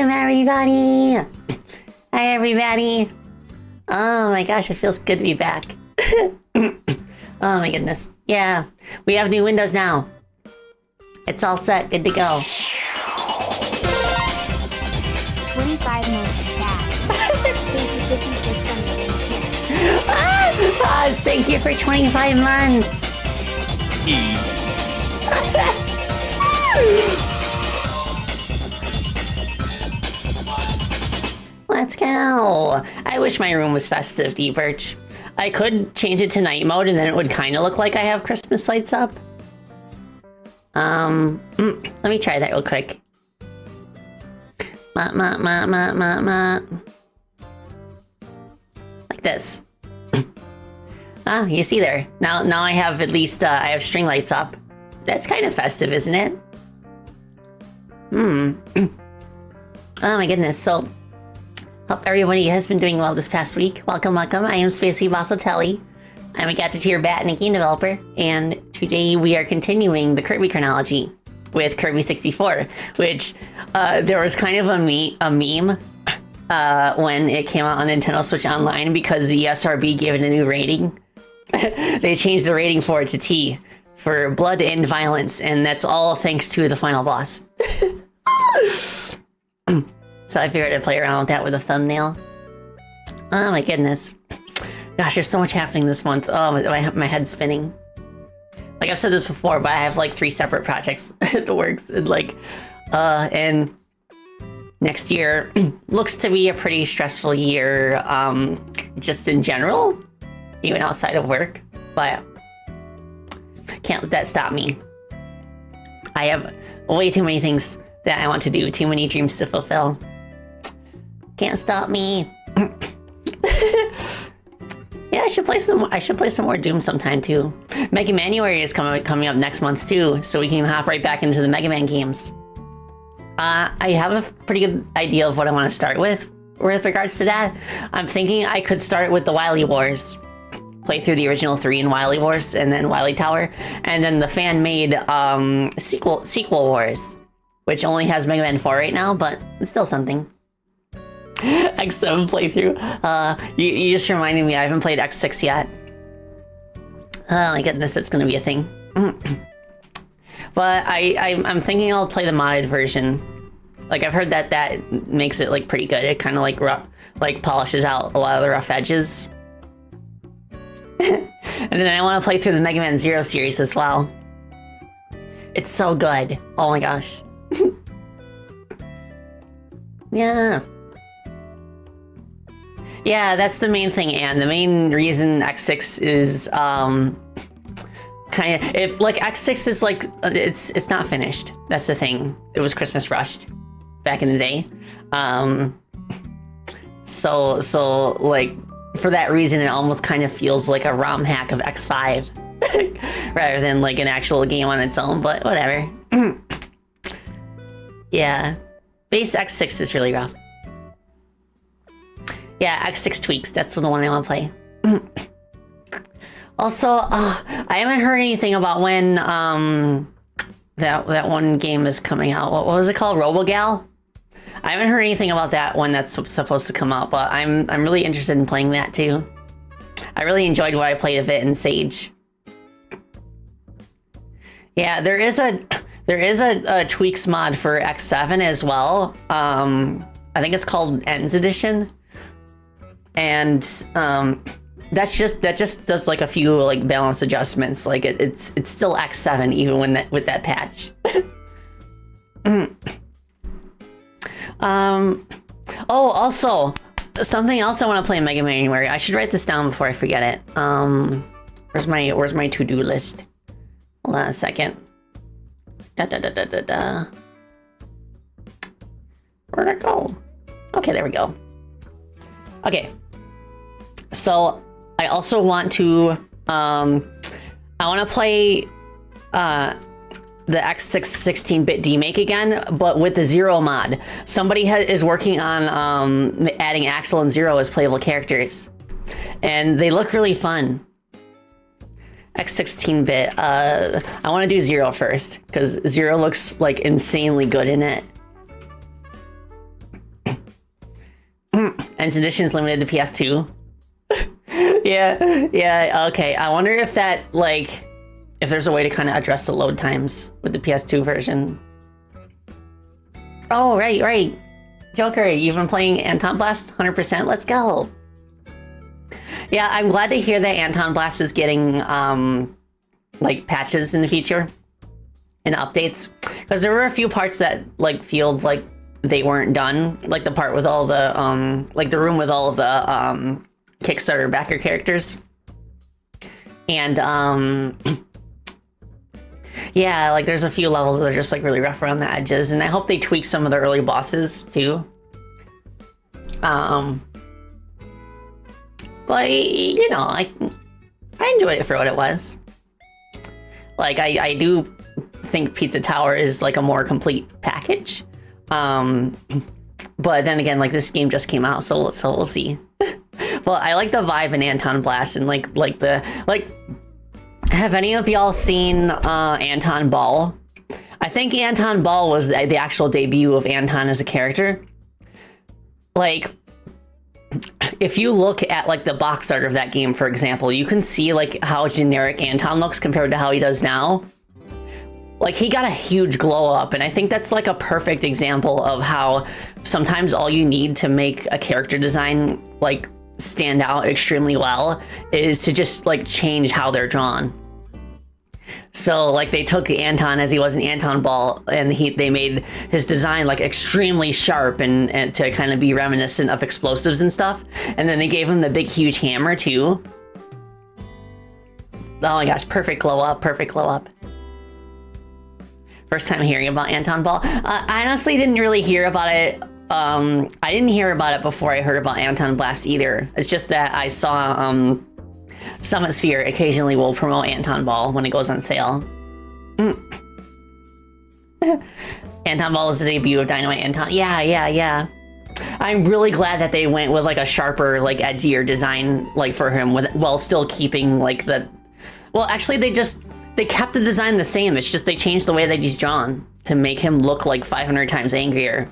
Welcome, everybody. Hi, everybody. Oh my gosh, it feels good to be back. Oh my goodness. Yeah, we have new windows now. It's all set, good to go. 25 months of facts. Stacy 56 on the chair. Oz, thank you for 25 months. Let's go. I wish my room was festive, D-Birch. I could change it to night mode and then it would kind of look like I have Christmas lights up. Let me try that real quick. Like this. Ah, you see there. Now I have at least, I have string lights up. That's kind of festive, isn't it? Oh my goodness, so... Hope everybody has been doing well this past week. Welcome, welcome. I am Spacey Bothotelli. I'm a Gadgeteer Bat and a game developer, and today we are continuing the Kirby chronology with Kirby 64, which there was kind of a meme when it came out on Nintendo Switch Online because the SRB gave it a new rating. They changed the rating for it to T, for blood and violence, and that's all thanks to the final boss. So I figured I'd play around with that with a thumbnail. Oh my goodness. Gosh, there's so much happening this month. Oh, my head's spinning. Like I've said this before, but I have like 3 separate projects in the works. And like, and next year looks to be a pretty stressful year, just in general, even outside of work. But can't let that stop me. I have way too many things that I want to do, too many dreams to fulfill. Can't stop me. Yeah, I should play some more Doom sometime too. Mega Manuary is coming up next month too, so we can hop right back into the Mega Man games. I have a pretty good idea of what I want to start with regards to that. I'm thinking I could start with the Wily Wars. Play through the original 3 in Wily Wars and then Wily Tower, and then the fan-made sequel Wars, which only has Mega Man 4 right now, but it's still something. X7 playthrough. You just reminded me I haven't played X6 yet. Oh my goodness, it's gonna be a thing. But I'm thinking I'll play the modded version. Like I've heard that makes it like pretty good. It kind of like polishes out a lot of the rough edges. And then I want to play through the Mega Man Zero series as well. It's so good. Oh my gosh. Yeah. Yeah, that's the main thing, and the main reason X6 is kind of, if like X6 is like it's not finished. That's the thing. It was Christmas rushed back in the day. So like for that reason, it almost kind of feels like a ROM hack of X5 rather than like an actual game on its own. But whatever. Yeah, base X6 is really rough. Yeah, X6 tweaks. That's the one I want to play. Also, I haven't heard anything about when that one game is coming out. What was it called? RoboGal? I haven't heard anything about that one that's supposed to come out, but I'm really interested in playing that too. I really enjoyed what I played of it in Sage. Yeah, there is a tweaks mod for X7 as well. I think it's called Ends Edition. And that just does like a few like balance adjustments. Like it's still X7 even with that patch. Oh, also something else I want to play in Mega Man January. I should write this down before I forget it. Where's my to-do list? Hold on a second. Where'd it go? Okay, there we go. Okay, so I also want to, I want to play the X6 16-bit demake again, but with the Zero mod. Somebody is working on adding Axel and Zero as playable characters, and they look really fun. X16-bit, I want to do Zero first, because Zero looks like insanely good in it. And its edition is limited to PS2. Yeah, okay. I wonder if that, like, if there's a way to kind of address the load times with the PS2 version. Oh, right. Joker, you've been playing Anton Blast 100%. Let's go. Yeah, I'm glad to hear that Anton Blast is getting, like, patches in the future and updates. Because there were a few parts that, like, feel like they weren't done. Like the part with all the, like the room with all of the, Kickstarter backer characters. And, yeah, like there's a few levels that are just like really rough around the edges, and I hope they tweak some of the early bosses too. But you know, I enjoyed it for what it was. Like I do think Pizza Tower is like a more complete package. But then again, like this game just came out, so we'll see. Well, I like the vibe in Anton Blast, and like have any of y'all seen Anton Ball? I think Anton Ball was the actual debut of Anton as a character. Like, if you look at like the box art of that game, for example, you can see like how generic Anton looks compared to how he does now. Like, he got a huge glow up, and I think that's like a perfect example of how sometimes all you need to make a character design like stand out extremely well is to just like change how they're drawn. So like they took Anton as he was an Anton Ball, and they made his design like extremely sharp and to kind of be reminiscent of explosives and stuff. And then they gave him the big huge hammer too. Oh my gosh, perfect glow up. First time hearing about Anton Ball. I honestly didn't really hear about it. I didn't hear about it before I heard about Anton Blast either. It's just that I saw Summit Sphere occasionally will promote Anton Ball when it goes on sale. Anton Ball is the debut of Dynamite Anton. Yeah. I'm really glad that they went with like a sharper, like edgier design like for him while still keeping like the... Well, actually they kept the design the same. It's just they changed the way that he's drawn to make him look like 500 times angrier.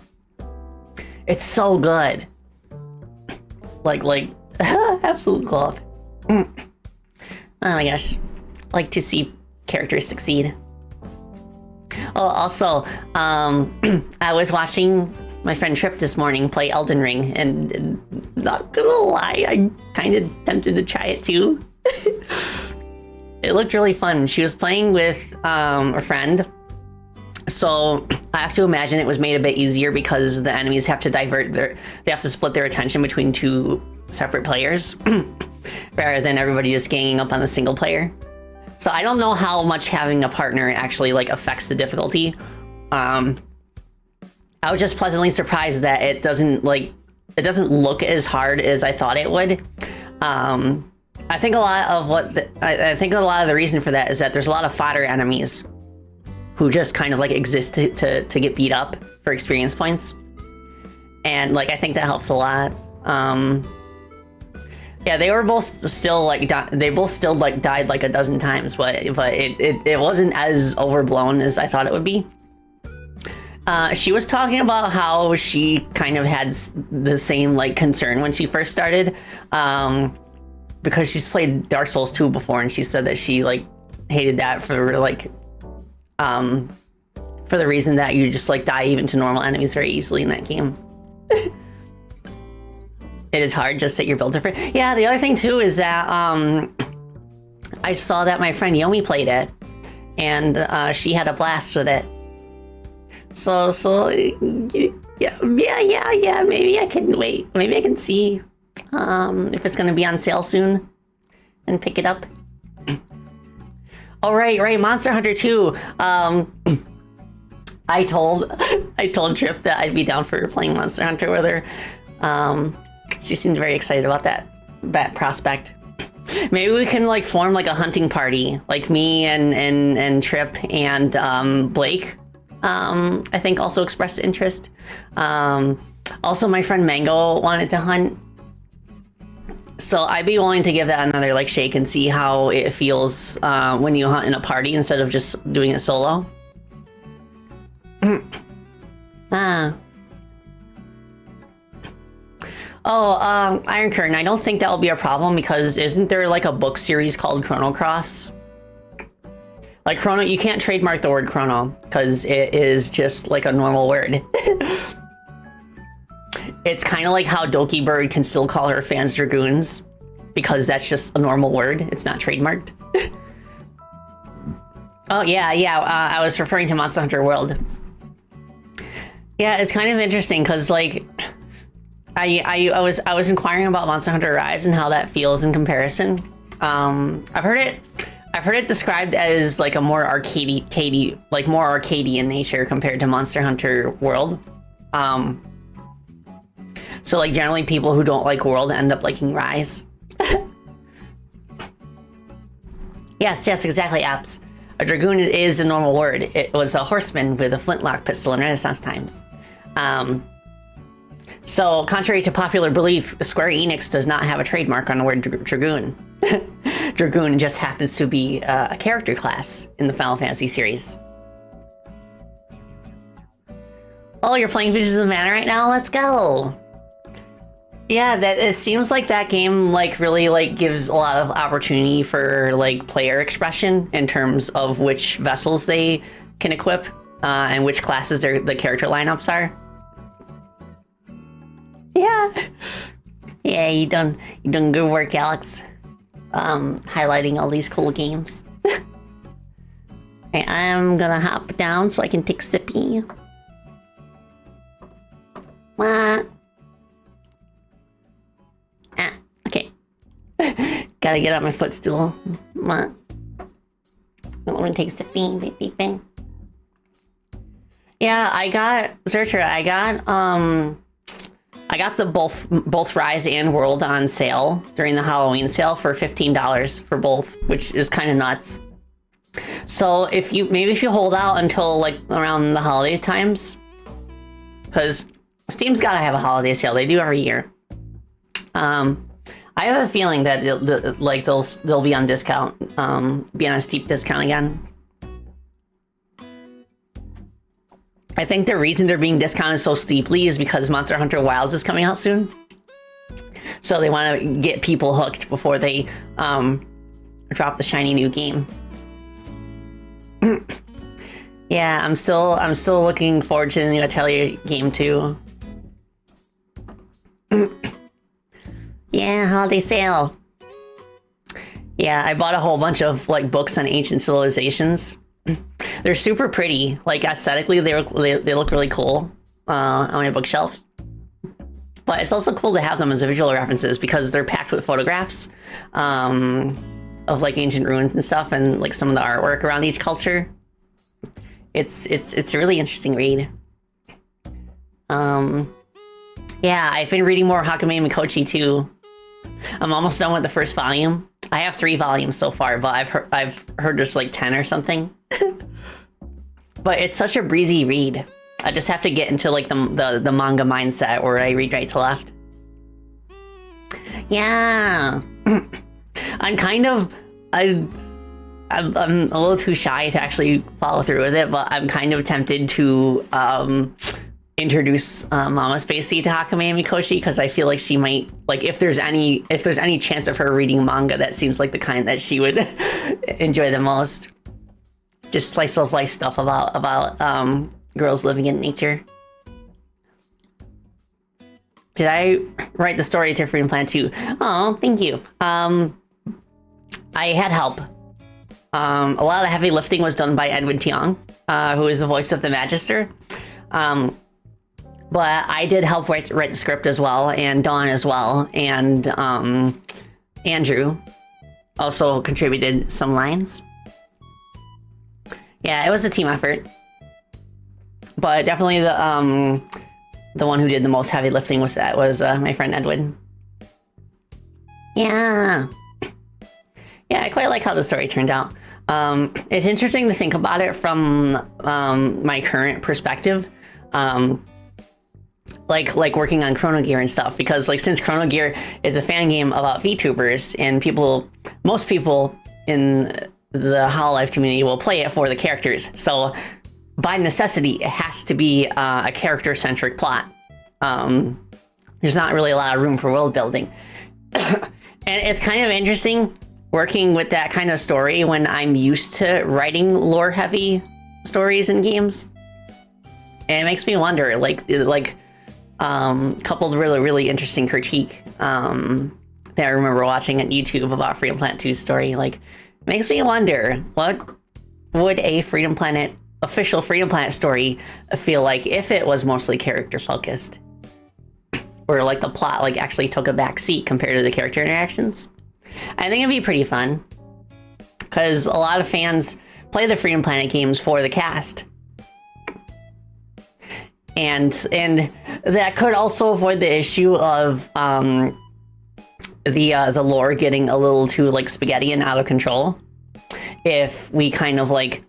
It's so good. Like, absolute glow up. Oh my gosh. Like to see characters succeed. Oh, also, I was watching my friend Trip this morning play Elden Ring, and not gonna lie, I kind of tempted to try it too. It looked really fun. She was playing with a friend. So I have to imagine it was made a bit easier because the enemies have to they have to split their attention between two separate players rather than everybody just ganging up on the single player. So I don't know how much having a partner actually like affects the difficulty. I was just pleasantly surprised that it doesn't look as hard as I thought it would. I think a lot of the reason for that is that there's a lot of fodder enemies who just kind of like exist to get beat up for experience points. And like, I think that helps a lot. Yeah, they were both still like, they both still like died like a dozen times, but it wasn't as overblown as I thought it would be. She was talking about how she kind of had the same like concern when she first started, because she's played Dark Souls 2 before, and she said that she like hated that for like, for the reason that you just like die even to normal enemies very easily in that game. It is hard just that you're built different. Yeah, the other thing too is that I saw that my friend Yomi played it, and she had a blast with it. So yeah. Maybe I can wait. Maybe I can see if it's gonna be on sale soon and pick it up. Oh right, Monster Hunter 2. I told Trip that I'd be down for playing Monster Hunter with her. She seemed very excited about that prospect. Maybe we can like form like a hunting party, like me and Trip and Blake. I think also expressed interest. Also, my friend Mango wanted to hunt. So I'd be willing to give that another like shake and see how it feels when you hunt in a party instead of just doing it solo. Iron Curtain. I don't think that'll be a problem because isn't there like a book series called Chrono Cross? Like Chrono, you can't trademark the word Chrono because it is just like a normal word. It's kind of like how Doki Bird can still call her fans Dragoons because that's just a normal word. It's not trademarked. Oh yeah. I was referring to Monster Hunter World. Yeah, it's kind of interesting because like I was inquiring about Monster Hunter Rise and how that feels in comparison. I've heard it described as like a more arcadey, like more arcadey in nature compared to Monster Hunter World. So like generally people who don't like World end up liking Rise. Yes, exactly, Apps. A Dragoon is a normal word. It was a horseman with a flintlock pistol in Renaissance times. So contrary to popular belief, Square Enix does not have a trademark on the word Dragoon. Dragoon just happens to be a character class in the Final Fantasy series. Oh, you're playing Visions of Mana right now? Let's go! Yeah, that it seems like that game like really like gives a lot of opportunity for like player expression in terms of which vessels they can equip and which classes the character lineups are. Yeah, you done good work, Alex. Highlighting all these cool games. Okay, I'm gonna hop down so I can take sippy. Okay. Gotta get up my footstool. I'm gonna take sippy. Yeah, I got Zertra. I got the both Rise and World on sale during the Halloween sale for $15 for both, which is kind of nuts. So if you hold out until like around the holiday times, because Steam's gotta have a holiday sale. They do every year. I have a feeling that they'll be on discount, be on a steep discount again. I think the reason they're being discounted so steeply is because Monster Hunter Wilds is coming out soon. So they want to get people hooked before they drop the shiny new game. Yeah, I'm still looking forward to the new Atelier game too. Yeah, holiday sale. Yeah, I bought a whole bunch of like books on ancient civilizations. They're super pretty. Like aesthetically, they look really cool on my bookshelf. But it's also cool to have them as visual references because they're packed with photographs of like ancient ruins and stuff, and like some of the artwork around each culture. It's a really interesting read. Yeah, I've been reading more Hakame Mikochi too. I'm almost done with the first volume. I have 3 volumes so far, but I've heard there's like 10 or something. But it's such a breezy read. I just have to get into like the manga mindset where I read right to left. Yeah. I'm a little too shy to actually follow through with it, but I'm kind of tempted to introduce Mama Spacey to Hakame Mikoshi because I feel like she might, like, if there's any chance of her reading manga, that seems like the kind that she would enjoy the most. Just slice of life stuff about girls living in nature. Did I write the story to Freedom Plan 2? Oh, thank you. I had help. A lot of the heavy lifting was done by Edwin Tiong, who is the voice of the Magister. But I did help write the script as well, and Dawn as well, and Andrew also contributed some lines. Yeah, it was a team effort. But definitely the one who did the most heavy lifting was my friend Edwin. Yeah. Yeah, I quite like how the story turned out. It's interesting to think about it from my current perspective. Like working on Chrono Gear and stuff, because like since Chrono Gear is a fan game about VTubers and most people in the Hololive community will play it for the characters, so by necessity it has to be a character-centric plot. There's not really a lot of room for world building. And it's kind of interesting working with that kind of story when I'm used to writing lore heavy stories in games. And it makes me wonder, coupled really interesting critique that I remember watching on YouTube about Freedom Planet 2's story. Like, it makes me wonder, what would a official Freedom Planet story feel like if it was mostly character focused? Or like the plot like actually took a back seat compared to the character interactions? I think it'd be pretty fun. Because a lot of fans play the Freedom Planet games for the cast. And that could also avoid the issue of the lore getting a little too like spaghetti and out of control. If we kind of like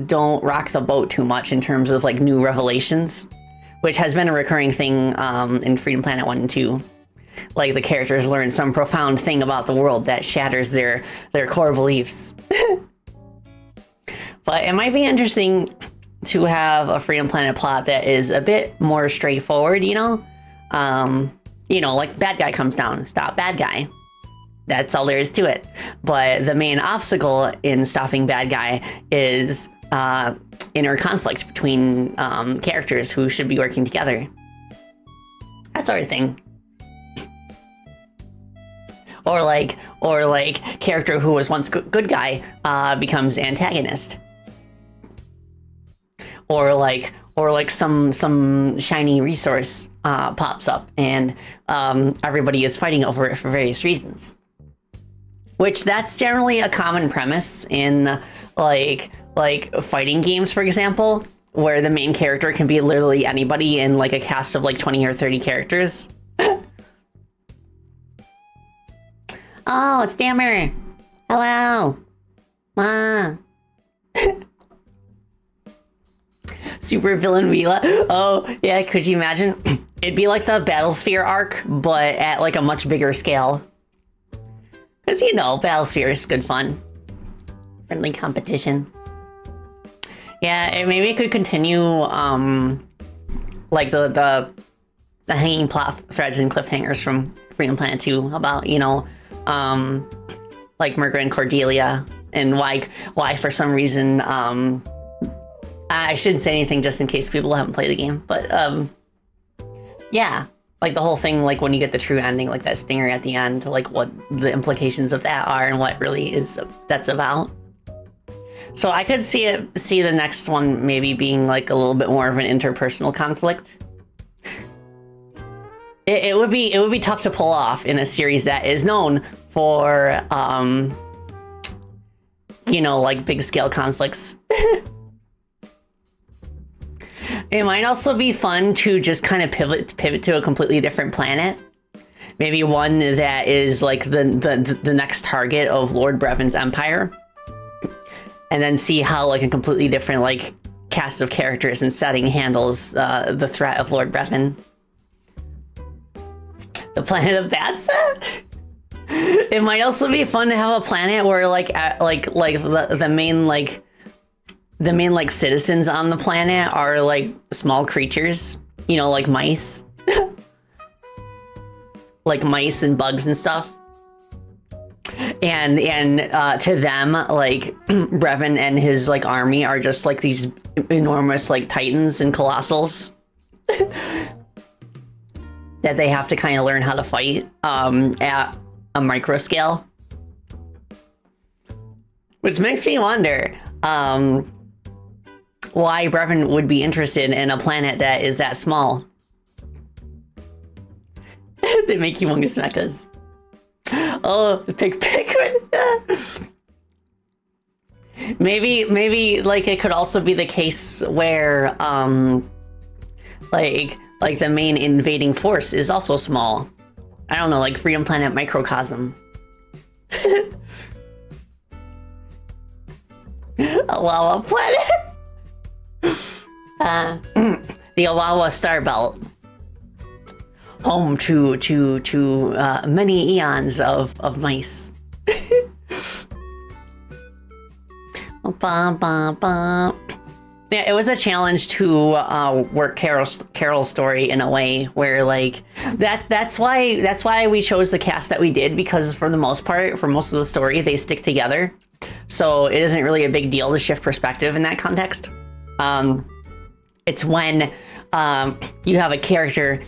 don't rock the boat too much in terms of like new revelations, which has been a recurring thing in Freedom Planet 1 and 2. Like the characters learn some profound thing about the world that shatters their core beliefs. But it might be interesting to have a Freedom Planet plot that is a bit more straightforward, you know? Like bad guy comes down, stop bad guy. That's all there is to it. But the main obstacle in stopping bad guy is inner conflict between characters who should be working together. That sort of thing. Or like character who was once good guy becomes antagonist. Or like some shiny resource pops up and everybody is fighting over it for various reasons. Which that's generally a common premise in like fighting games, for example, where the main character can be literally anybody in like a cast of like 20 or 30 characters. Oh, it's Stammer. Hello. Super villain Wheela. Oh, yeah, could you imagine? It'd be like the Battlesphere arc, but at like a much bigger scale. Because, Battlesphere is good fun. Friendly competition. Yeah, maybe it could continue, like the hanging plot threads and cliffhangers from Freedom Planet 2 about, like Murga and Cordelia, and why for some reason, I shouldn't say anything just in case people haven't played the game, but yeah, like the whole thing, like when you get the true ending, like that stinger at the end, like what the implications of that are and what really that's about. So I could see the next one maybe being like a little bit more of an interpersonal conflict. It would be tough to pull off in a series that is known for like big scale conflicts. It might also be fun to just kind of pivot to a completely different planet. Maybe one that is like the next target of Lord Brevin's empire. And then see how like a completely different like cast of characters and setting handles the threat of Lord Brevin. The planet of Batsa? It might also be fun to have a planet where the main citizens on the planet are like small creatures, like mice. Like mice and bugs and stuff. And to them, like Brevin and his like army are just like these enormous like titans and colossals that they have to kind of learn how to fight at a micro scale. Which makes me wonder why Brevin would be interested in a planet that is that small. They make humongous mechas. Oh, Pikmin. Maybe like it could also be the case where like the main invading force is also small. I don't know, like Freedom Planet Microcosm. A lava planet. The Awawa Star Belt. Home to many eons of mice. Yeah, it was a challenge to work Carol's story in a way where like that's why we chose the cast that we did, because for the most part, for most of the story, they stick together. So it isn't really a big deal to shift perspective in that context. It's when you have a character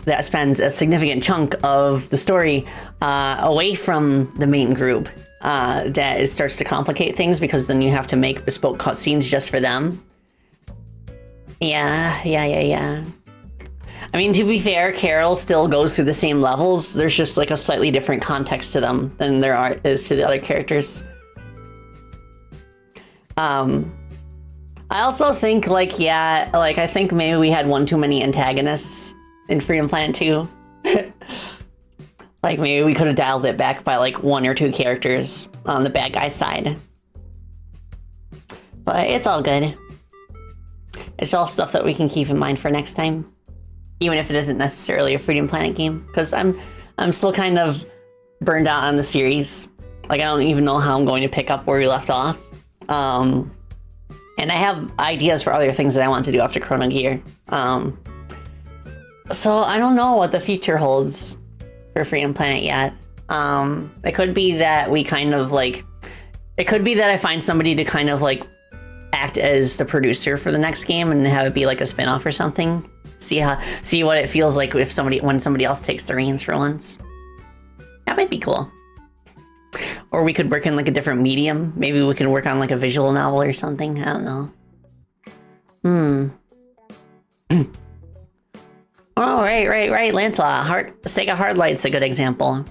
that spends a significant chunk of the story away from the main group that it starts to complicate things, because then you have to make bespoke cutscenes just for them. Yeah. I mean, to be fair, Carol still goes through the same levels. There's just like a slightly different context to them than there is to the other characters. I also think I think maybe we had one too many antagonists in Freedom Planet 2. Like maybe we could have dialed it back by like 1 or 2 characters on the bad guy side. But it's all good. It's all stuff that we can keep in mind for next time, even if it isn't necessarily a Freedom Planet game, because I'm still kind of burned out on the series. Like I don't even know how I'm going to pick up where we left off. And I have ideas for other things that I want to do after Chrono Gear. So I don't know what the future holds for Freedom Planet yet. It could be that we kind of like, it could be that I find somebody to kind of like act as the producer for the next game and have it be like a spin-off or something. See what it feels like when somebody else takes the reins for once. That might be cool. Or we could work in like a different medium. Maybe we could work on like a visual novel or something. I don't know. Oh, right. Lancelot. Sega Hardlight's a good example.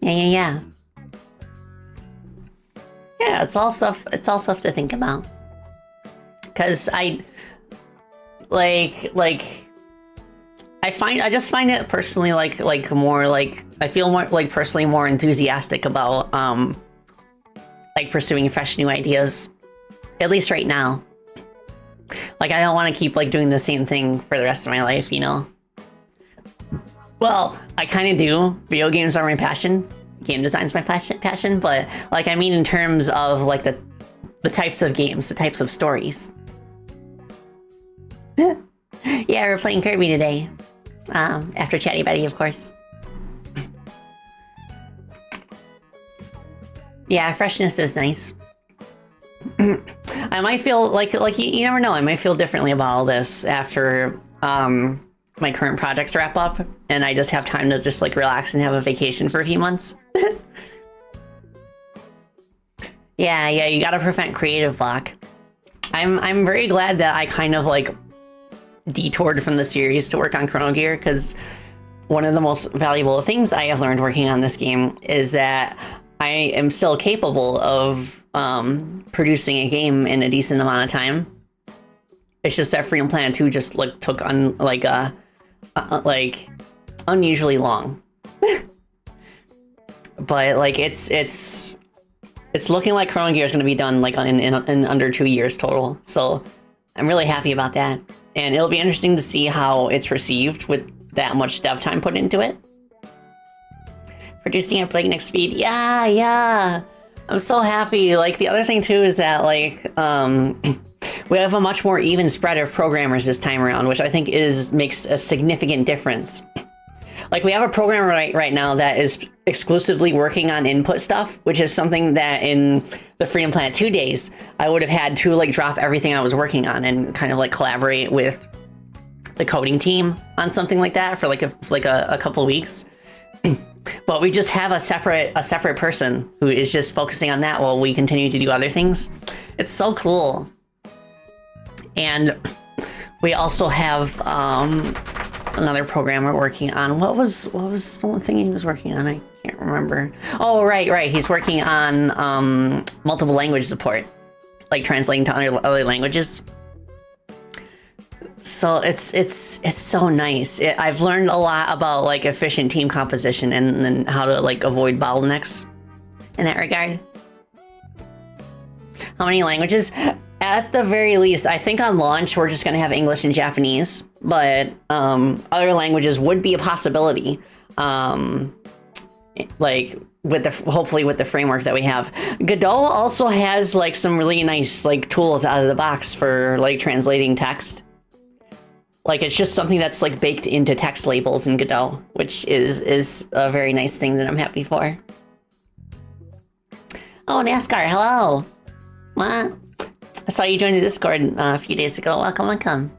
Yeah. Yeah, it's all stuff to think about. Cause I just find it personally like more like I feel more like personally more enthusiastic about like pursuing fresh new ideas, at least right now. Like I don't want to keep like doing the same thing for the rest of my life, you know. Well, I kind of do. Video games are my passion. Game design's my passion, but like I mean in terms of like the types of games, the types of stories. Yeah, we're playing Kirby today. After Chatty Batty, of course. Yeah, freshness is nice. I might feel like you never know. I might feel differently about all this after my current projects wrap up, and I just have time to just like relax and have a vacation for a few months. Yeah, you gotta prevent creative block. I'm very glad that I kind of like detoured from the series to work on Chrono Gear, because one of the most valuable things I have learned working on this game is that I am still capable of producing a game in a decent amount of time. It's just that Freedom Planet 2 just like took on like unusually long. But like it's looking like Chrono Gear is going to be done like in under 2 years total. So I'm really happy about that. And it'll be interesting to see how it's received with that much dev time put into it. Producing at breakneck speed. Yeah. I'm so happy. Like the other thing too is that like we have a much more even spread of programmers this time around, which I think makes a significant difference. Like we have a programmer right now that is exclusively working on input stuff, which is something that in the Freedom Planet 2 days, I would have had to like drop everything I was working on and kind of like collaborate with the coding team on something like that for like a couple weeks. But we just have a separate person who is just focusing on that while we continue to do other things. It's so cool. And we also have another programmer working on what was the one thing he was working on? I can't remember. Oh, right. He's working on multiple language support, like translating to other languages. So it's so nice. I've learned a lot about like efficient team composition and how to like avoid bottlenecks in that regard. How many languages? At the very least, I think on launch we're just going to have English and Japanese, but other languages would be a possibility. like with the hopefully with the framework that we have. Godot also has like some really nice like tools out of the box for like translating text. Like it's just something that's like baked into text labels in Godot, which is a very nice thing that I'm happy for. Oh, NASCAR, hello. What? I saw you join the Discord a few days ago. Welcome, welcome.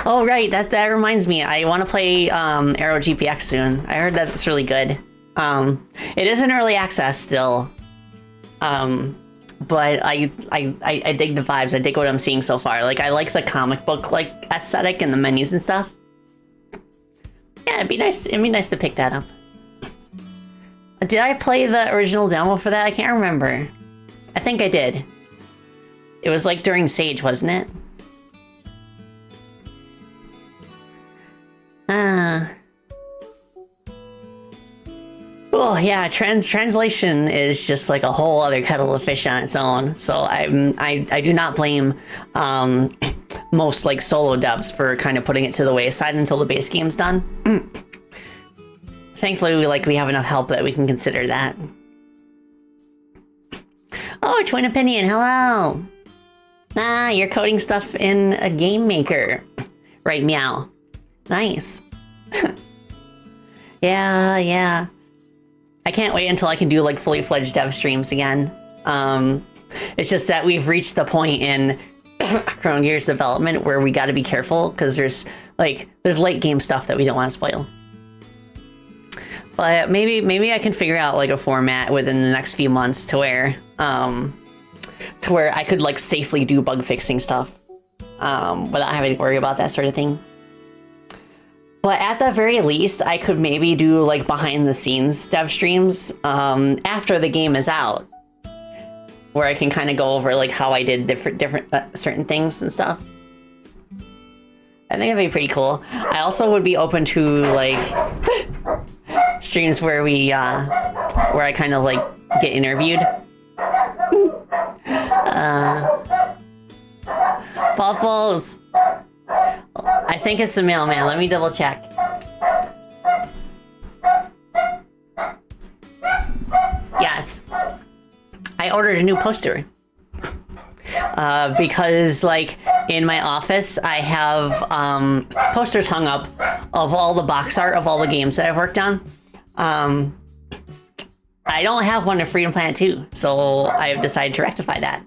Oh, right. That reminds me. I want to play Aero GPX soon. I heard that's really good. It is in early access still. But I dig the vibes. I dig what I'm seeing so far. Like I like the comic book like aesthetic and the menus and stuff. Yeah, it'd be nice. It'd be nice to pick that up. Did I play the original demo for that? I can't remember. I think I did. It was like during Sage, wasn't it? Oh yeah, translation is just like a whole other kettle of fish on its own. So I do not blame most like solo devs for kind of putting it to the wayside until the base game's done. Thankfully, we have enough help that we can consider that. Oh, Twin Opinion, hello. You're coding stuff in a game maker, right? Meow. Nice. Yeah. I can't wait until I can do like fully fledged dev streams again. It's just that we've reached the point in Chrono Gear's development where we got to be careful because there's late game stuff that we don't want to spoil. But maybe I can figure out like a format within the next few months to where I could like safely do bug fixing stuff without having to worry about that sort of thing. But at the very least, I could maybe do like behind the scenes dev streams after the game is out, where I can kind of go over like how I did different certain things and stuff. I think it'd be pretty cool. I also would be open to like streams where where I kind of like get interviewed. Bubbles. I think it's the mailman. Let me double check. Yes. I ordered a new poster. Because like in my office, I have posters hung up of all the box art of all the games that I've worked on. I don't have one in Freedom Planet 2, so I've decided to rectify that.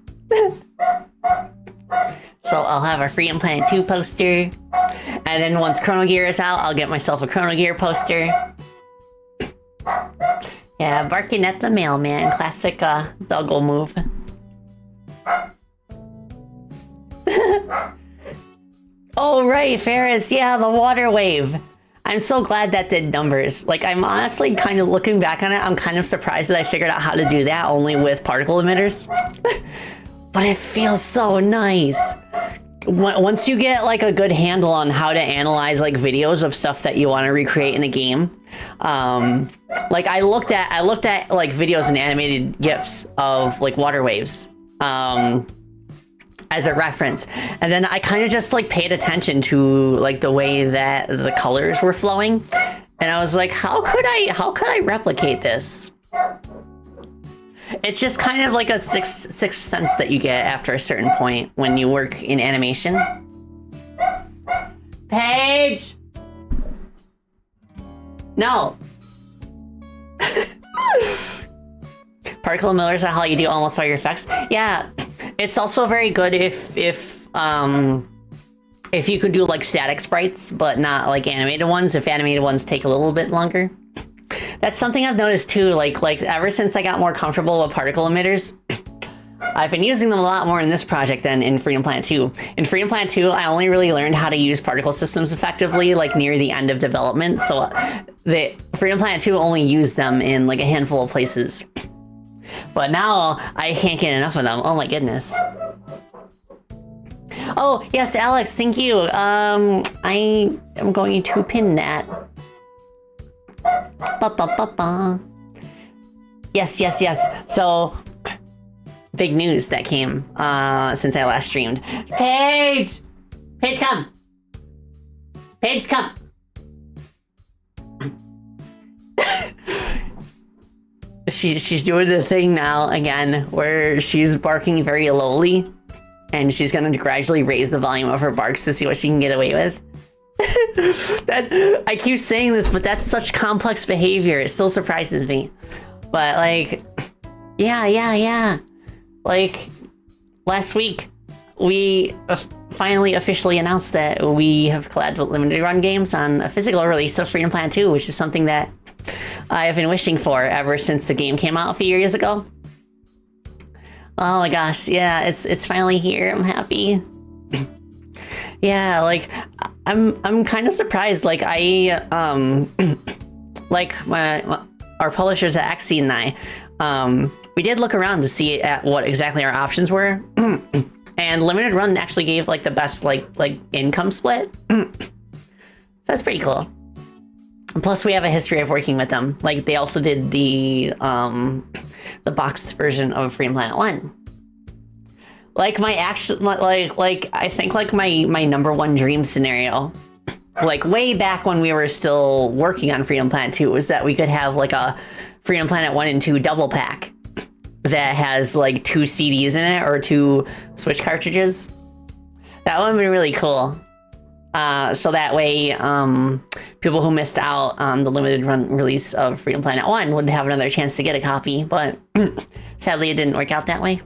So I'll have a Freedom Planet 2 poster, and then once Chrono Gear is out, I'll get myself a Chrono Gear poster. Yeah, barking at the mailman, classic doggle move. Oh right, Ferris, yeah, the water wave. I'm so glad that did numbers. Like, I'm honestly kind of looking back on it, I'm kind of surprised that I figured out how to do that only with particle emitters. But it feels so nice. Once you get like a good handle on how to analyze like videos of stuff that you want to recreate in a game, like I looked at like videos and animated GIFs of like water waves as a reference, and then I kind of just like paid attention to like the way that the colors were flowing, and I was like, how could I replicate this? It's just kind of like a sixth sense that you get after a certain point when you work in animation. Paige! No. Particle emitters are how you do almost all your effects. Yeah, it's also very good if you could do like static sprites, but not like animated ones. If animated ones take a little bit longer. That's something I've noticed too, like ever since I got more comfortable with particle emitters, I've been using them a lot more in this project than in Freedom Planet 2. In Freedom Planet 2, I only really learned how to use particle systems effectively, like near the end of development, so the Freedom Planet 2 only used them in like a handful of places. But now, I can't get enough of them, oh my goodness. Oh, yes, Alex, thank you. I am going to pin that. Yes. So, big news that came since I last streamed. Paige, come. Paige, come. she's doing the thing now again where she's barking very lowly, and she's gonna gradually raise the volume of her barks to see what she can get away with. That I keep saying this, but that's such complex behavior. It still surprises me. But like, yeah. Like last week, we finally officially announced that we have collabed with Limited Run Games on a physical release of Freedom Planet 2, which is something that I have been wishing for ever since the game came out a few years ago. Oh my gosh, yeah, it's finally here. I'm happy. Yeah, like I'm kind of surprised. Like like our publishers at Axie and I, we did look around to see at what exactly our options were. And Limited Run actually gave like the best like income split. So that's pretty cool. And plus we have a history of working with them. Like they also did the boxed version of Freedom Planet 1. Like my action, like I think like my number one dream scenario, like way back when we were still working on Freedom Planet 2, was that we could have like a Freedom Planet 1 and 2 double pack that has like 2 CDs in it or 2 Switch cartridges. That would be really cool. So that way, people who missed out on the limited run release of Freedom Planet 1 would have another chance to get a copy, but sadly it didn't work out that way.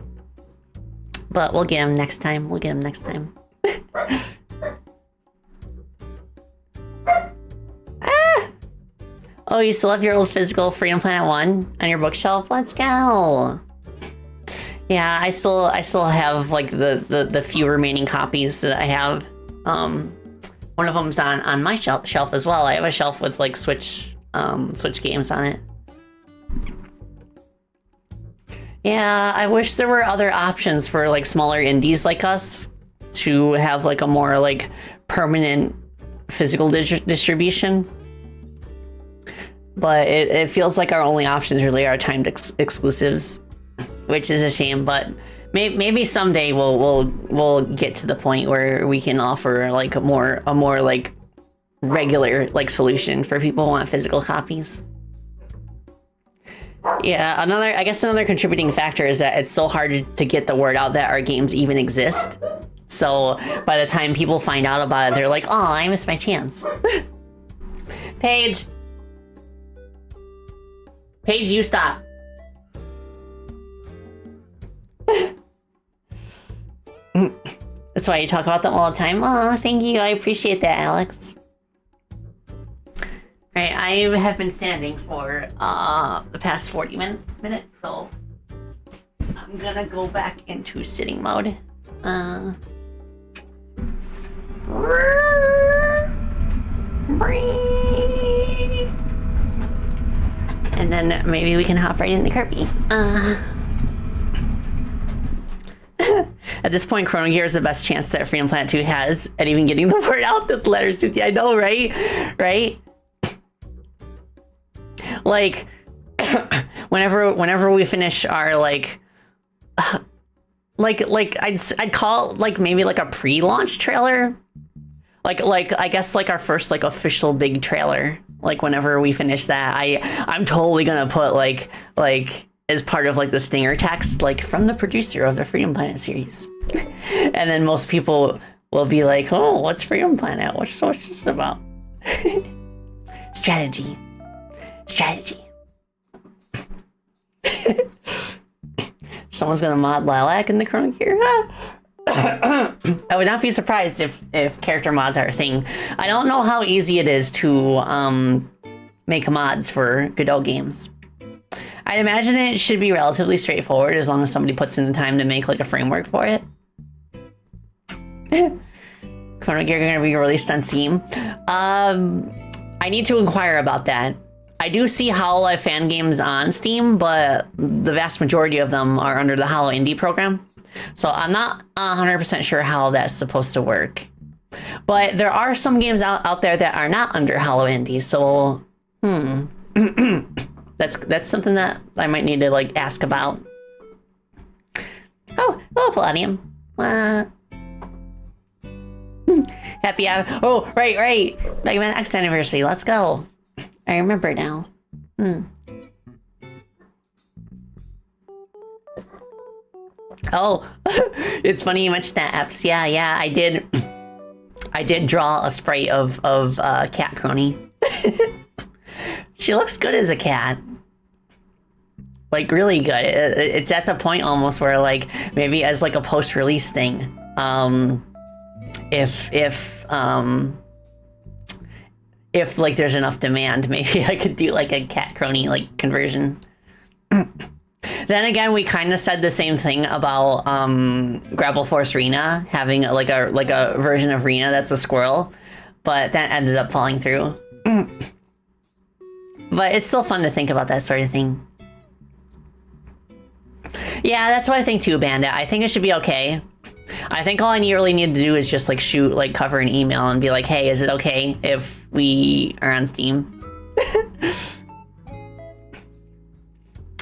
But we'll get him next time. We'll get him next time. Ah! Oh, you still have your old physical Freedom Planet 1 on your bookshelf? Let's go. Yeah, I still have like the few remaining copies that I have. One of them's on my shelf as well. I have a shelf with like Switch games on it. Yeah, I wish there were other options for like smaller indies like us to have like a more like permanent physical distribution. But it feels like our only options really are timed exclusives, which is a shame. But maybe someday we'll get to the point where we can offer like a more like regular like solution for people who want physical copies. Yeah, I guess another contributing factor is that it's so hard to get the word out that our games even exist. So by the time people find out about it, they're like, "Oh, I missed my chance." Paige, you stop. That's why you talk about them all the time. Oh, thank you. I appreciate that, Alex. Right, I have been standing for the past 40 minutes, so I'm gonna go back into sitting mode. And then maybe we can hop right into Kirby. At this point, Chrono Gear is the best chance that Freedom Planet 2 has at even getting the word out that the letters. I know, right? Right? Like, whenever we finish our like I'd call it like maybe like a pre-launch trailer, like I guess like our first like official big trailer. Like whenever we finish that, I'm totally gonna put like as part of like the stinger text, like from the producer of the Freedom Planet series, and then most people will be like, "Oh, what's Freedom Planet? What's this about?" Strategy. Someone's gonna mod Lilac in the Chrono Gear. I would not be surprised if character mods are a thing. I don't know how easy it is to make mods for Godot games. I'd imagine it should be relatively straightforward as long as somebody puts in the time to make like a framework for it. Chrono Gear gonna be released on Steam. I need to inquire about that. I do see Hololive fan games on Steam, but the vast majority of them are under the Holo Indie program. So I'm not 100% sure how that's supposed to work. But there are some games out there that are not under Holo Indie, so that's something that I might need to like ask about. Oh, hello Palladium. Happy hour. Oh, right. Mega Man X anniversary. Let's go. I remember now. Oh, it's funny you mentioned that, Eps. Yeah, I did. I did draw a sprite of Cat Crony. She looks good as a cat. Like, really good. It's at the point almost where, like, maybe as like a post-release thing, if like there's enough demand, maybe I could do like a Cat Crony like conversion. Then again, we kind of said the same thing about Grapple Force Rena having like a version of Rena that's a squirrel, but that ended up falling through. But it's still fun to think about that sort of thing. Yeah, that's what I think too, Bandit. I think it should be okay. I think all I really need to do is just like shoot, like cover an email and be like, hey, is it okay if we are on Steam?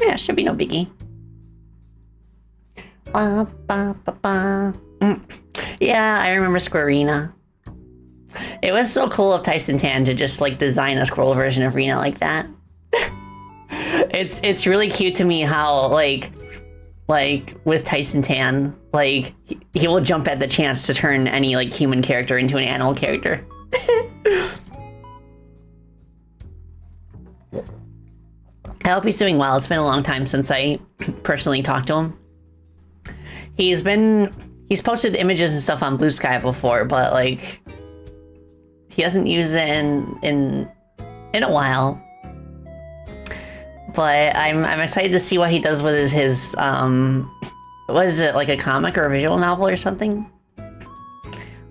Yeah, should be no biggie. Yeah, I remember Squirrena. It was so cool of Tyson Tan to just like design a squirrel version of Rena like that. It's really cute to me how like with Tyson Tan, like he will jump at the chance to turn any like human character into an animal character. I hope he's doing well. It's been a long time since I personally talked to him. He's posted images and stuff on Blue Sky before, but like he hasn't used it in a while. But I'm excited to see what he does with his what is it, like a comic or a visual novel or something?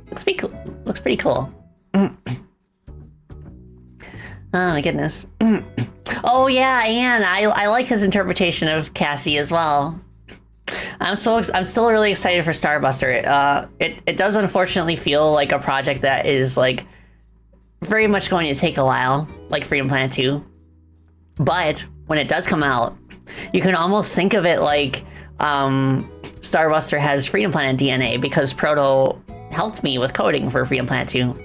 Looks pretty cool. Oh my goodness. Oh yeah, and I like his interpretation of Cassie as well. I'm still really excited for Starbuster. It does unfortunately feel like a project that is like very much going to take a while, like Freedom Planet 2. But when it does come out, you can almost think of it like Starbuster has Freedom Planet DNA because Proto helped me with coding for Freedom Planet 2.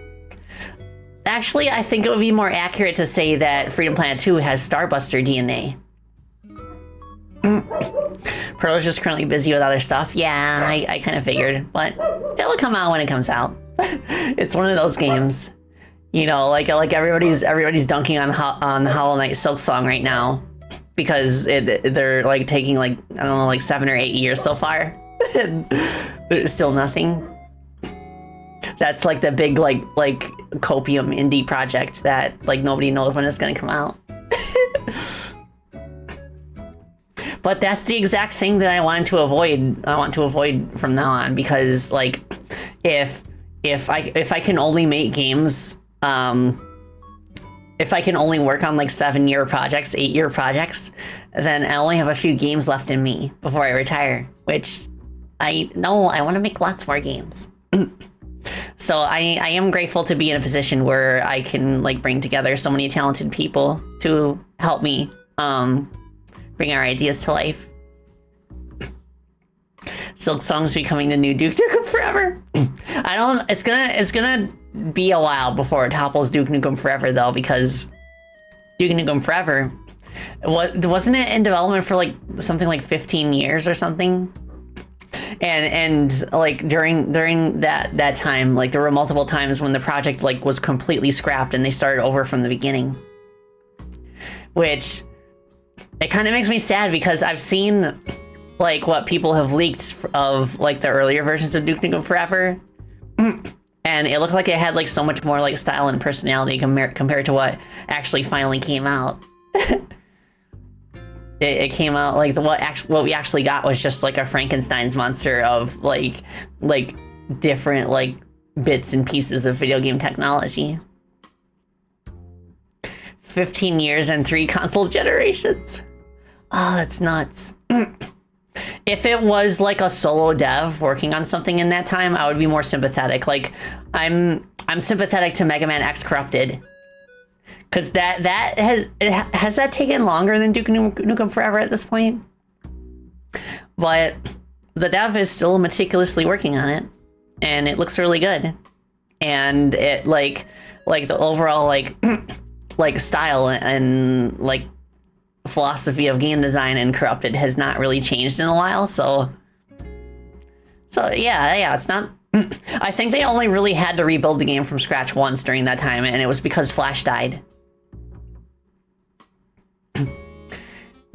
Actually, I think it would be more accurate to say that Freedom Planet 2 has Starbuster DNA. Proto's just currently busy with other stuff. Yeah, I kind of figured, but it'll come out when it comes out. It's one of those games, you know, like everybody's dunking on Hollow Knight Silksong right now because they're like taking like, I don't know, like 7 or 8 years so far. There's still nothing. That's like the big like copium indie project that like nobody knows when it's gonna come out. But that's the exact thing that I want to avoid from now on, because like if I can only make games, if I can only work on like 7-year projects, 8-year projects, then I only have a few games left in me before I retire, which I know I want to make lots more games. So I am grateful to be in a position where I can like bring together so many talented people to help me bring our ideas to life. Silksong's becoming the new Duke Nukem Forever. It's gonna be a while before it topples Duke Nukem Forever though, because Duke Nukem Forever wasn't it in development for like something like 15 years or something? And like during that time, like there were multiple times when the project like was completely scrapped and they started over from the beginning, which it kind of makes me sad because I've seen like what people have leaked of like the earlier versions of Duke Nukem Forever, and it looked like it had like so much more like style and personality compared to what actually finally came out. It came out like what we actually got was just like a Frankenstein's monster of like different like bits and pieces of video game technology. 15 years and 3 console generations. Oh, that's nuts. If it was like a solo dev working on something in that time, I would be more sympathetic. Like I'm sympathetic to Mega Man X Corrupted. Because that has that taken longer than Duke Nukem Forever at this point? But the dev is still meticulously working on it, and it looks really good. And it like the overall like style and like philosophy of game design in Corrupted has not really changed in a while. So So yeah, it's not. I think they only really had to rebuild the game from scratch once during that time, and it was because Flash died.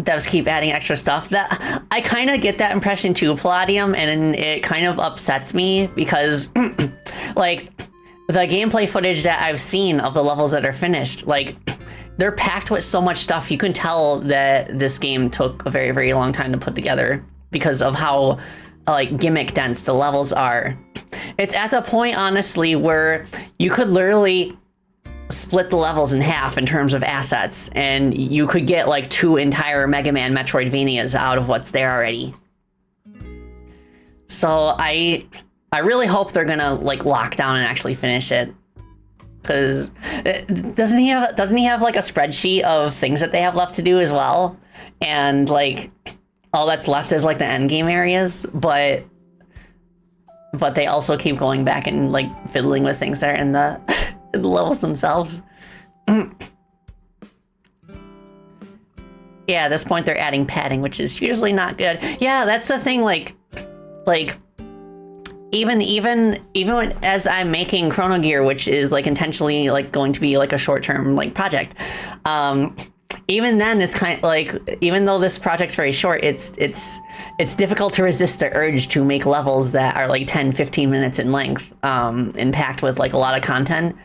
Devs keep adding extra stuff. That I kind of get that impression too, Palladium, and it kind of upsets me because, like, the gameplay footage that I've seen of the levels that are finished, like, they're packed with so much stuff. You can tell that this game took a very, very long time to put together because of how, like, gimmick dense the levels are. It's at the point, honestly, where you could literally split the levels in half in terms of assets, and you could get like 2 entire Mega Man Metroidvanias out of what's there already. So I really hope they're gonna like lock down and actually finish it, because doesn't he have like a spreadsheet of things that they have left to do as well, and like all that's left is like the end game areas, but they also keep going back and like fiddling with things that are in the the levels themselves. Yeah, at this point they're adding padding, which is usually not good. Yeah, that's the thing, like even when, as I'm making Chrono Gear, which is like intentionally like going to be like a short-term like project, even then it's kind of like, even though this project's very short, it's difficult to resist the urge to make levels that are like 10-15 minutes in length, and packed with like a lot of content.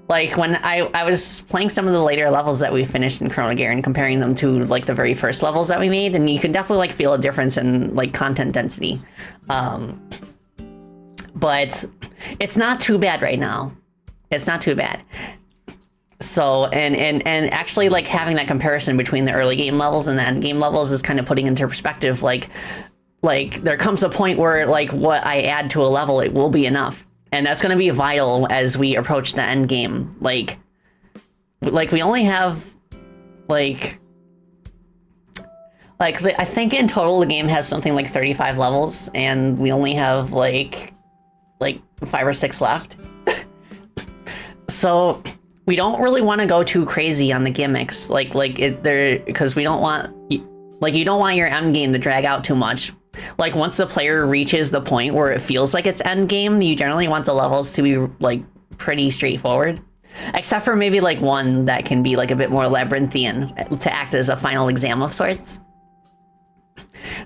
Like when I was playing some of the later levels that we finished in Chrono Gear and comparing them to like the very first levels that we made, and you can definitely like feel a difference in like content density. But it's not too bad right now. It's not too bad. So, and actually like having that comparison between the early game levels and the end game levels is kind of putting into perspective, like there comes a point where like what I add to a level, it will be enough. And that's going to be vital as we approach the end game. Like we only have like I think in total the game has something like 35 levels, and we only have like 5 or 6 left. So we don't really want to go too crazy on the gimmicks, because we don't want, like, you don't want your end game to drag out too much. Like once the player reaches the point where it feels like it's end game, you generally want the levels to be like pretty straightforward, except for maybe like one that can be like a bit more labyrinthian to act as a final exam of sorts.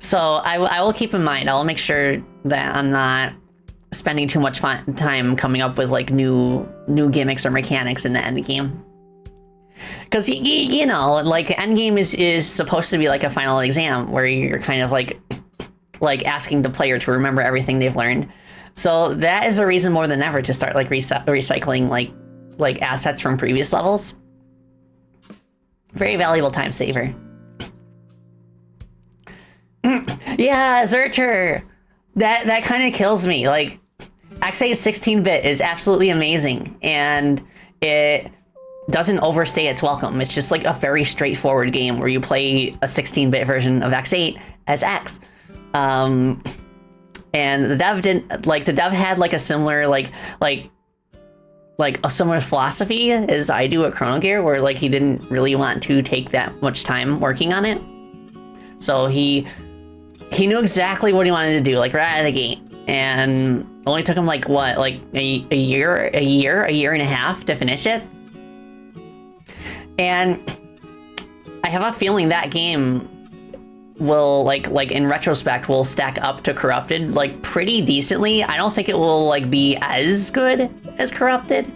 So I will keep in mind, I'll make sure that I'm not spending too much time coming up with like new gimmicks or mechanics in the end game. Because you know, like end game is supposed to be like a final exam where you're kind of like asking the player to remember everything they've learned. So that is a reason more than ever to start like recycling like assets from previous levels. Very valuable time saver. Yeah, Zercher. That kind of kills me. Like X8 16-bit is absolutely amazing, and it doesn't overstay its welcome. It's just like a very straightforward game where you play a 16-bit version of X8 as X. And the dev had like a similar like a similar philosophy as I do at Chrono Gear, where like he didn't really want to take that much time working on it. So he knew exactly what he wanted to do, like right out of the gate, and only took him like what, like a year and a half to finish it. And I have a feeling that game will like in retrospect will stack up to Corrupted like pretty decently. I don't think it will like be as good as Corrupted,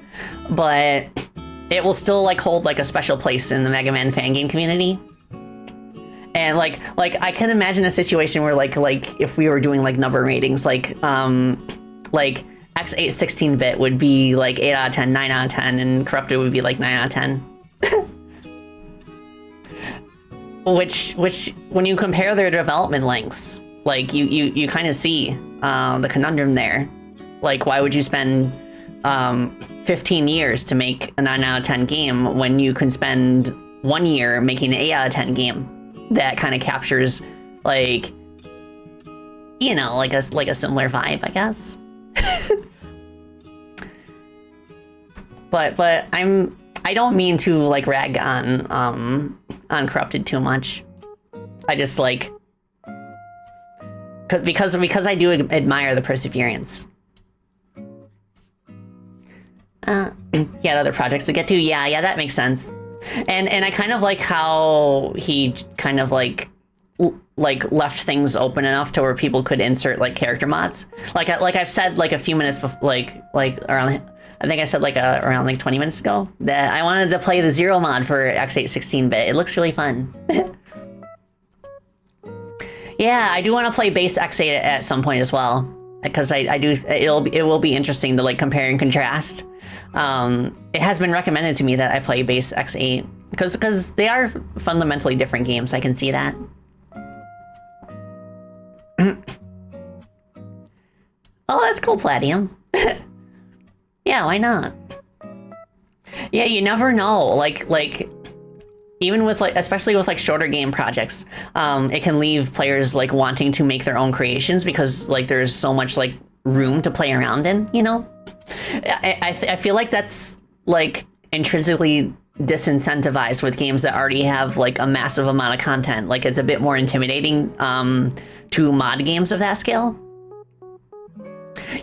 but it will still like hold like a special place in the Mega Man fan game community. And like I can imagine a situation where like if we were doing like number ratings, like X8 16-bit would be like 8 out of 10, 9 out of 10, and Corrupted would be like 9 out of 10. Which when you compare their development lengths, like you kind of see the conundrum there. Like, why would you spend 15 years to make a 9 out of 10 game when you can spend 1 year making an 8 out of 10 game that kind of captures like, you know, like a similar vibe, I guess. but I don't mean to like rag on Corrupted too much. I just like because I do admire the perseverance. He had other projects to get to. Yeah, that makes sense. And I kind of like how he kind of like left things open enough to where people could insert like character mods. Like I've said like a few minutes before, like around, I think I said like around like 20 minutes ago that I wanted to play the Zero mod for X8 16-bit. It looks really fun. Yeah, I do want to play base X8 at some point as well, because I do. It will be interesting to like compare and contrast. It has been recommended to me that I play base X8 because they are fundamentally different games. I can see that. Oh, that's cool, Platinum. Yeah, why not? Yeah, you never know. Like even with like, especially with like shorter game projects, it can leave players like wanting to make their own creations because like there's so much like room to play around in, you know? I feel like that's like intrinsically disincentivized with games that already have like a massive amount of content. Like it's a bit more intimidating to mod games of that scale.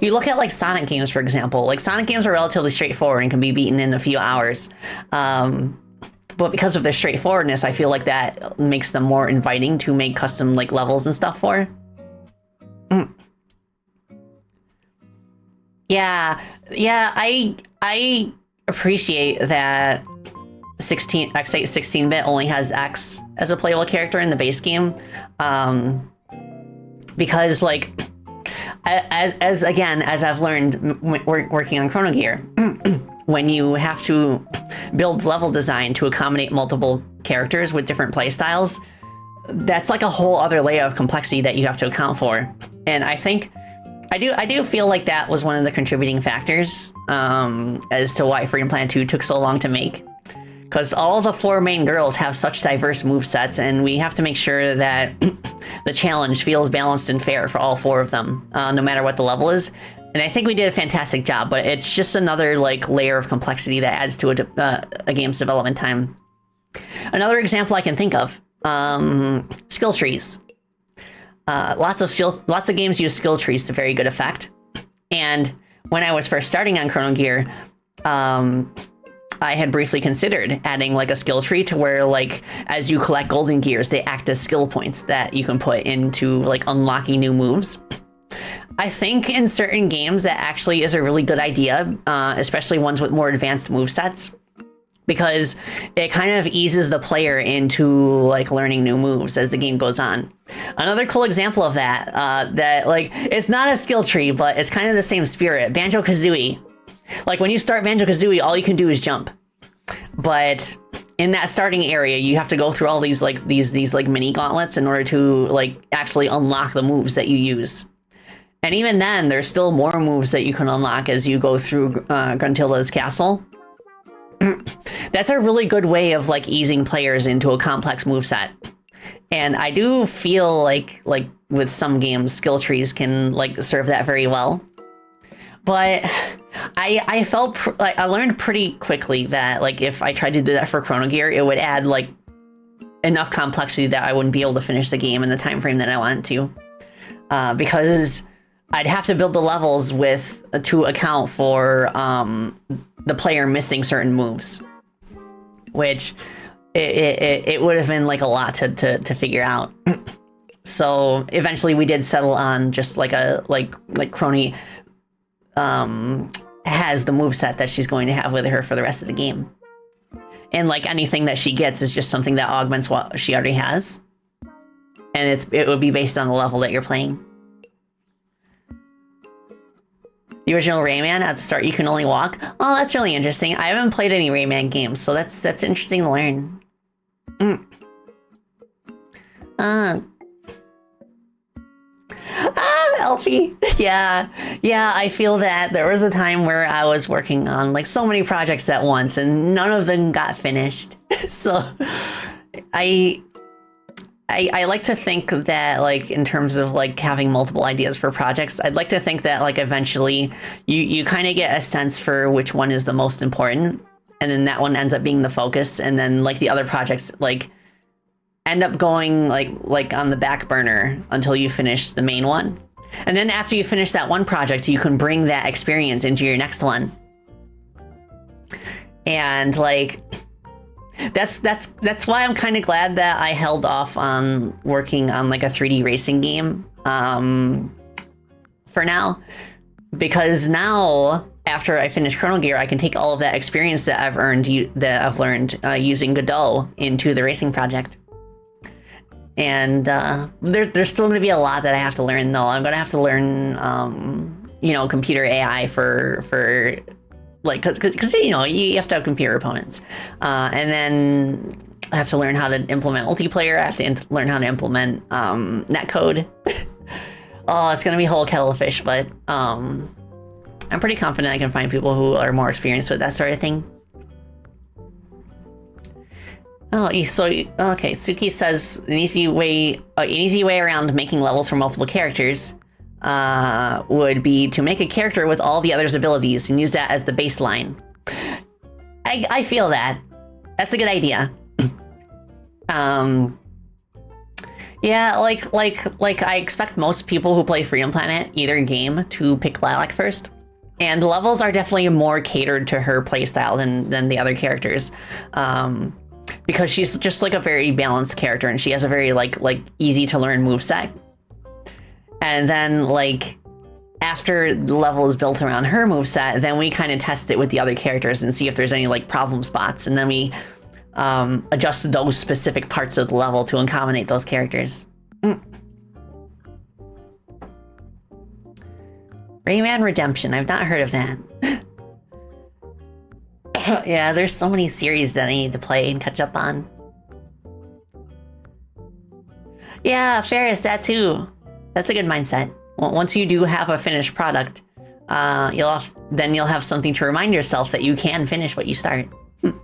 You look at like Sonic games, for example. Like Sonic games are relatively straightforward and can be beaten in a few hours. But because of their straightforwardness, I feel like that makes them more inviting to make custom like levels and stuff for. Yeah, I appreciate that X8 16-bit only has X as a playable character in the base game, because like as I've learned working on Chrono Gear, when you have to build level design to accommodate multiple characters with different playstyles, that's like a whole other layer of complexity that you have to account for. And I think I do feel like that was one of the contributing factors as to why Freedom Planet 2 took so long to make. Because all the 4 main girls have such diverse movesets, and we have to make sure that the challenge feels balanced and fair for all 4 of them, no matter what the level is. And I think we did a fantastic job, but it's just another like layer of complexity that adds to a game's development time. Another example I can think of, skill trees. Lots of games use skill trees to very good effect. And when I was first starting on Chrono Gear, I had briefly considered adding like a skill tree to where like as you collect golden gears, they act as skill points that you can put into like unlocking new moves. I think in certain games that actually is a really good idea, especially ones with more advanced movesets, because it kind of eases the player into like learning new moves as the game goes on. Another cool example of that, that like it's not a skill tree, but it's kind of the same spirit. Banjo-Kazooie. Like when you start Banjo-Kazooie, all you can do is jump. But in that starting area, you have to go through all these like these like mini gauntlets in order to like actually unlock the moves that you use. And even then, there's still more moves that you can unlock as you go through Gruntilda's castle. That's a really good way of like easing players into a complex moveset. And I do feel like with some games, skill trees can like serve that very well. But I felt like I learned pretty quickly that like if I tried to do that for Chrono Gear, it would add like enough complexity that I wouldn't be able to finish the game in the time frame that I wanted to, because I'd have to build the levels to account for the player missing certain moves, which it would have been like a lot to figure out. So eventually we did settle on just like Crony has the moveset that she's going to have with her for the rest of the game. And like anything that she gets is just something that augments what she already has. And it would be based on the level that you're playing. The original Rayman, at the start you can only walk. Oh, that's really interesting. I haven't played any Rayman games, so that's interesting to learn. Elfie. Yeah, I feel that. There was a time where I was working on like so many projects at once and none of them got finished. So I like to think that like in terms of like having multiple ideas for projects, I'd like to think that like eventually you kind of get a sense for which one is the most important, and then that one ends up being the focus, and then like the other projects like end up going like on the back burner until you finish the main one. And then after you finish that one project, you can bring that experience into your next one. And like, that's why I'm kind of glad that I held off on working on like a 3D racing game for now, because now after I finish Chrono Gear, I can take all of that experience that I've learned using Godot into the racing project. And there's still going to be a lot that I have to learn, though. I'm going to have to learn, computer AI for like, because you have to have computer opponents, and then I have to learn how to implement multiplayer. I have to learn how to implement netcode. Oh, it's going to be a whole kettle of fish, but I'm pretty confident I can find people who are more experienced with that sort of thing. Oh, so okay. Suki says an easy way around making levels for multiple characters would be to make a character with all the others' abilities and use that as the baseline. I feel that. That's a good idea. Yeah, like I expect most people who play Freedom Planet either game to pick Lilac first. And the levels are definitely more catered to her playstyle than the other characters. Because she's just like a very balanced character, and she has a very like easy to learn moveset. And then like after the level is built around her moveset, then we kind of test it with the other characters and see if there's any like problem spots, and then we adjust those specific parts of the level to accommodate those characters. Rayman Redemption, I've not heard of that. Yeah, there's so many series that I need to play and catch up on. Yeah, Ferris, that too. That's a good mindset. Once you do have a finished product, you'll have something to remind yourself that you can finish what you start.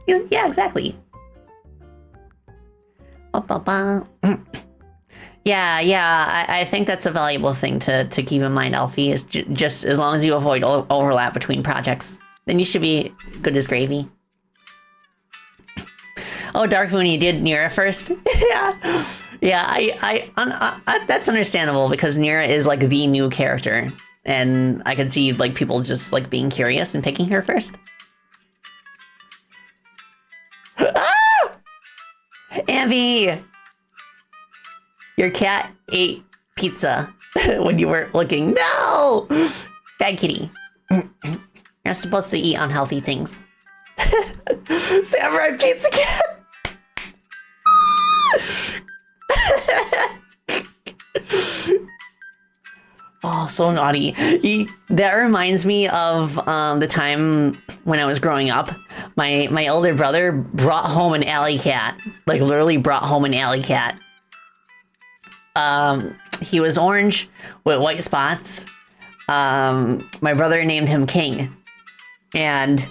Yeah, exactly. Yeah, I think that's a valuable thing to keep in mind, Alfie, is just as long as you avoid overlap between projects, then you should be good as gravy. Oh, Dark Moon, you did Nira first? Yeah, I that's understandable, because Nira is like the new character, and I could see like people just like being curious and picking her first. Ah! Ambi! Your cat ate pizza when you weren't looking. No! Bad kitty. You're supposed to eat unhealthy things. Samurai Pizza Cat! Oh, so naughty. That reminds me of the time when I was growing up. My older brother brought home an alley cat. Like, literally brought home an alley cat. He was orange with white spots. My brother named him King. And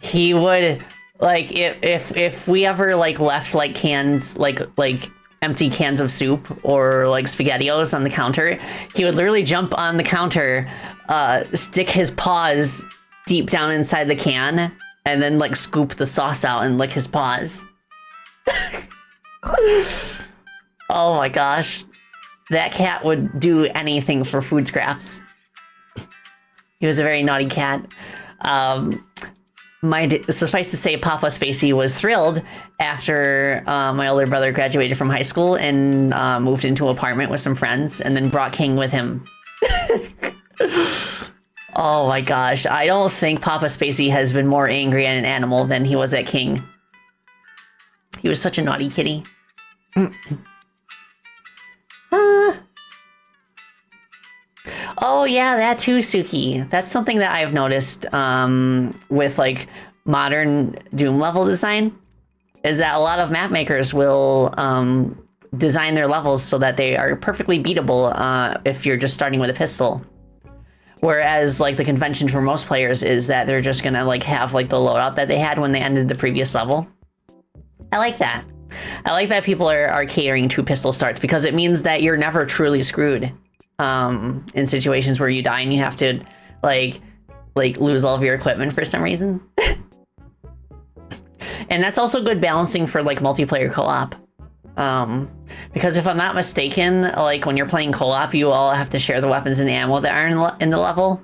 he would, like, if we ever, like, left, like, cans, like empty cans of soup or like SpaghettiOs on the counter, he would literally jump on the counter, stick his paws deep down inside the can, and then like scoop the sauce out and lick his paws. Oh my gosh. That cat would do anything for food scraps. He was a very naughty cat. Suffice to say, Papa Spacey was thrilled after my older brother graduated from high school and moved into an apartment with some friends, and then brought King with him. Oh my gosh, I don't think Papa Spacey has been more angry at an animal than he was at King. He was such a naughty kitty. Oh yeah, that too, Suki. That's something that I've noticed with like modern Doom level design, is that a lot of map makers will design their levels so that they are perfectly beatable if you're just starting with a pistol. Whereas like the convention for most players is that they're just gonna like have like the loadout that they had when they ended the previous level. I like that. I like that people are catering to pistol starts, because it means that you're never truly screwed. In situations where you die and you have to like lose all of your equipment for some reason. And that's also good balancing for like multiplayer co-op. Because if I'm not mistaken, like when you're playing co-op, you all have to share the weapons and ammo that are in the level.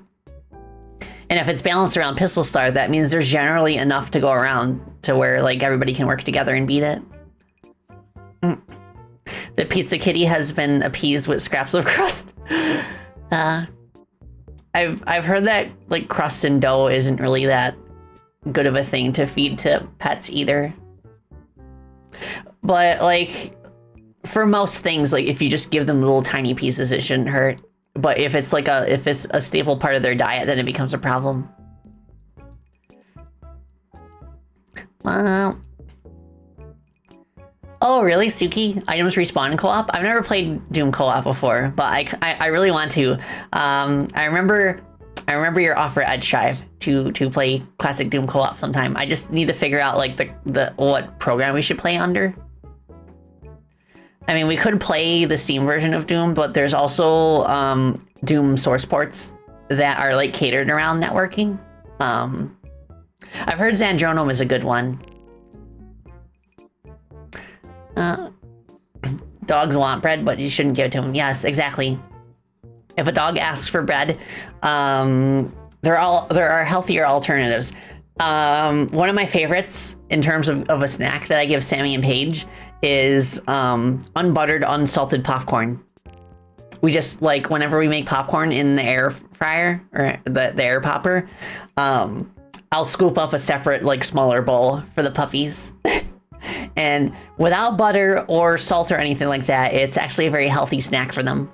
And if it's balanced around Pistol Star, that means there's generally enough to go around to where like everybody can work together and beat it. The Pizza Kitty has been appeased with scraps of crust. I've heard that like crust and dough isn't really that good of a thing to feed to pets either. But like for most things, like if you just give them little tiny pieces, it shouldn't hurt. But if it's a staple part of their diet, then it becomes a problem. Oh, really, Suki? Items respawn in co-op? I've never played Doom co-op before, but I really want to. I remember your offer at Strive to play classic Doom co-op sometime. I just need to figure out like the what program we should play under. I mean, we could play the Steam version of Doom, but there's also Doom source ports that are like catered around networking. I've heard Xandronum is a good one. Dogs want bread, but you shouldn't give it to them. Yes, exactly. If a dog asks for bread, there are healthier alternatives. One of my favorites in terms of a snack that I give Sammy and Paige is unbuttered, unsalted popcorn. We just like whenever we make popcorn in the air fryer or the air popper, I'll scoop up a separate like smaller bowl for the puppies. And without butter or salt or anything like that, it's actually a very healthy snack for them.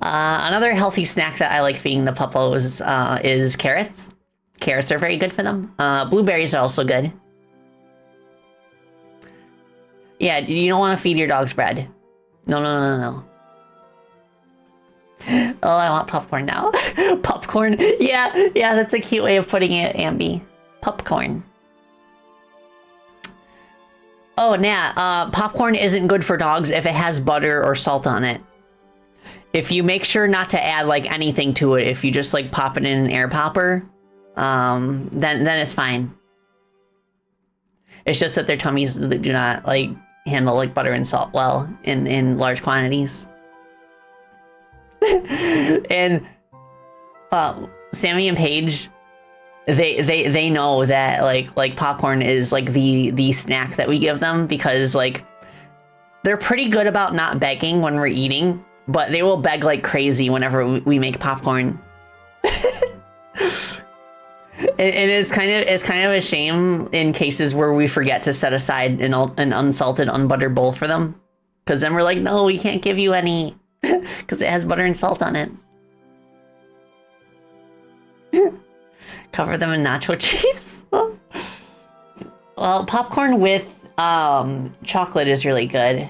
Another healthy snack that I like feeding the puppos is carrots. Carrots are very good for them. Blueberries are also good. Yeah, you don't want to feed your dogs bread. No. Oh, I want popcorn now. Popcorn. Yeah, that's a cute way of putting it, Ambi. Popcorn. Oh, nah, popcorn isn't good for dogs if it has butter or salt on it. If you make sure not to add like anything to it, if you just like pop it in an air popper, then it's fine. It's just that their tummies do not like handle like butter and salt well in large quantities. And Sammy and Paige, they know that like popcorn is like the snack that we give them, because like they're pretty good about not begging when we're eating, but they will beg like crazy whenever we make popcorn. And it's kind of a shame in cases where we forget to set aside an unsalted, unbuttered bowl for them, because then we're like, no, we can't give you any because it has butter and salt on it. Cover them in nacho cheese. Well, popcorn with chocolate is really good.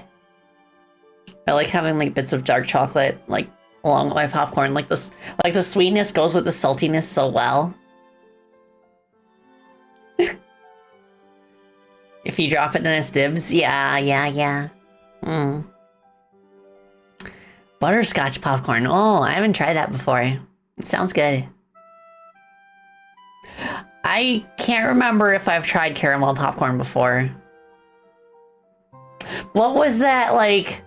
I like having like bits of dark chocolate like along with my popcorn. Like this, like the sweetness goes with the saltiness so well. If you drop it, then it's dibs. Yeah. Butterscotch popcorn. Oh, I haven't tried that before. It sounds good. I can't remember if I've tried caramel popcorn before. What was that like?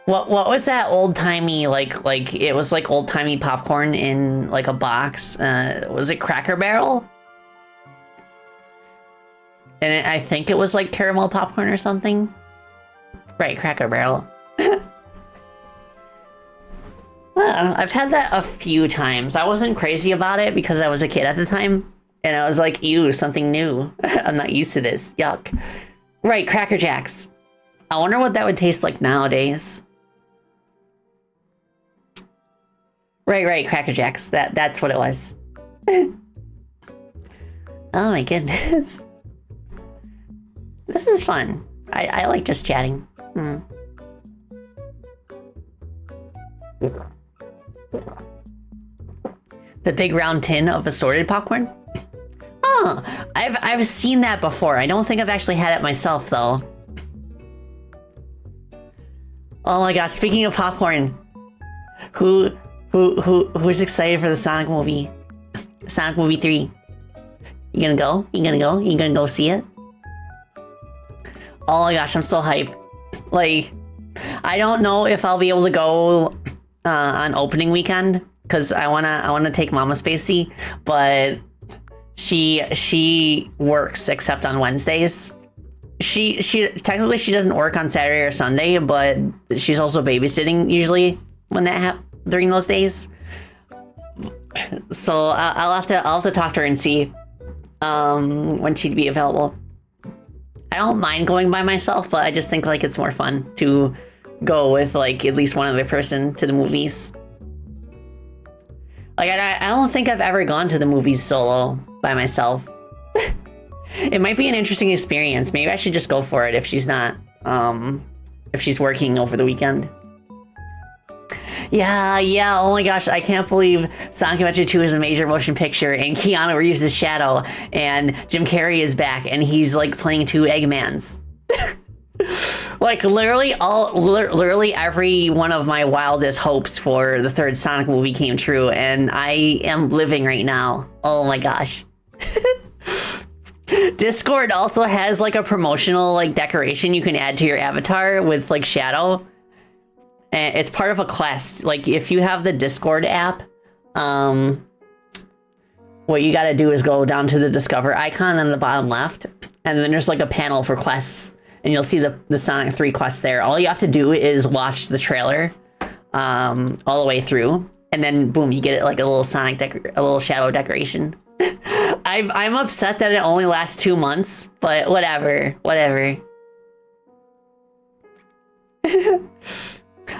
What was that old-timey like it was like old-timey popcorn in like a box? Was it Cracker Barrel? And I think it was like caramel popcorn or something. Right, Cracker Barrel. Well, I've had that a few times. I wasn't crazy about it because I was a kid at the time. And I was like, ew, something new. I'm not used to this. Yuck. Right, Cracker Jacks. I wonder what that would taste like nowadays. Right, Cracker Jacks. That's what it was. Oh my goodness. This is fun. I like just chatting. The big round tin of assorted popcorn? Oh, I've seen that before. I don't think I've actually had it myself though. Oh my gosh, speaking of popcorn, who's excited for the Sonic movie? Sonic movie 3. You gonna go? You gonna go see it? Oh my gosh, I'm so hyped. Like, I don't know if I'll be able to go on opening weekend because I wanna take Mama Spacey, but she works except on Wednesdays. She technically she doesn't work on Saturday or Sunday, but she's also babysitting usually when during those days. So I'll have to talk to her and see when she'd be available. I don't mind going by myself, but I just think like it's more fun to go with like at least one other person to the movies. Like I don't think I've ever gone to the movies solo by myself. It might be an interesting experience. Maybe I should just go for it if she's not if she's working over the weekend. Yeah, oh my gosh, I can't believe Sonic Adventure 2 is a major motion picture and Keanu Reeves is Shadow and Jim Carrey is back and he's like playing two Eggmans. Like literally every one of my wildest hopes for the third Sonic movie came true and I am living right now. Oh my gosh. Discord also has like a promotional like decoration you can add to your avatar with like Shadow. And it's part of a quest. Like if you have the Discord app, what you gotta do is go down to the Discover icon on the bottom left, and then there's like a panel for quests, and you'll see the Sonic 3 quest there. All you have to do is watch the trailer all the way through, and then boom, you get it like a little a little Shadow decoration. I'm upset that it only lasts 2 months, but whatever.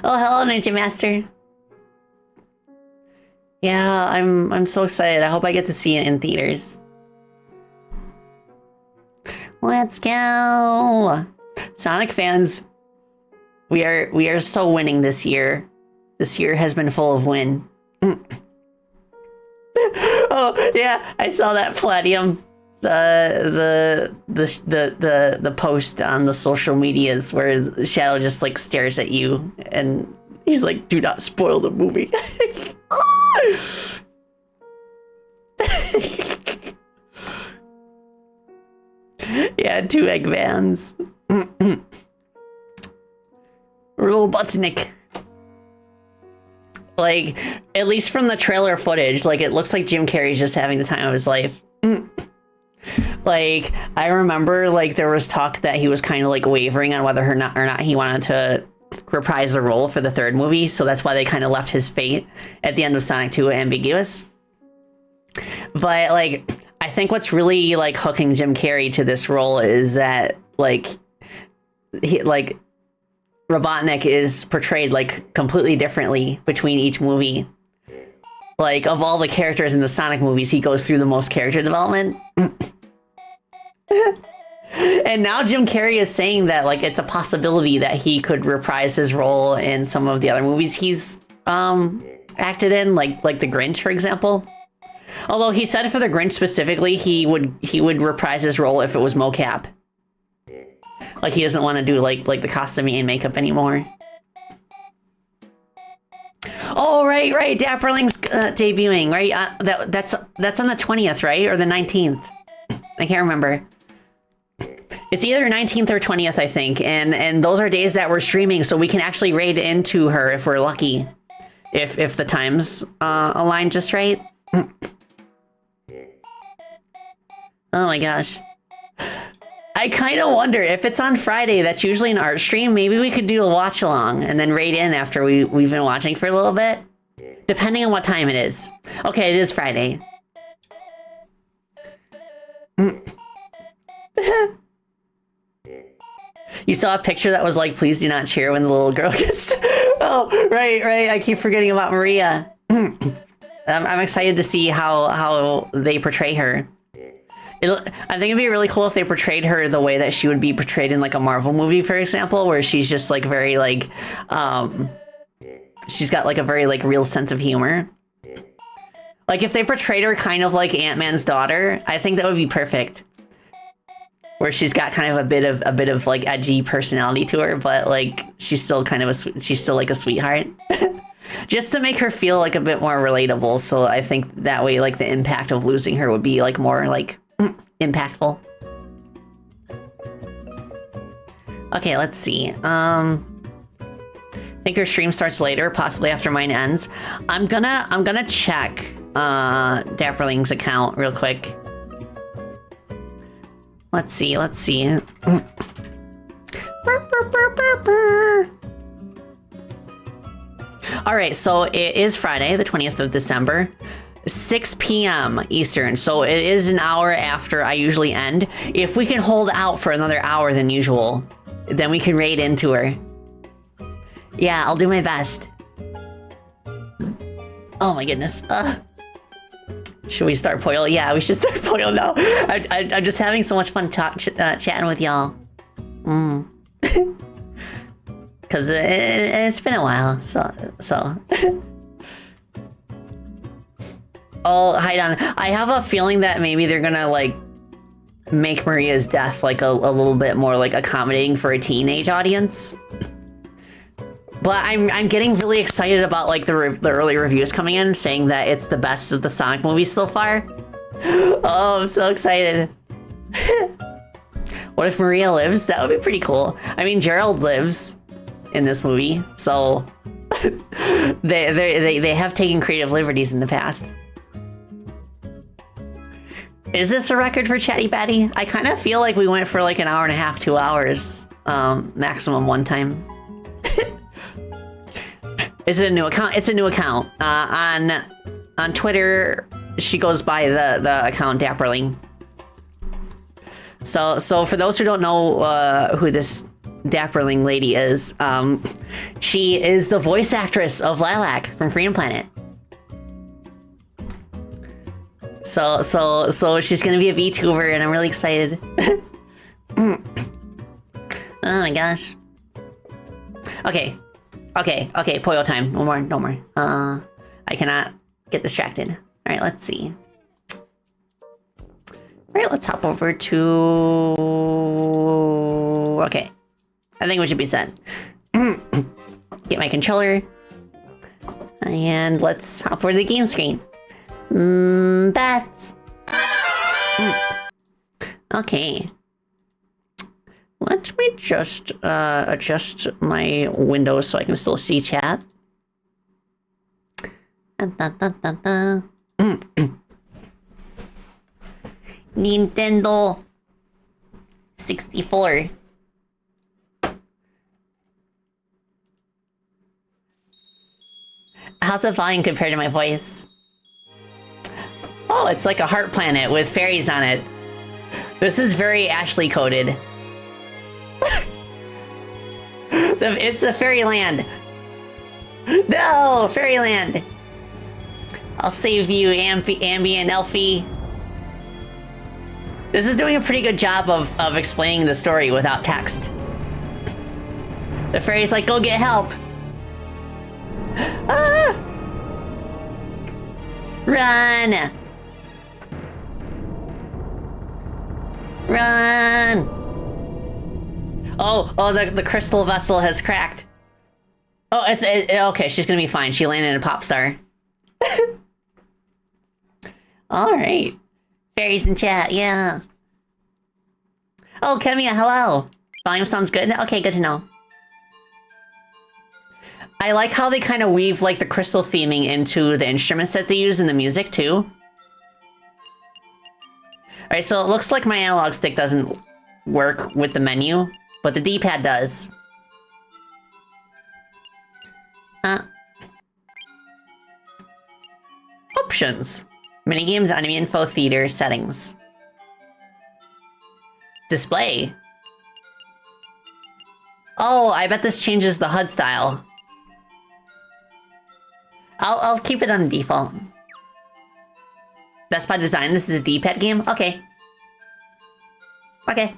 Oh, hello, Ninja Master. Yeah, I'm so excited. I hope I get to see it in theaters. Let's go. Sonic fans, we are so winning this year. This year has been full of win. Oh, yeah, I saw that Palladium. The post on the social medias where Shadow just like stares at you and he's like, do not spoil the movie. Yeah, two Eggmans. Robotnik. Like, at least from the trailer footage, like it looks like Jim Carrey's just having the time of his life. Like, I remember, like, there was talk that he was kind of, like, wavering on whether or not he wanted to reprise the role for the third movie, so that's why they kind of left his fate at the end of Sonic 2 ambiguous. But, like, I think what's really, like, hooking Jim Carrey to this role is that, like, Robotnik is portrayed, like, completely differently between each movie. Like, of all the characters in the Sonic movies, he goes through the most character development. And now Jim Carrey is saying that, like, it's a possibility that he could reprise his role in some of the other movies he's acted in, like The Grinch, for example. Although he said for The Grinch specifically, he would reprise his role if it was mocap. Like, he doesn't want to do, like the costuming and makeup anymore. Oh, right. Dapperling's debuting, right? That's on the 20th, right? Or the 19th? I can't remember. It's either 19th or 20th, I think. And those are days that we're streaming, so we can actually raid into her if we're lucky. If the times align just right. Oh my gosh. I kind of wonder if it's on Friday, that's usually an art stream, maybe we could do a watch along and then raid in after we've been watching for a little bit. Depending on what time it is. Okay, it is Friday. You saw a picture that was like, please do not cheer when the little girl gets... Oh, right. I keep forgetting about Maria. I'm excited to see how they portray her. I think it'd be really cool if they portrayed her the way that she would be portrayed in like a Marvel movie, for example, where she's just like very like, she's got like a very like real sense of humor. Like if they portrayed her kind of like Ant-Man's daughter, I think that would be perfect. Where she's got kind of a bit of like edgy personality to her, but like she's still kind of she's still like a sweetheart. Just to make her feel like a bit more relatable. So I think that way like the impact of losing her would be like more like impactful. Okay, let's see. I think your stream starts later, possibly after mine ends. I'm gonna check Dapperling's account real quick. Let's see. All right, so it is Friday, the 20th of December, 6 p.m. Eastern. So it is an hour after I usually end. If we can hold out for another hour than usual, then we can raid into her. Yeah, I'll do my best. Oh my goodness. Should we start Poyo? Yeah, we should start Poyo now. I'm just having so much fun chatting with y'all. Because it's been a while, so. Oh, hi Don. I have a feeling that maybe they're gonna like make Maria's death like a little bit more like accommodating for a teenage audience. But I'm getting really excited about like the early reviews coming in saying that it's the best of the Sonic movies so far. Oh, I'm so excited. What if Maria lives? That would be pretty cool. I mean, Gerald lives in this movie, so they have taken creative liberties in the past. Is this a record for Chatty Batty? I kind of feel like we went for like an hour and a half, 2 hours, maximum one time. Is it a new account? It's a new account. On Twitter, she goes by the account Dapperling. So for those who don't know who this Dapperling lady is, she is the voice actress of Lilac from Freedom Planet. So she's gonna be a VTuber, and I'm really excited. Oh my gosh. Okay, Poyo time. No more. I cannot get distracted. All right, let's see. All right, let's hop over to. Okay, I think we should be set. Get my controller, and let's hop over to the game screen. Bats. Okay. Let me just adjust my windows so I can still see chat. Nintendo 64. How's the volume compared to my voice? Oh, it's like a heart planet with fairies on it. This is very Ashley coded. It's a fairyland. No, fairyland. I'll save you, Ambient Elfie. This is doing a pretty good job of explaining the story without text. The fairy's like, go get help. Ah! Run! Run! Oh, the crystal vessel has cracked. Oh, okay, she's gonna be fine. She landed in a pop star. All right. Fairies in chat, yeah. Oh, Kemia, hello. Volume sounds good? Okay, good to know. I like how they kind of weave like the crystal theming into the instruments that they use in the music too. All right, so it looks like my analog stick doesn't work with the menu, but the D-pad does. Options. Minigames, enemy info, theater, settings. Display. Oh, I bet this changes the HUD style. I'll keep it on default. That's by design. This is a D-pad game? Okay. Okay.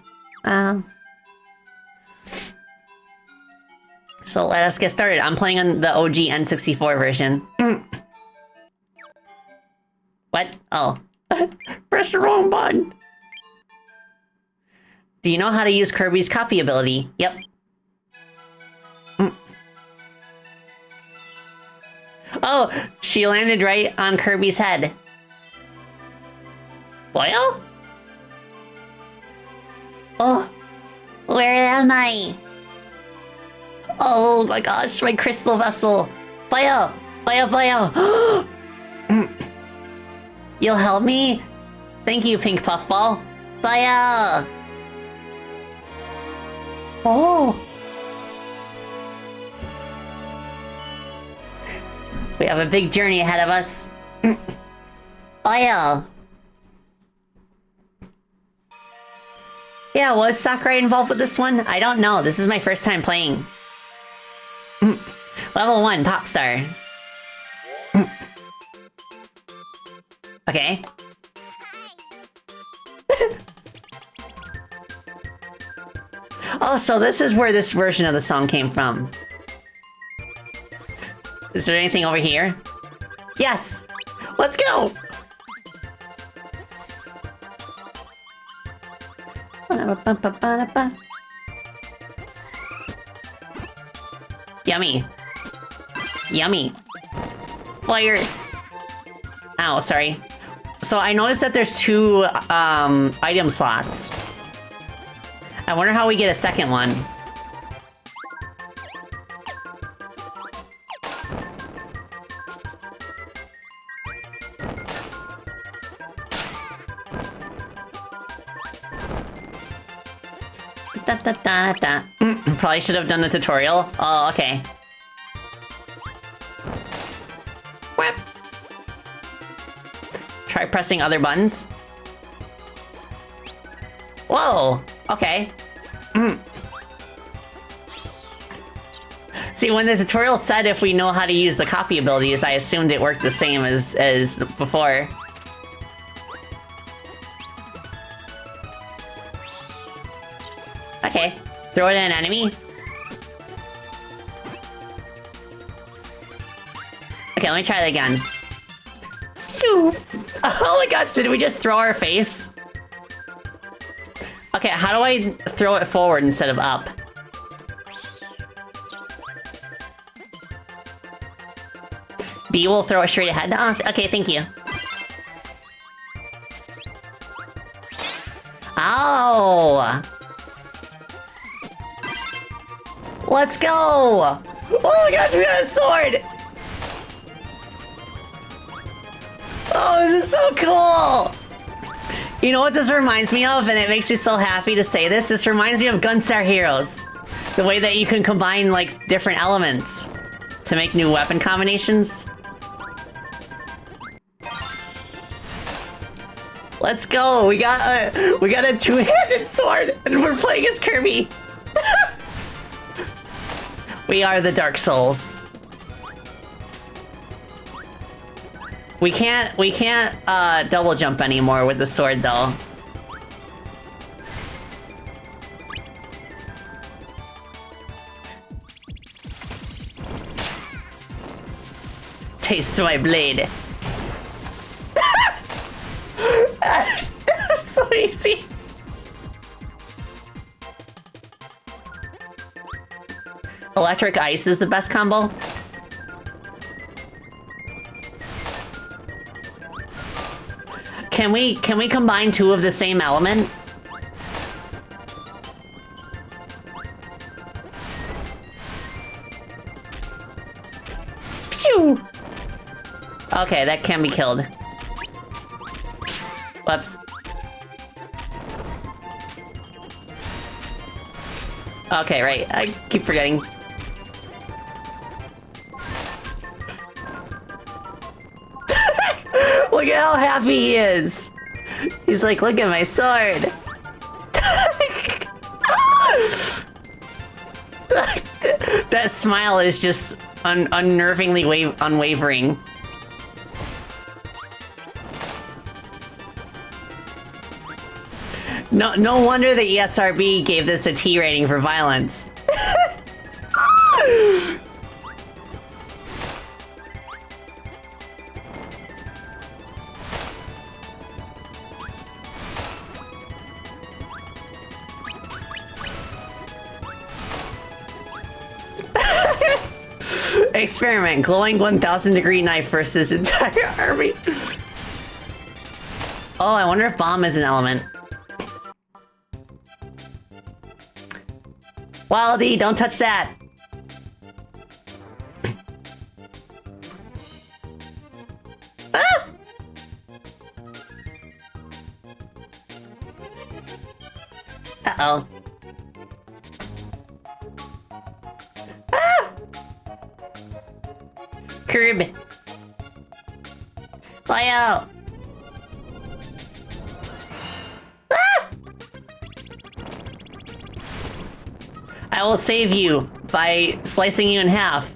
So let us get started. I'm playing on the OG N64 version. What? Oh. Press the wrong button. Do you know how to use Kirby's copy ability? Yep. Oh, she landed right on Kirby's head. Boyle? Oh. Where am I? Oh my gosh, my crystal vessel. Poyo! Poyo, Poyo! You'll help me? Thank you, Pink Puffball. Poyo! Oh! We have a big journey ahead of us. Poyo! Yeah, was Sakurai involved with this one? I don't know. This is my first time playing. Level 1, pop star. Okay. Oh, so this is where this version of the song came from. Is there anything over here? Yes! Let's go! Yummy. Yummy. Fire. Ow, sorry. So I noticed that there's 2 item slots. I wonder how we get a second one. Da, da, da, da. Probably should have done the tutorial. Oh, okay. Whap. Try pressing other buttons. Whoa! Okay. See, when the tutorial said if we know how to use the copy abilities, I assumed it worked the same as before. Okay, throw it at an enemy. Okay, let me try that again. Phew. Oh my gosh, did we just throw our face? Okay, how do I throw it forward instead of up? B will throw it straight ahead. Oh, okay, thank you. Oh! Let's go! Oh my gosh, we got a sword! Oh, this is so cool! You know what this reminds me of, and it makes me so happy to say this? This reminds me of Gunstar Heroes. The way that you can combine, like, different elements to make new weapon combinations. Let's go! We got a two-handed sword, and we're playing as Kirby! We are the Dark Souls. We can't double jump anymore with the sword though. Taste my blade. So easy. Electric ice is the best combo. Can we combine 2 of the same element? Phew! Okay, that can be killed. Whoops. Okay, right. I keep forgetting. Look at how happy he is. He's like, look at my sword. That smile is just unnervingly unwavering. No wonder the ESRB gave this a T rating for violence. Experiment, glowing 1000-degree knife versus entire army. Oh, I wonder if bomb is an element. Wildy, don't touch that. Ah! Uh-oh. Ah! Kirby. Fly out. Ah! I will save you by slicing you in half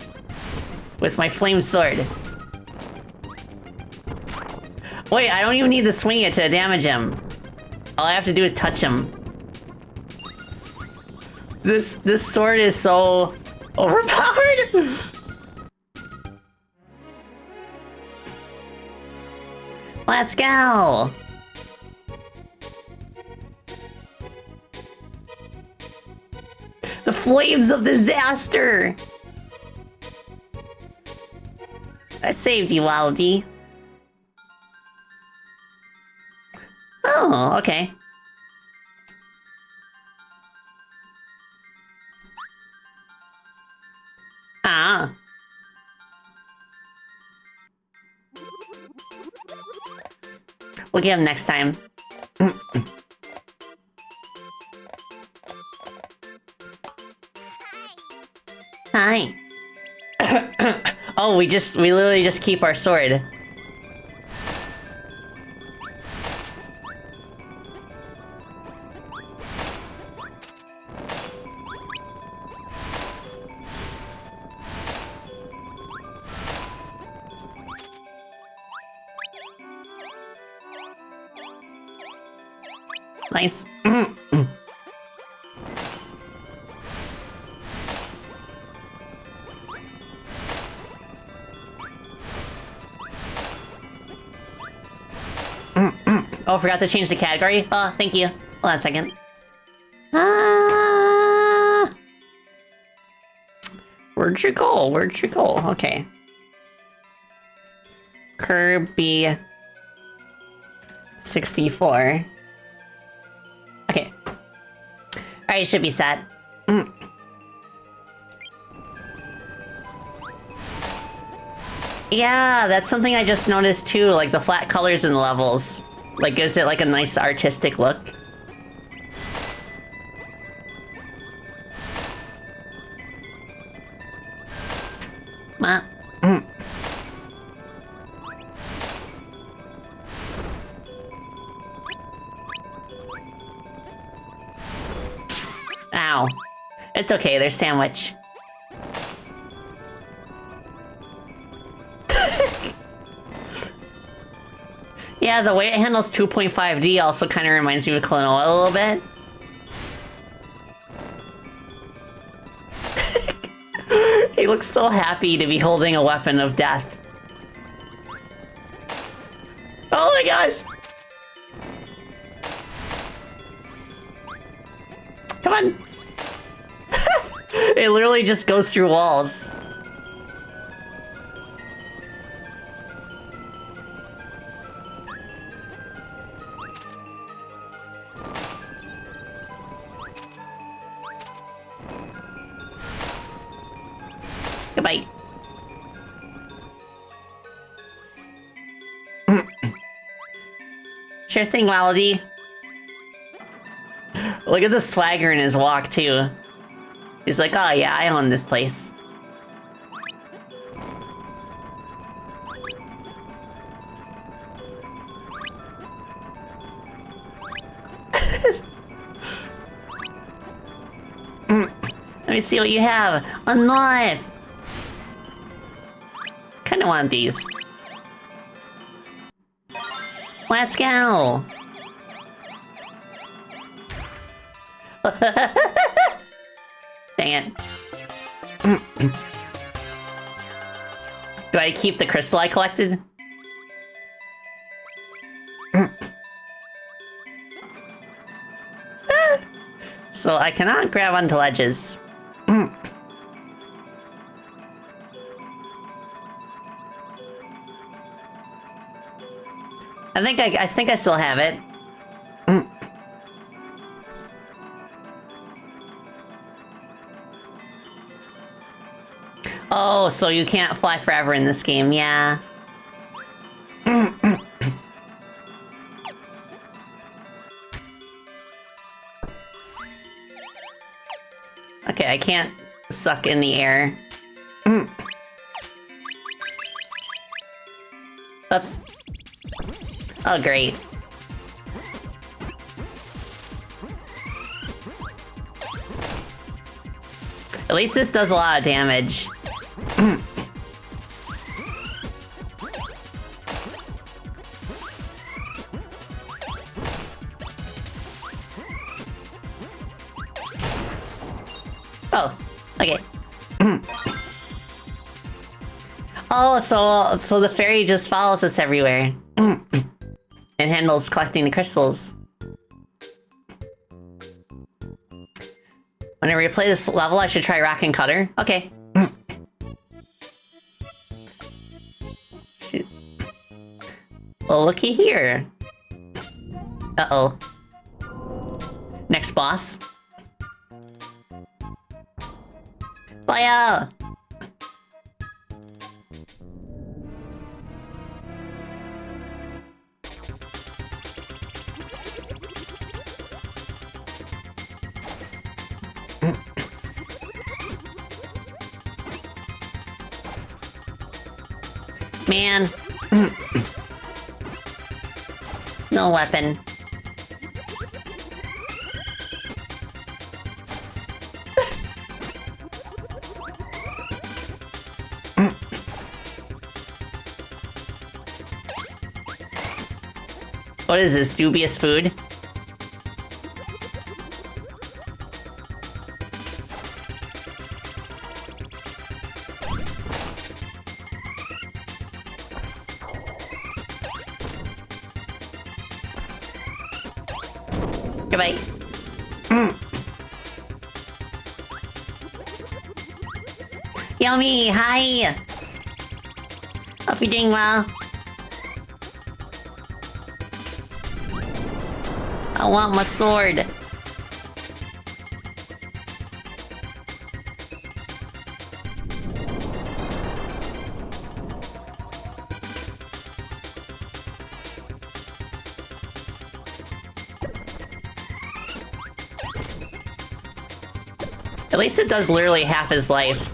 with my flame sword. Wait, I don't even need to swing it to damage him. All I have to do is touch him. This sword is so overpowered. Let's go. The flames of disaster. I saved you, Wildy. Oh, okay. Ah. We'll get him next time. Hi. Oh, we literally just keep our sword. Nice. Oh, forgot to change the category? Oh, thank you. Hold on a second. Where'd you go? Where'd you go? Okay. Kirby 64. Okay. Alright, should be set. Yeah, that's something I just noticed too, like the flat colors in the levels. Like, gives it like a nice artistic look. Ow. It's okay, there's sandwich. Yeah, the way it handles 2.5D also kind of reminds me of Klonoa a little bit. He looks so happy to be holding a weapon of death. Oh my gosh! Come on! It literally just goes through walls. Goodbye. Sure thing, Wildy. Look at the swagger in his walk, too. He's like, oh yeah, I own this place. Let me see what you have. A knife! Kinda want these. Let's go! Dang it. Do I keep the crystal I collected? So I cannot grab onto ledges. I think I still have it. Oh, so you can't fly forever in this game, yeah. Okay, I can't suck in the air. Oops. Oh, great. At least this does a lot of damage. Oh, okay. Oh, so the fairy just follows us everywhere. And handles collecting the crystals. When I replay this level, I should try Rock and Cutter. Okay. Shoot. Well, looky here. Uh-oh. Next boss. Fire! Man. No weapon. What is this, dubious food? Goodbye. Yummy, hi! Hope you're doing well. I want my sword. At least it does literally half his life.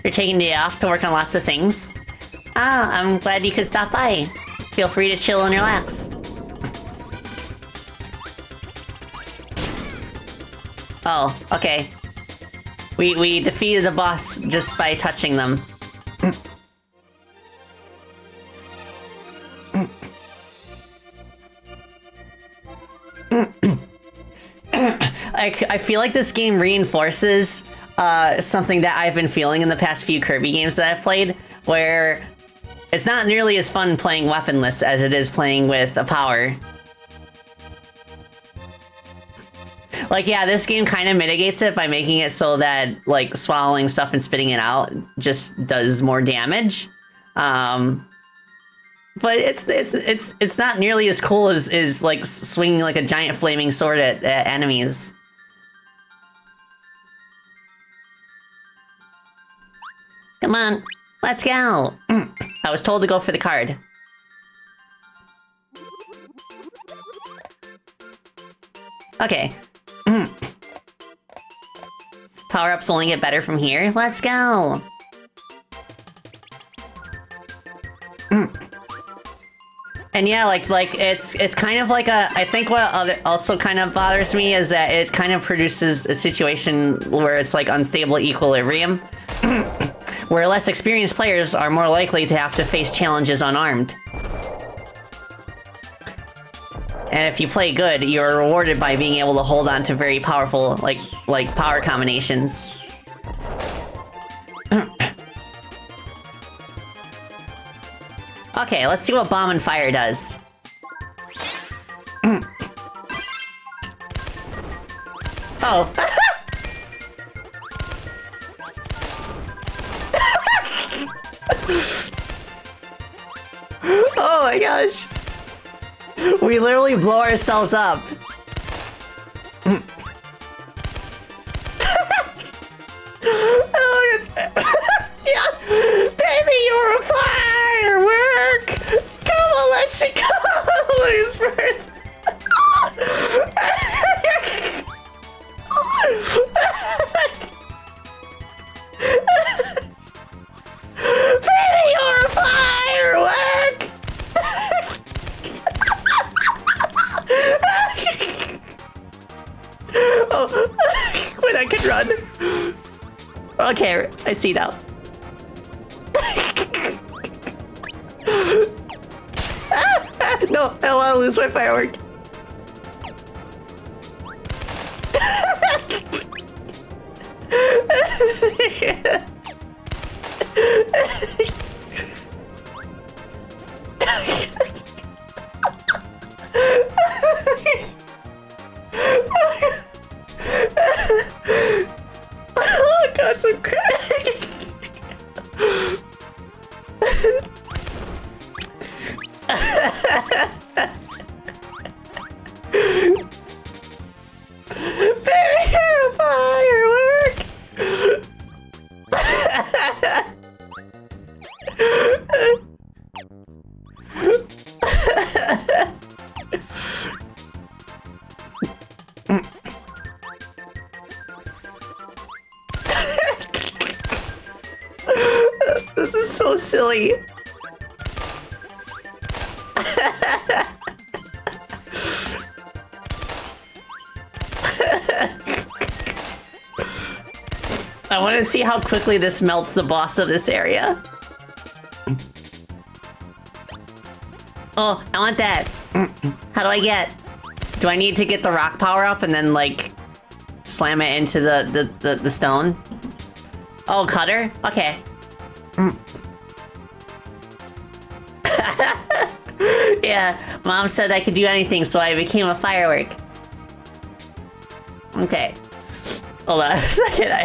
You're taking the day off to work on lots of things. Ah, I'm glad you could stop by. Feel free to chill and relax. Oh, okay. We defeated the boss just by touching them. I feel like this game reinforces something that I've been feeling in the past few Kirby games that I've played, where it's not nearly as fun playing weaponless as it is playing with a power. Like, yeah, this game kind of mitigates it by making it so that, like, swallowing stuff and spitting it out just does more damage. But it's not nearly as cool as like swinging like a giant flaming sword at enemies. Come on, let's go. I was told to go for the card. Okay. Power-ups only get better from here. Let's go. And yeah, like it's kind of like a. I think what also kind of bothers me is that it kind of produces a situation where it's like unstable equilibrium, where less experienced players are more likely to have to face challenges unarmed. And if you play good, you're rewarded by being able to hold on to very powerful like power combinations. Okay, let's see what Bomb and Fire does. Oh. Oh my gosh. We literally blow ourselves up. Oh, yeah. Baby, you're a firework. Come on, let's go. Lose first. Baby, you're a firework. Oh, wait, I can run. Okay, I see now. No, I don't want to lose my firework. Oh gosh, I'm crying. Baby, you're a firework. This is so silly. I want to see how quickly this melts the boss of this area. Oh, I want that. How do I get? Do I need to get the rock power up and then like slam it into the stone? Oh, cutter? Okay. Yeah, Mom said I could do anything, so I became a firework. Okay. Hold on a second, I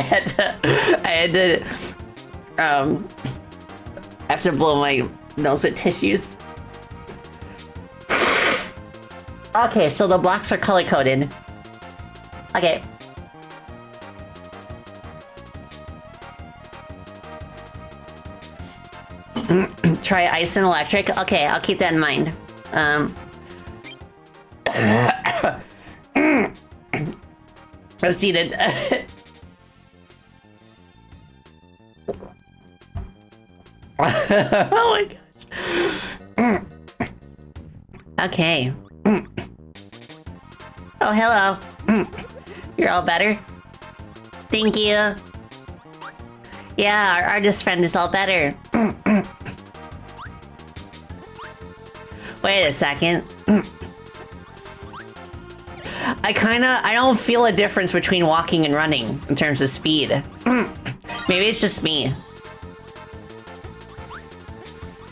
had to blow my nose with tissues. Okay, so the blocks are color-coded. Okay. Try ice and electric. Okay, I'll keep that in mind. Proceeded. Oh my gosh. Okay. Oh, hello. You're all better? Thank you. Yeah, our artist friend is all better. Wait a second. I don't feel a difference between walking and running in terms of speed. Maybe it's just me.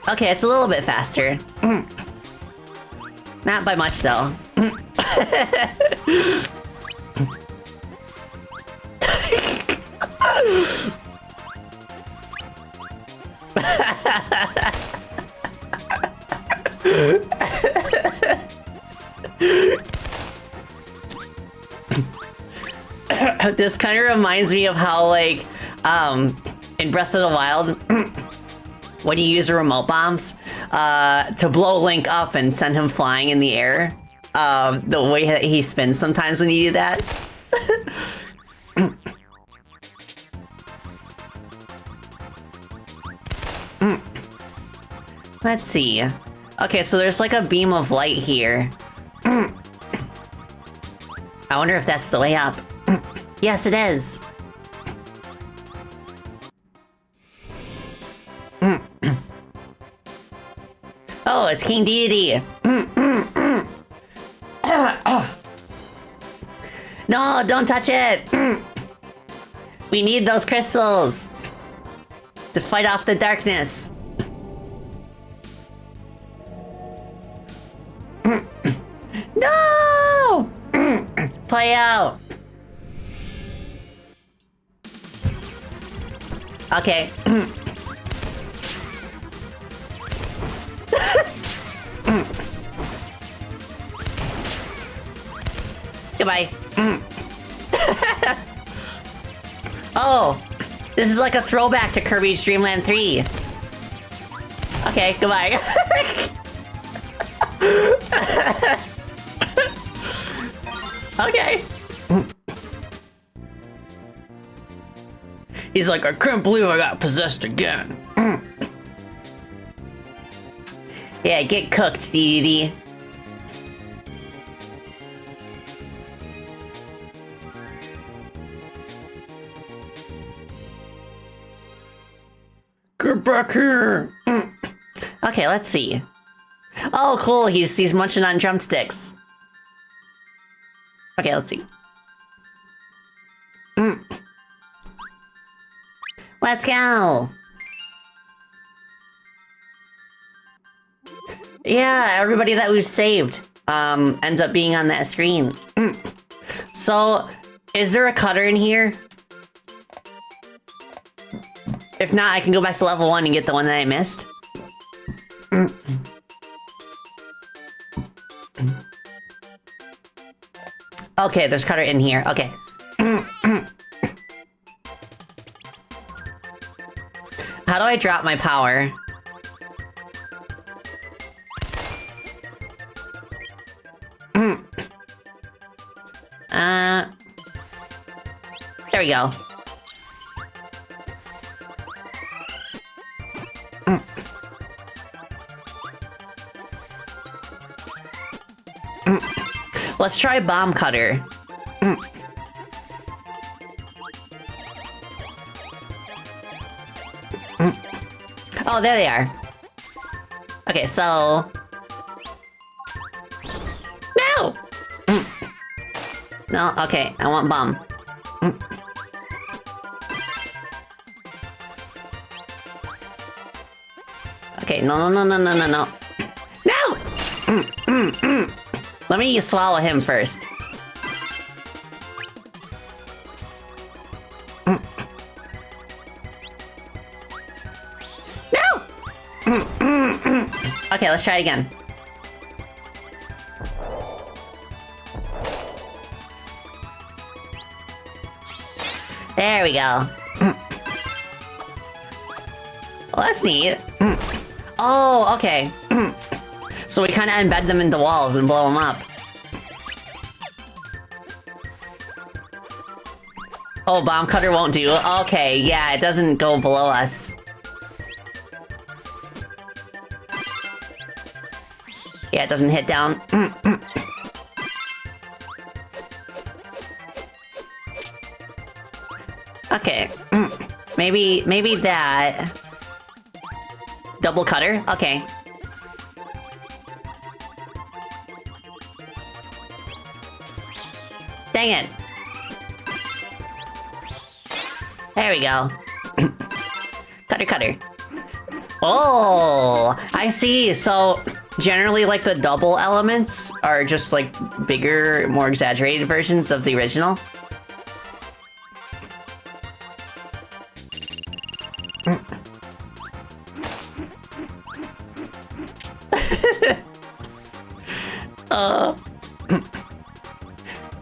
Okay, it's a little bit faster. Not by much though. This kind of reminds me of how, like, in Breath of the Wild, when you use the remote bombs to blow Link up and send him flying in the air. The way that he spins sometimes when you do that. Let's see. Okay, so there's like a beam of light here. I wonder if that's the way up. Yes, it is. Oh, it's King Deity. No, don't touch it. We need those crystals to fight off the darkness. No! Play out. Okay. Goodbye. Oh. This is like a throwback to Kirby's Dream Land 3. Okay, goodbye. Okay. He's like, I couldn't believe I got possessed again. Yeah, get cooked, DDD. Get back here. Okay, let's see. Oh, cool. He's munching on drumsticks. Okay, let's see. Let's go. Yeah, everybody that we've saved ends up being on that screen. So, is there a cutter in here? If not, I can go back to level 1 and get the one that I missed. Okay, there's cutter in here. Okay. How do I drop my power? There we go. Let's try bomb cutter. Oh, there they are. Okay, so... No! No, okay, I want bomb. Okay, no. No! Let me swallow him first. No! Okay, let's try again. There we go. Well, that's neat. Oh, okay. So we kind of embed them into walls and blow them up. Oh, bomb cutter won't do. Okay, yeah, it doesn't go below us. Yeah, it doesn't hit down. Okay. Maybe that. Double cutter? Okay. Dang it. There we go. Cutter. Oh, I see. So, generally, like, the double elements are just, like, bigger, more exaggerated versions of the original.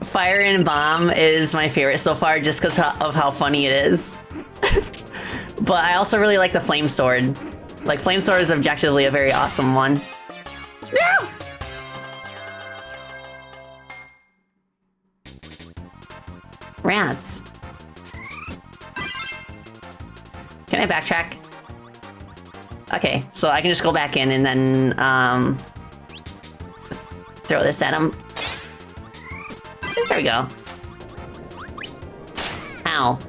Fire and bomb is my favorite so far just because of how funny it is. But I also really like the flame sword. Like, flame sword is objectively a very awesome one. No! Rats. Can I backtrack? Okay, so I can just go back in and then, throw this at him. There we go. Ow.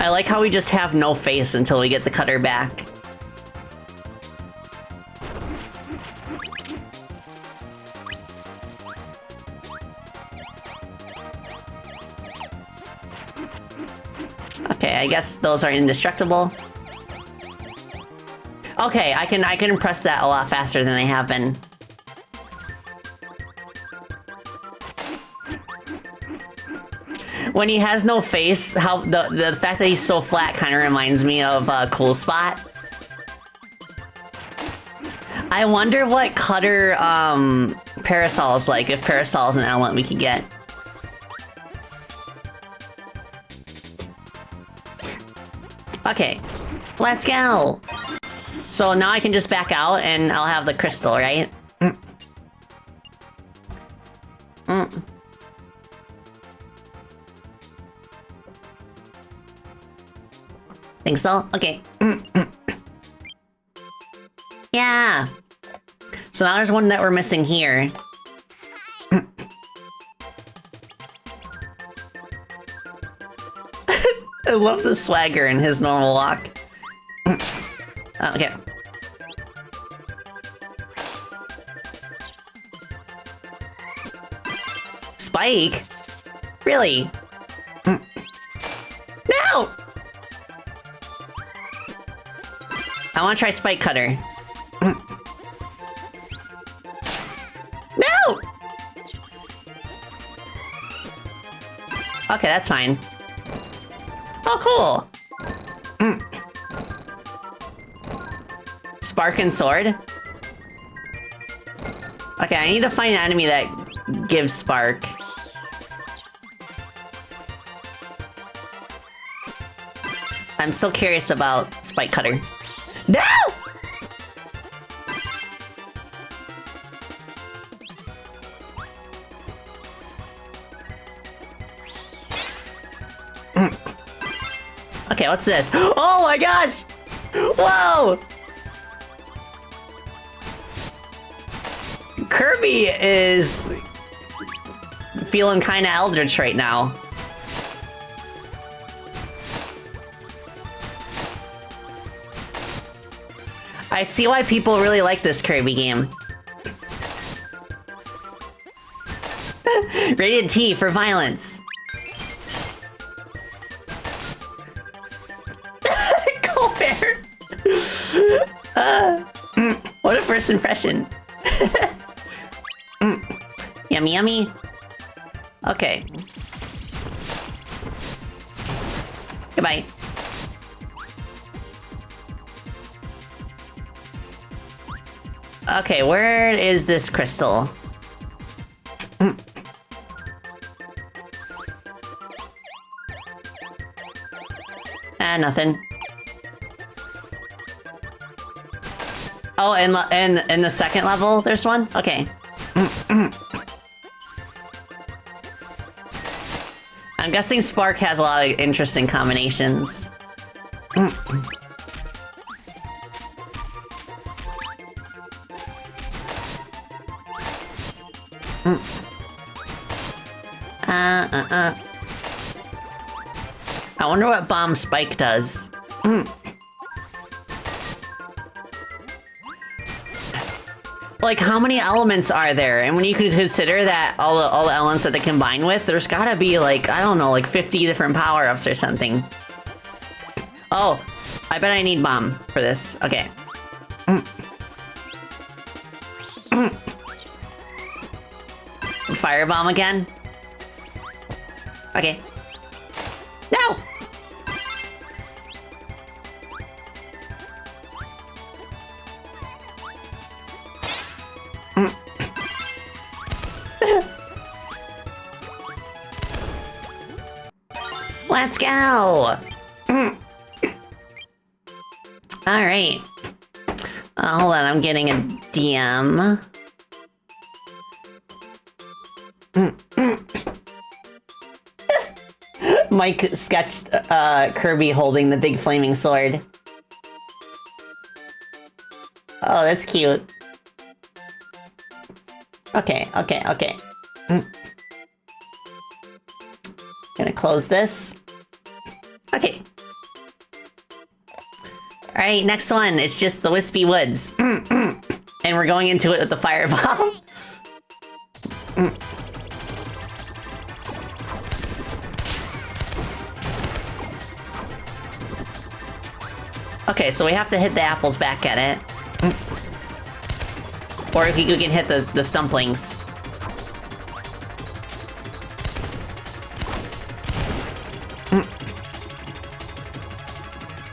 I like how we just have no face until we get the cutter back. Okay, I guess those are indestructible. Okay, I can press that a lot faster than I have been. When he has no face, how the fact that he's so flat kind of reminds me of Cool Spot. I wonder what Cutter Parasol is like, if Parasol is an element we could get. Okay, let's go! So now I can just back out and I'll have the crystal, right? Think so? Okay. Yeah! So now there's one that we're missing here. I love the swagger in his normal walk. Okay. Spike? Really? No! I want to try Spike Cutter. No! Okay, that's fine. Oh, cool! Spark and Sword? Okay, I need to find an enemy that gives Spark. I'm still curious about Spike Cutter. No! Okay, what's this? Oh my gosh! Whoa! Kirby is feeling kinda eldritch right now. I see why people really like this Kirby game. Rated T for violence. Go bear. What a first impression. Yummy, yummy. Okay. Goodbye. Okay, where is this crystal? Nothing. Oh, and in the second level, there's one? Okay. I'm guessing Spark has a lot of interesting combinations. I wonder what Bomb Spike does. Like, how many elements are there? And when you can consider that all the elements that they combine with, there's gotta be like, I don't know, like 50 different power-ups or something. Oh, I bet I need Bomb for this. Okay. Firebomb again? Okay. No! Let's go! Alright. Hold on, I'm getting a DM. Mike sketched Kirby holding the big flaming sword. Oh, that's cute. Okay. Gonna close this. Okay. Alright, next one. It's just the Wispy Woods. And we're going into it with the firebomb. Okay, so we have to hit the apples back at it. Or if you can hit the stumplings.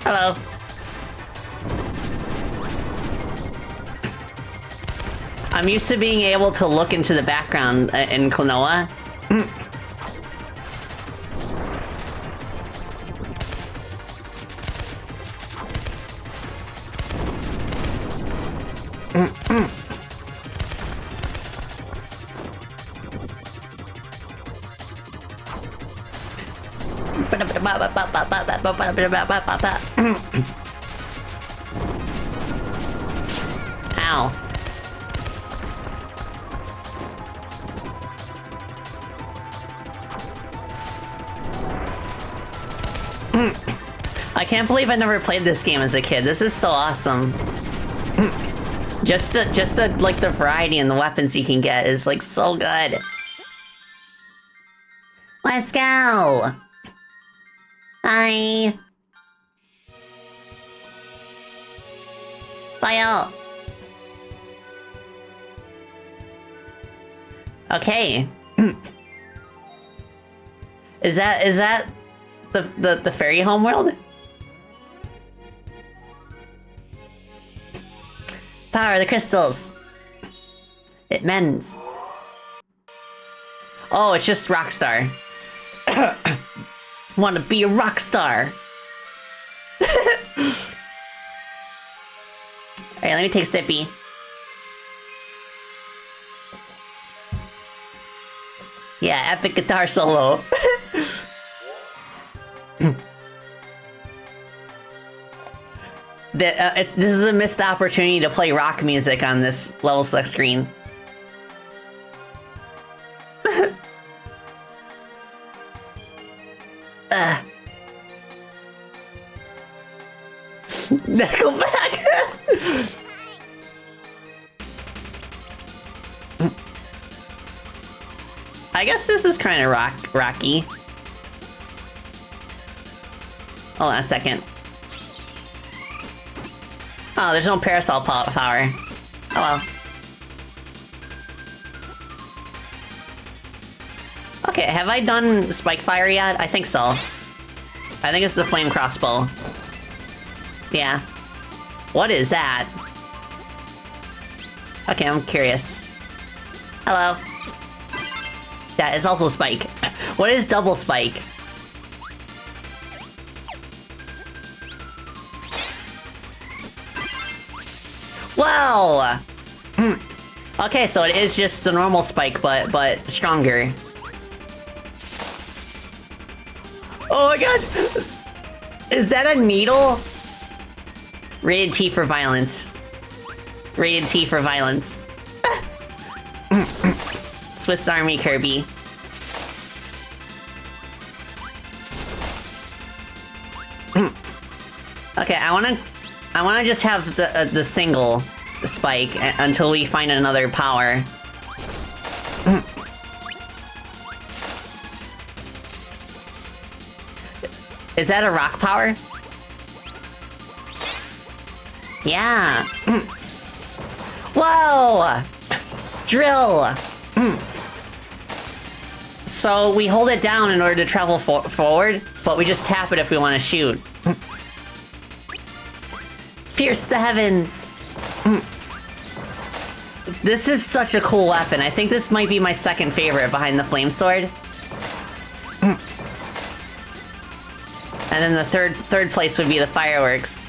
Hello. I'm used to being able to look into the background in Klonoa. Ow. I can't believe I never played this game as a kid. This is so awesome. Just like the variety and the weapons you can get is like so good. Let's go. Bye. Bye all. Okay. Is that the fairy homeworld? Power the crystals. It mends. Oh, it's just Rockstar. Want to be a rock star. Alright, let me take a sippy. Yeah, epic guitar solo. This is a missed opportunity to play rock music on this level select screen. Nickelback. I guess this is kind of rocky. Hold on a second. Oh, there's no parasol power. Oh well. Okay, have I done Spike Fire yet? I think so. I think it's the Flame Crossbow. Yeah. What is that? Okay, I'm curious. Hello. That is also Spike. What is Double Spike? Whoa! Okay, so it is just the normal Spike, but stronger. Oh my gosh! Is that a needle? Rated T for violence. Rated T for violence. Swiss Army Kirby. Okay, I wanna just have the single spike until we find another power. Is that a rock power? Yeah. Whoa! Drill! So we hold it down in order to travel forward, but we just tap it if we want to shoot. Pierce the heavens! This is such a cool weapon. I think this might be my second favorite behind the flame sword. And then the third place would be the fireworks.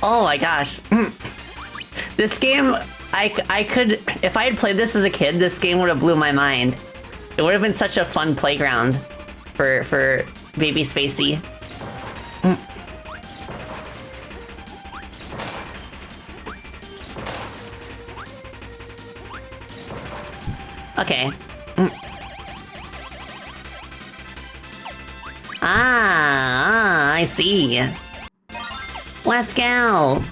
Oh my gosh. This game, I could, if I had played this as a kid, this game would have blew my mind. It would have been such a fun playground for baby Spacey. Okay. I see. Let's go.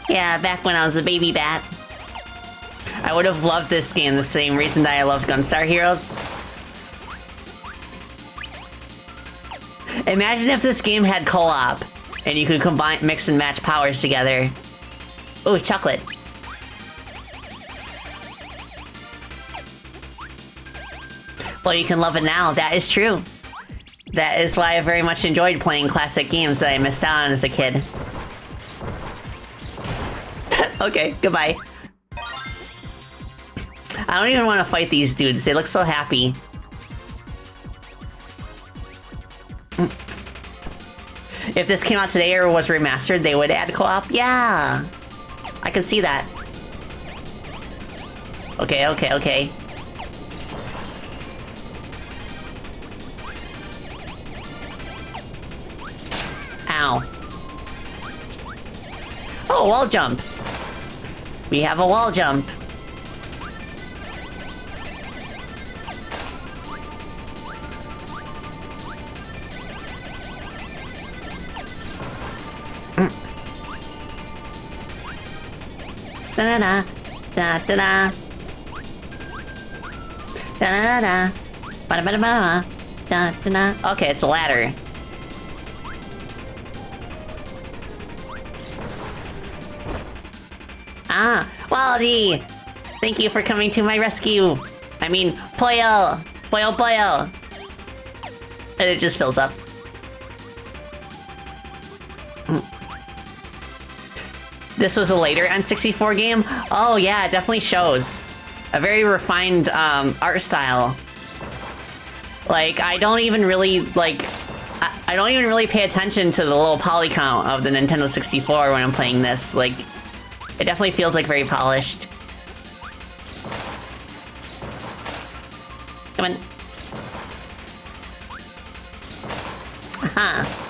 Yeah, back when I was a baby bat. I would have loved this game the same reason that I loved Gunstar Heroes. Imagine if this game had co-op, and you could combine, mix and match powers together. Ooh, chocolate. Well, you can love it now, that is true. That is why I very much enjoyed playing classic games that I missed out on as a kid. Okay, goodbye. I don't even want to fight these dudes. They look so happy. If this came out today or was remastered, they would add co-op? Yeah! I can see that. Okay, okay, okay. Ow. Oh, wall jump. We have a wall jump. Da-da-da. Da-da-da. Da-da-da. Ba-da-ba-da-ba. Da-da-da. Okay, it's a ladder. Ah, Waldy! Thank you for coming to my rescue. I mean, Poyo! Poyo, Poyo! And it just fills up. This was a later N64 game? Oh yeah, it definitely shows. A very refined art style. Like, I don't even really, like... I don't even really pay attention to the little poly count of the Nintendo 64 when I'm playing this. Like, it definitely feels like very polished. Come on. Aha.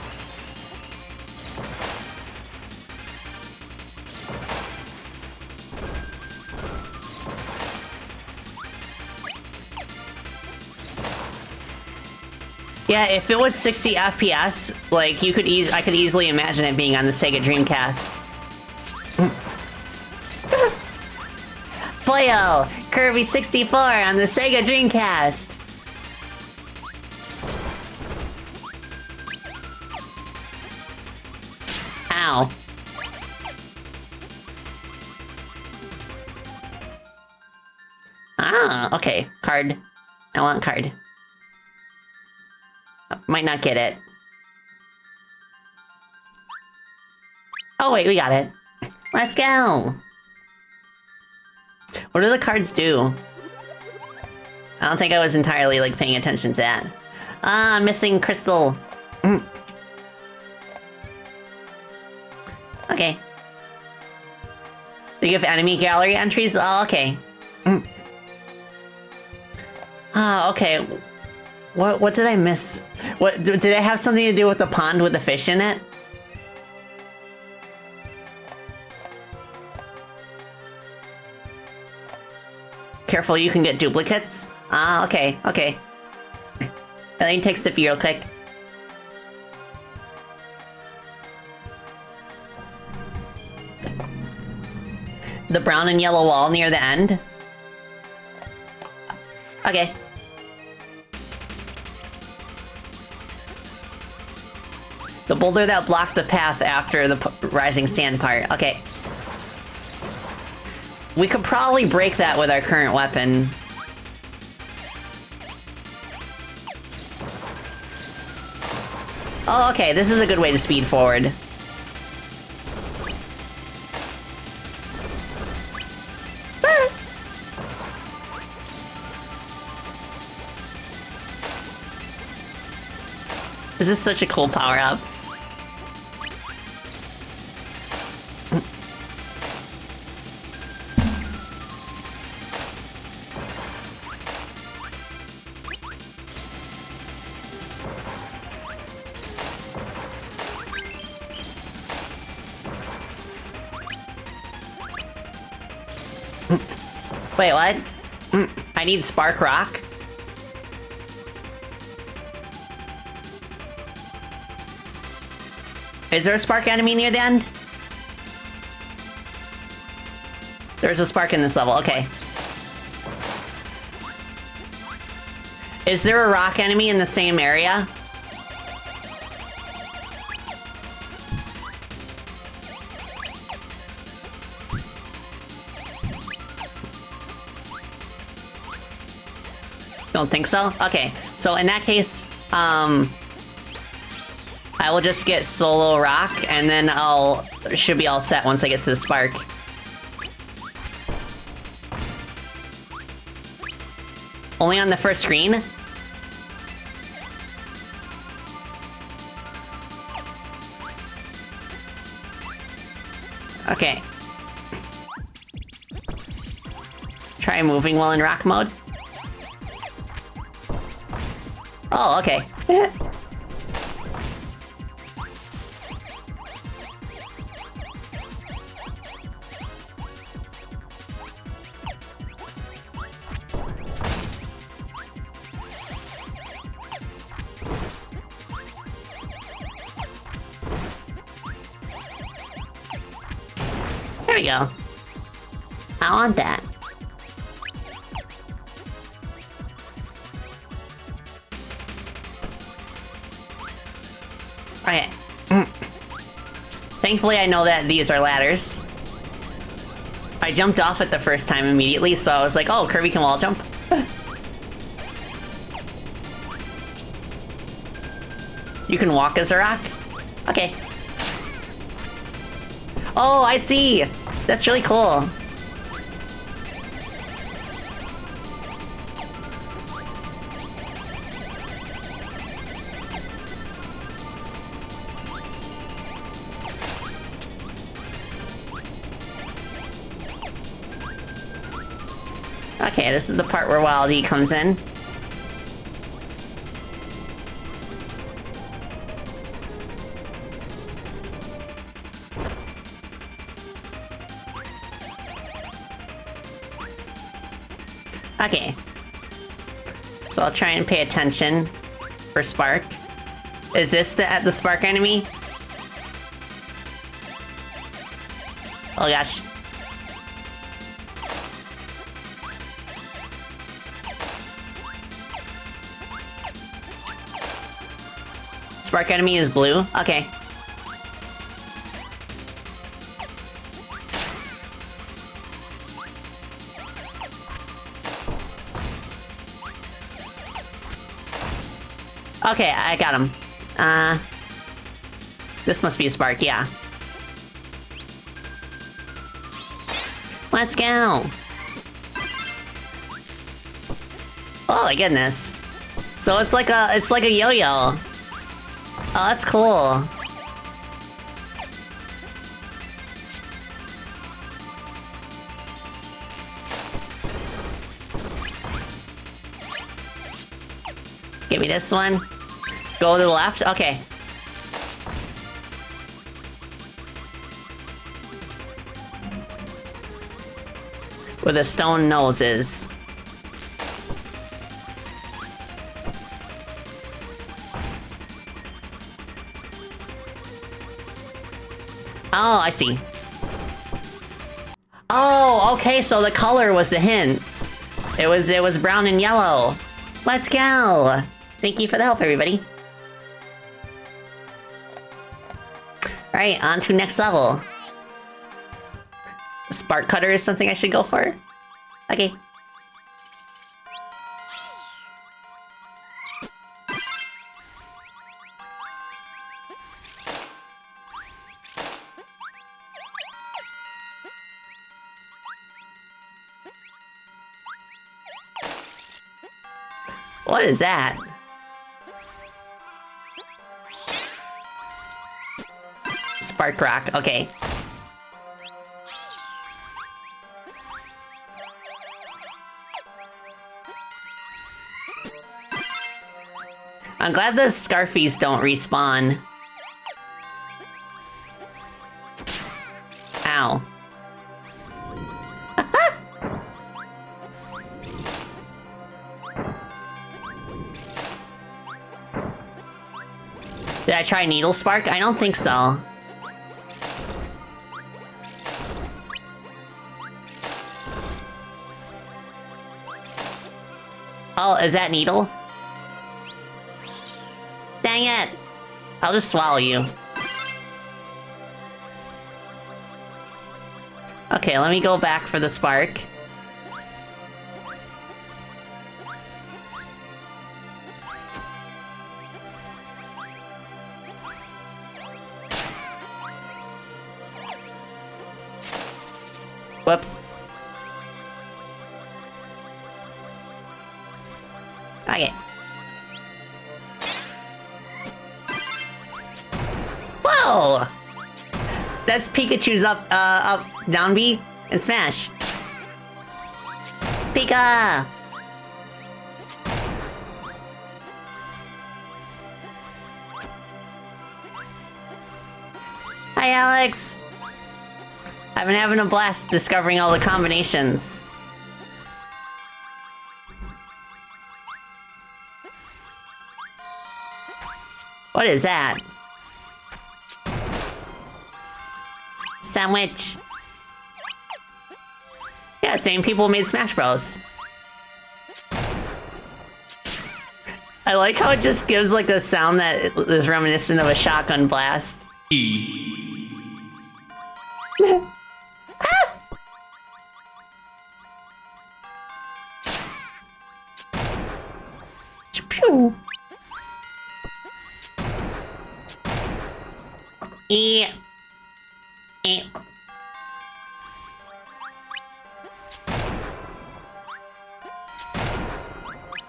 Yeah, if it was 60 FPS, like, I could easily imagine it being on the Sega Dreamcast. Poyo! Kirby 64 on the Sega Dreamcast! Ow. Ah, okay. Card. I want card. Might not get it. Oh wait, we got it. Let's go! What do the cards do? I don't think I was entirely, like, paying attention to that. Ah, missing crystal. Okay. Do you have enemy gallery entries? Oh, okay. Ah, okay. What did I miss? What did it have something to do with the pond with the fish in it? Careful, you can get duplicates. Ah, okay, okay. Let me take Sippy real quick. The brown and yellow wall near the end? Okay. The boulder that blocked the path after the rising sand part. Okay. We could probably break that with our current weapon. Oh, okay. This is a good way to speed forward. This is such a cool power-up. Wait, what? I need Spark Rock? Is there a spark enemy near the end? There's a spark in this level, okay. Is there a rock enemy in the same area? Don't think so? Okay, so in that case, I will just get solo rock, and then should be all set once I get to the spark. Only on the first screen? Okay. Try moving while in rock mode. Oh, okay. There we go. I want that. Okay. Thankfully, I know that these are ladders. I jumped off it the first time immediately, so I was like, oh, Kirby can wall jump. You can walk as a rock? Okay. Oh, I see! That's really cool. Okay, this is the part where Wild E comes in. Okay. So I'll try and pay attention for Spark. Is this the Spark enemy? Oh gosh. Spark enemy is blue? Okay. Okay, I got him. This must be a Spark, yeah. Let's go! Oh my goodness. So it's like a yo-yo. Oh, that's cool. Give me this one. Go to the left? Okay. Where the stone nose is. Oh, I see. Oh, okay, so the color was the hint. It was brown and yellow. Let's go! Thank you for the help, everybody. Alright, on to next level. Spark Cutter is something I should go for? Okay. What is that? Spark Rock, okay. I'm glad the Scarfies don't respawn. Ow. Did I try Needle Spark? I don't think so. Oh, is that Needle? Dang it! I'll just swallow you. Okay, let me go back for the Spark. Whoops. Okay. Whoa! That's Pikachu's up, down B, and smash. Pika! Hi, Alex! I've been having a blast discovering all the combinations. What is that? Sandwich. Yeah, same people made Smash Bros. I like how it just gives like a sound that is reminiscent of a shotgun blast. Pew. Yeah.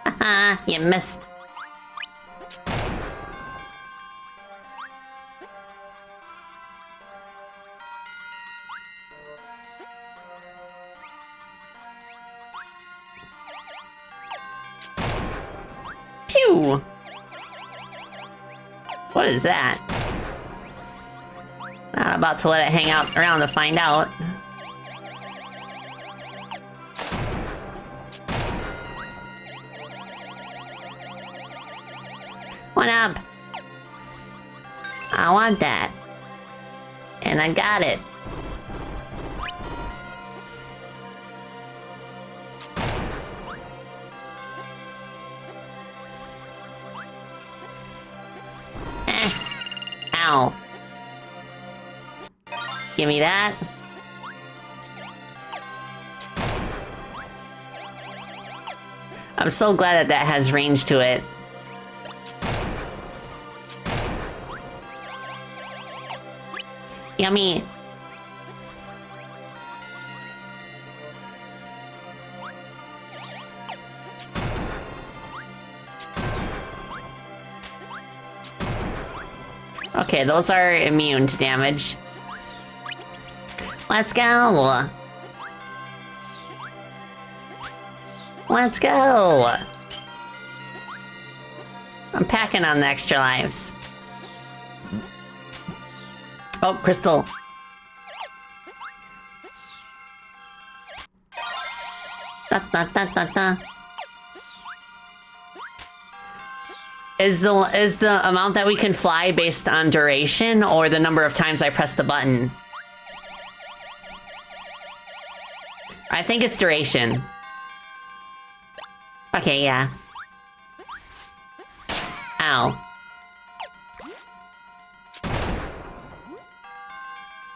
Haha, you missed. Pew! What is that? Not about to let it hang out around to find out. What up? I want that. And I got it. Ow. Give me that. I'm so glad that that has range to it. Yummy. Okay, those are immune to damage. Let's go! Let's go! I'm packing on the extra lives. Oh, Crystal. Da, da, da, da, da. Is the amount that we can fly based on duration or the number of times I press the button? I think it's duration. Okay, yeah. Ow.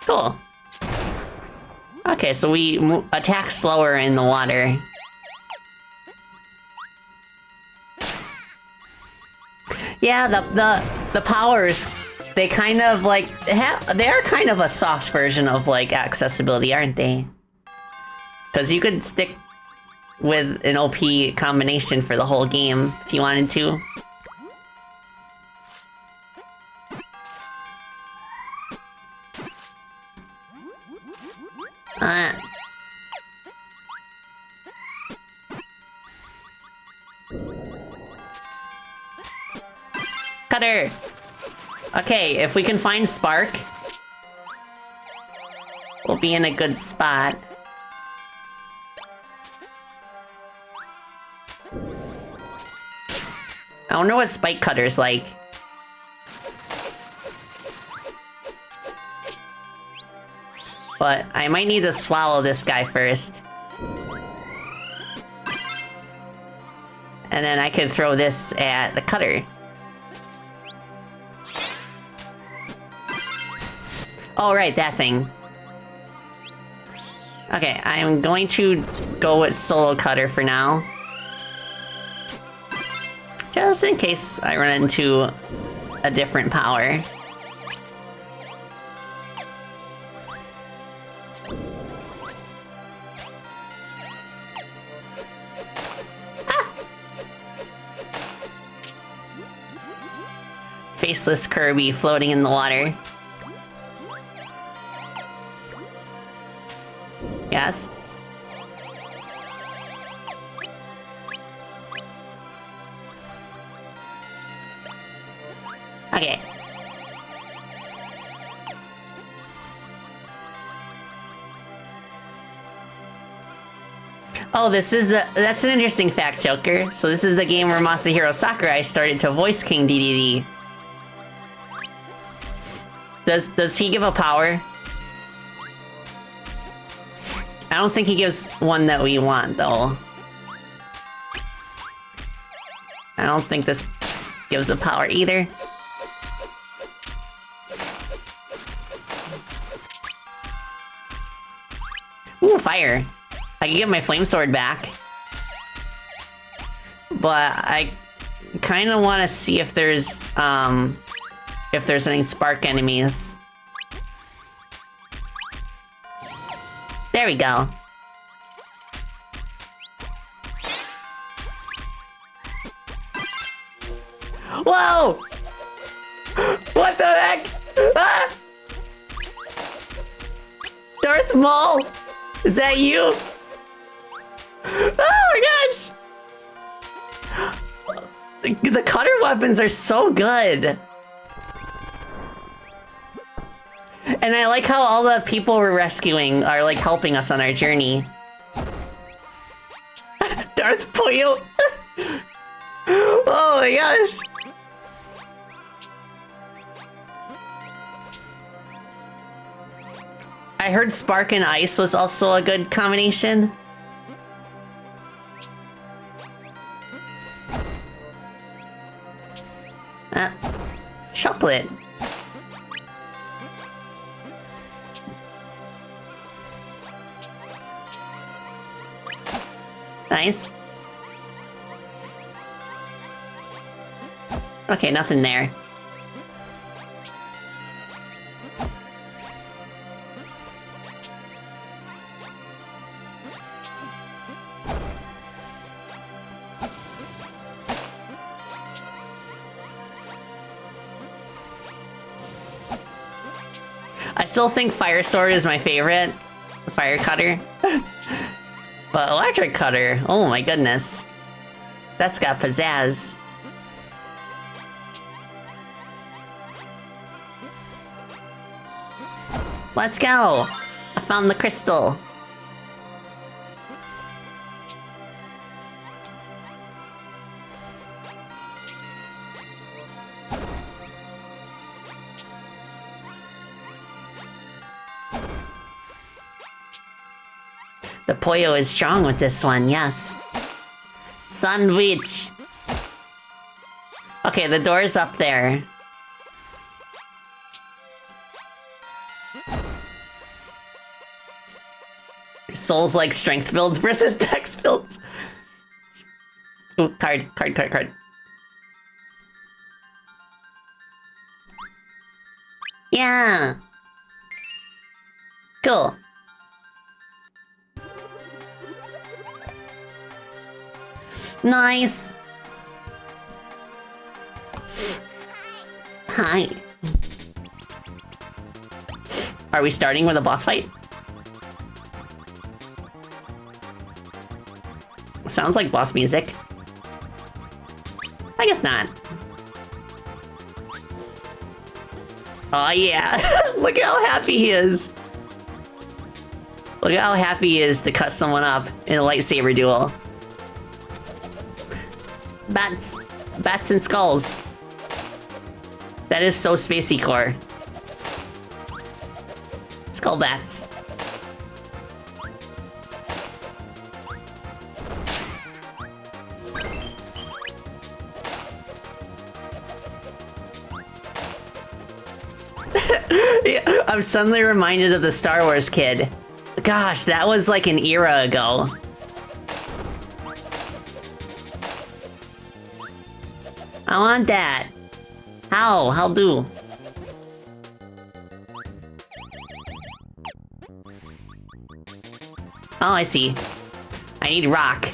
Cool. Okay, so we attack slower in the water. Yeah, the powers, they kind of like they're kind of a soft version of like accessibility, aren't they? Because you could stick with an OP combination for the whole game if you wanted to. Cutter! Okay, if we can find Spark, we'll be in a good spot. I wonder what Spike Cutter's like. But I might need to swallow this guy first. And then I could throw this at the Cutter. Oh, right, that thing. Okay, I'm going to go with Solo Cutter for now. Just in case I run into a different power. faceless Kirby floating in the water. Yes? Okay. Oh, that's an interesting fact, Joker. So this is the game where Masahiro Sakurai started to voice King DDD. Does he give a power? I don't think he gives one that we want, though. I don't think this gives a power either. Ooh, fire. I can get my flame sword back. But I kind of want to see if there's any spark enemies. There we go. Whoa! What the heck? Ah! Darth Maul! Is that you? Oh my gosh! The cutter weapons are so good. And I like how all the people we're rescuing are like helping us on our journey. Darth Poyo! Oh my gosh! I heard Spark and Ice was also a good combination. Chocolate. Nice. Okay, nothing there. I still think Fire Sword is my favorite. Fire Cutter. But Electric Cutter, oh my goodness. That's got pizzazz. Let's go! I found the crystal. The Poyo is strong with this one, yes. Sandwich! Okay, the door's up there. Souls like strength builds versus dex builds. Ooh, card. Yeah! Cool. Nice! Hi. Are we starting with a boss fight? Sounds like boss music. I guess not. Oh yeah! Look at how happy he is! Look at how happy he is to cut someone up in a lightsaber duel. Bats and skulls. That is so spacey core. Skull bats. Yeah, I'm suddenly reminded of the Star Wars kid. Gosh, that was like an era ago. I want that. How do? Oh, I see. I need rock.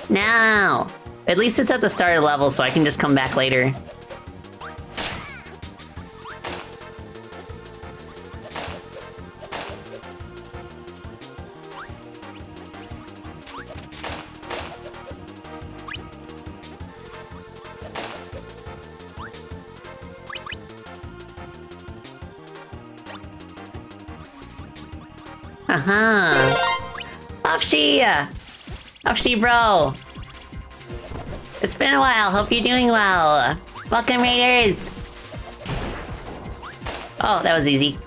Now. At least it's at the start of the level, so I can just come back later. Offshi! Offshi, bro! It's been a while, hope you're doing well. Welcome, Raiders! Oh, that was easy.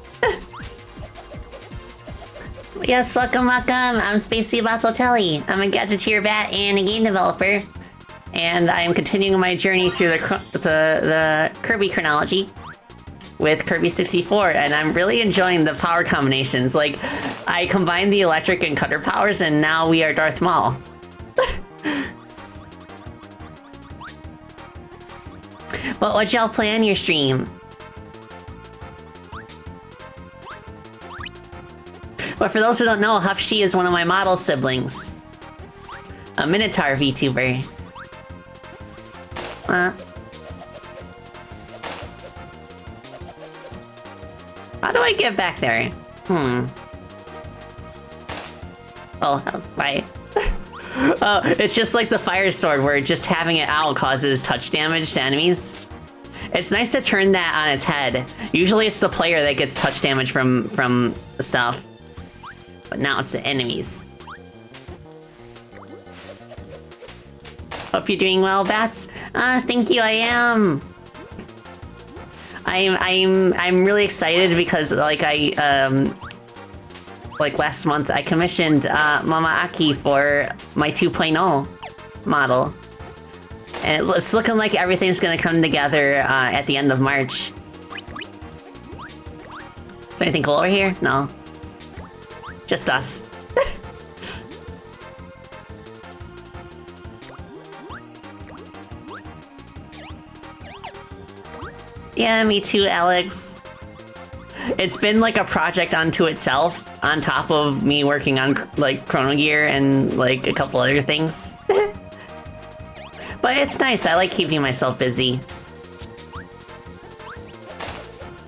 Yes, welcome, welcome. I'm Spacey Batelli. I'm a gadgeteer bat and a game developer. And I'm continuing my journey through the Kirby chronology with Kirby 64, and I'm really enjoying the power combinations. Like, I combined the electric and cutter powers, and now we are Darth Maul. What y'all play on your stream? But for those who don't know, Hupshi is one of my model siblings. A Minotaur VTuber. How do I get back there? Oh, bye. Oh, it's just like the fire sword where just having it out causes touch damage to enemies. It's nice to turn that on its head. Usually it's the player that gets touch damage from stuff. But now it's the enemies. Hope you're doing well, Bats. Thank you, I am. I'm really excited because like like last month I commissioned Mama Aki for my 2.0 model. And it's looking like everything's gonna come together at the end of March. Is there anything cool over here? No. Just us. Yeah, me too, Alex. It's been like a project unto itself, on top of me working on like Chrono Gear and like a couple other things. But it's nice, I like keeping myself busy.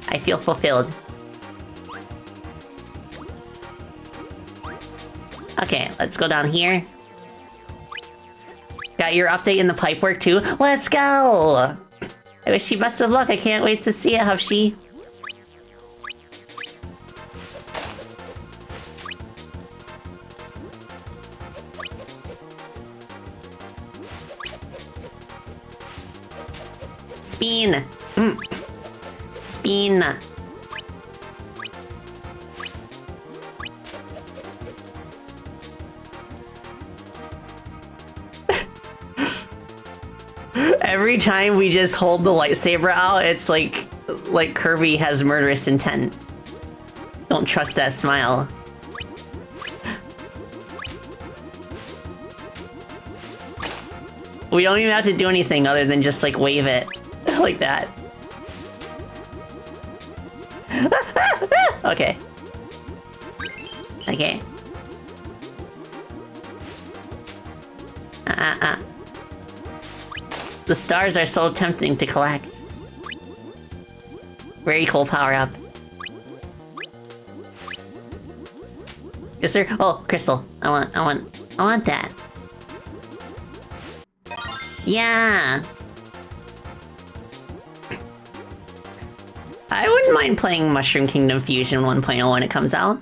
I feel fulfilled. Okay, let's go down here. Got your update in the pipework too? Let's go! I wish you best of luck, I can't wait to see it, Hupshi. Spin! Spin! Every time we just hold the lightsaber out, it's like Kirby has murderous intent. Don't trust that smile. We don't even have to do anything other than just like wave it like that. Okay. Okay. The stars are so tempting to collect. Very cool power up. Is there? Oh, crystal. I want that. Yeah. I wouldn't mind playing Mushroom Kingdom Fusion 1.0 when it comes out.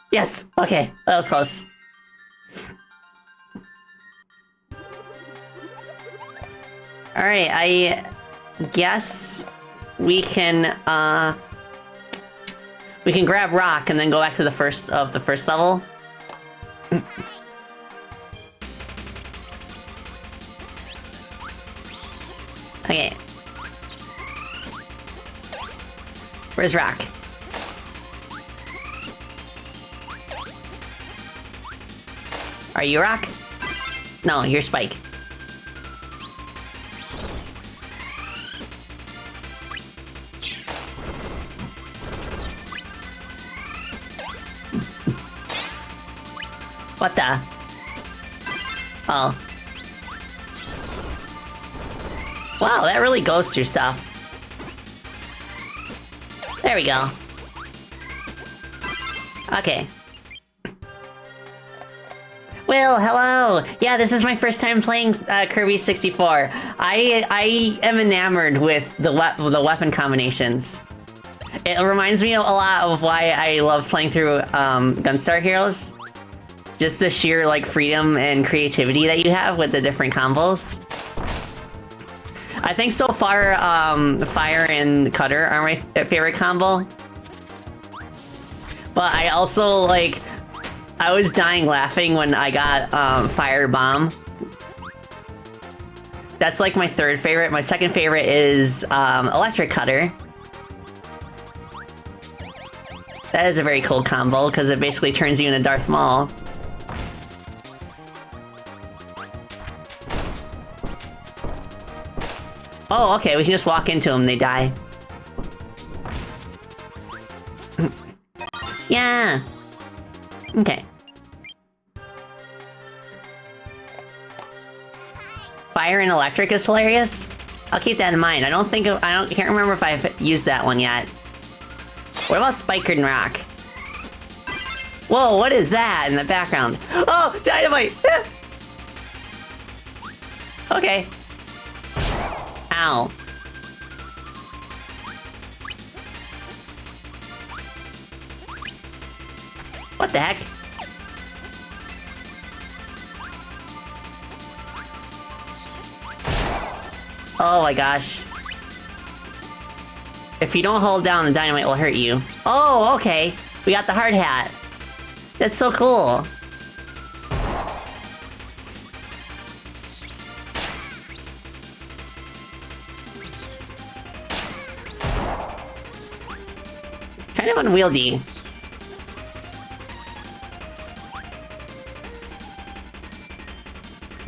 Yes. Okay. That was close. Alright, I guess we can grab rock and then go back to the first level. Okay. Where's rock? Are you rock? No, you're Spike. What the? Oh. Wow, that really goes through stuff. There we go. Okay. Will, hello! Yeah, this is my first time playing Kirby 64. I am enamored with the weapon combinations. It reminds me a lot of why I love playing through Gunstar Heroes. Just the sheer, like, freedom and creativity that you have with the different combos. I think so far, Fire and Cutter are my favorite combo. But I also, like, I was dying laughing when I got, Fire Bomb. That's, like, my third favorite. My second favorite is, Electric Cutter. That is a very cool combo, because it basically turns you into Darth Maul. Oh, okay, we can just walk into them, they die. Yeah! Okay. Fire and electric is hilarious? I'll keep that in mind. Can't remember if I've used that one yet. What about Spike and Rock? Whoa, what is that in the background? Oh, dynamite! Okay. Ow. What the heck? Oh my gosh. If you don't hold down, the dynamite will hurt you. Oh, okay. We got the hard hat. That's so cool. Kind of unwieldy.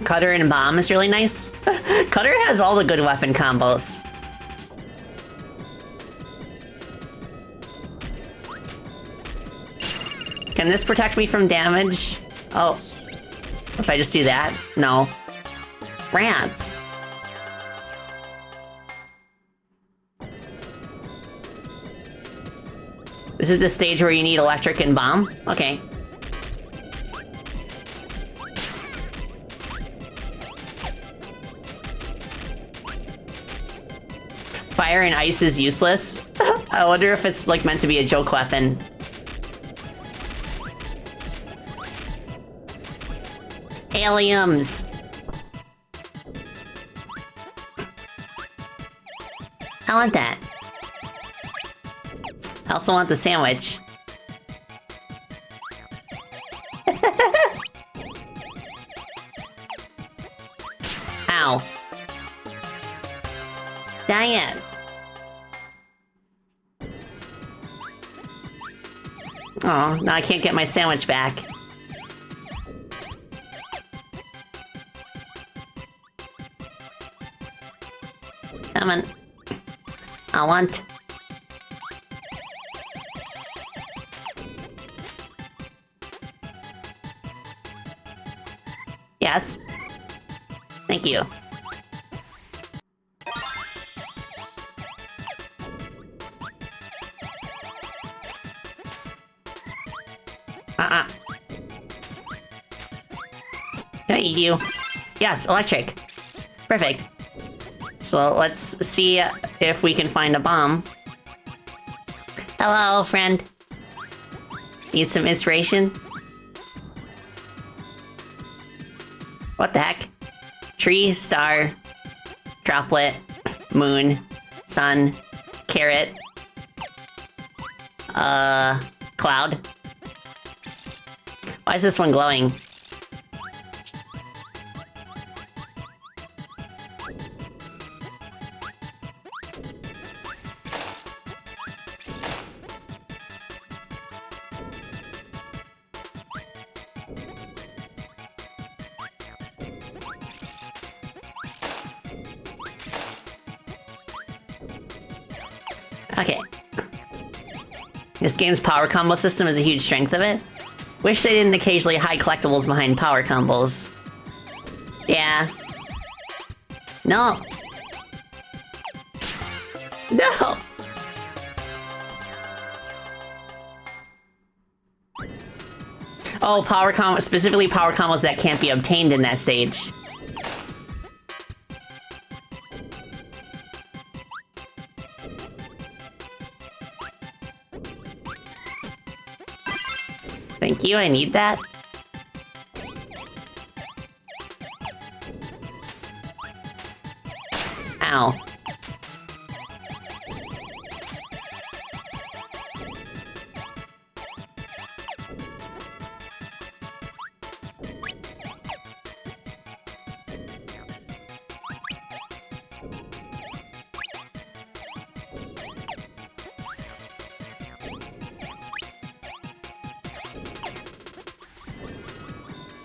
Cutter and Bomb is really nice. Cutter has all the good weapon combos. Can this protect me from damage? Oh. If I just do that? No. Rats. This is the stage where you need electric and bomb? Okay. Fire and ice is useless? I wonder if it's, like, meant to be a joke weapon. Aliens! I want that. I also want the sandwich. Ow. Dang it. Oh, now I can't get my sandwich back. Come on. I want. Yes. Thank you. Can I eat you? Yes, electric. Perfect. So let's see if we can find a bomb. Hello, friend. Need some inspiration? What the heck? Tree, star, droplet, moon, sun, carrot, cloud. Why is this one glowing? Okay. This game's power combo system is a huge strength of it. Wish they didn't occasionally hide collectibles behind power combos. Yeah. No. No! Oh, specifically power combos that can't be obtained in that stage. Thank you, I need that. Ow.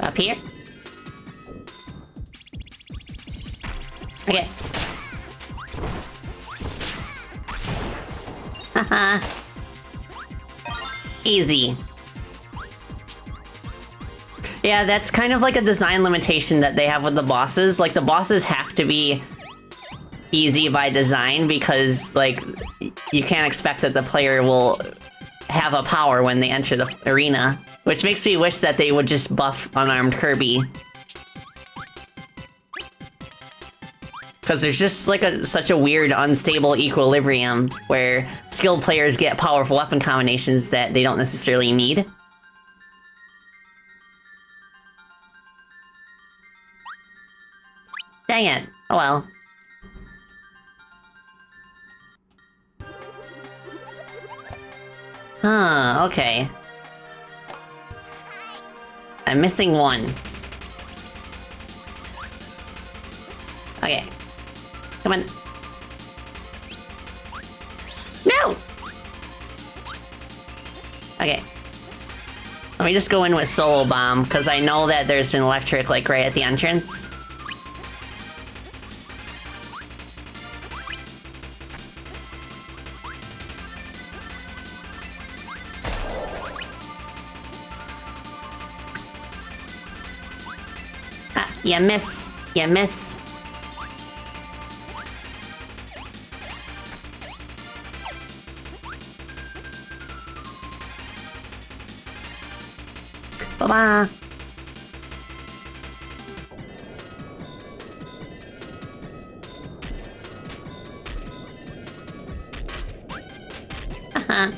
Up here? Okay. Haha. Easy. Yeah, that's kind of like a design limitation that they have with the bosses. Like, the bosses have to be easy by design because, like, you can't expect that the player will have a power when they enter the arena. Which makes me wish that they would just buff Unarmed Kirby. Because there's just like such a weird, unstable equilibrium where skilled players get powerful weapon combinations that they don't necessarily need. Dang it. Oh well. Huh, okay. I'm missing one. Okay. Come on. No! Okay. Let me just go in with Solo Bomb, because I know that there's an electric, like, right at the entrance. You miss. You miss. Bye-bye. Uh-huh.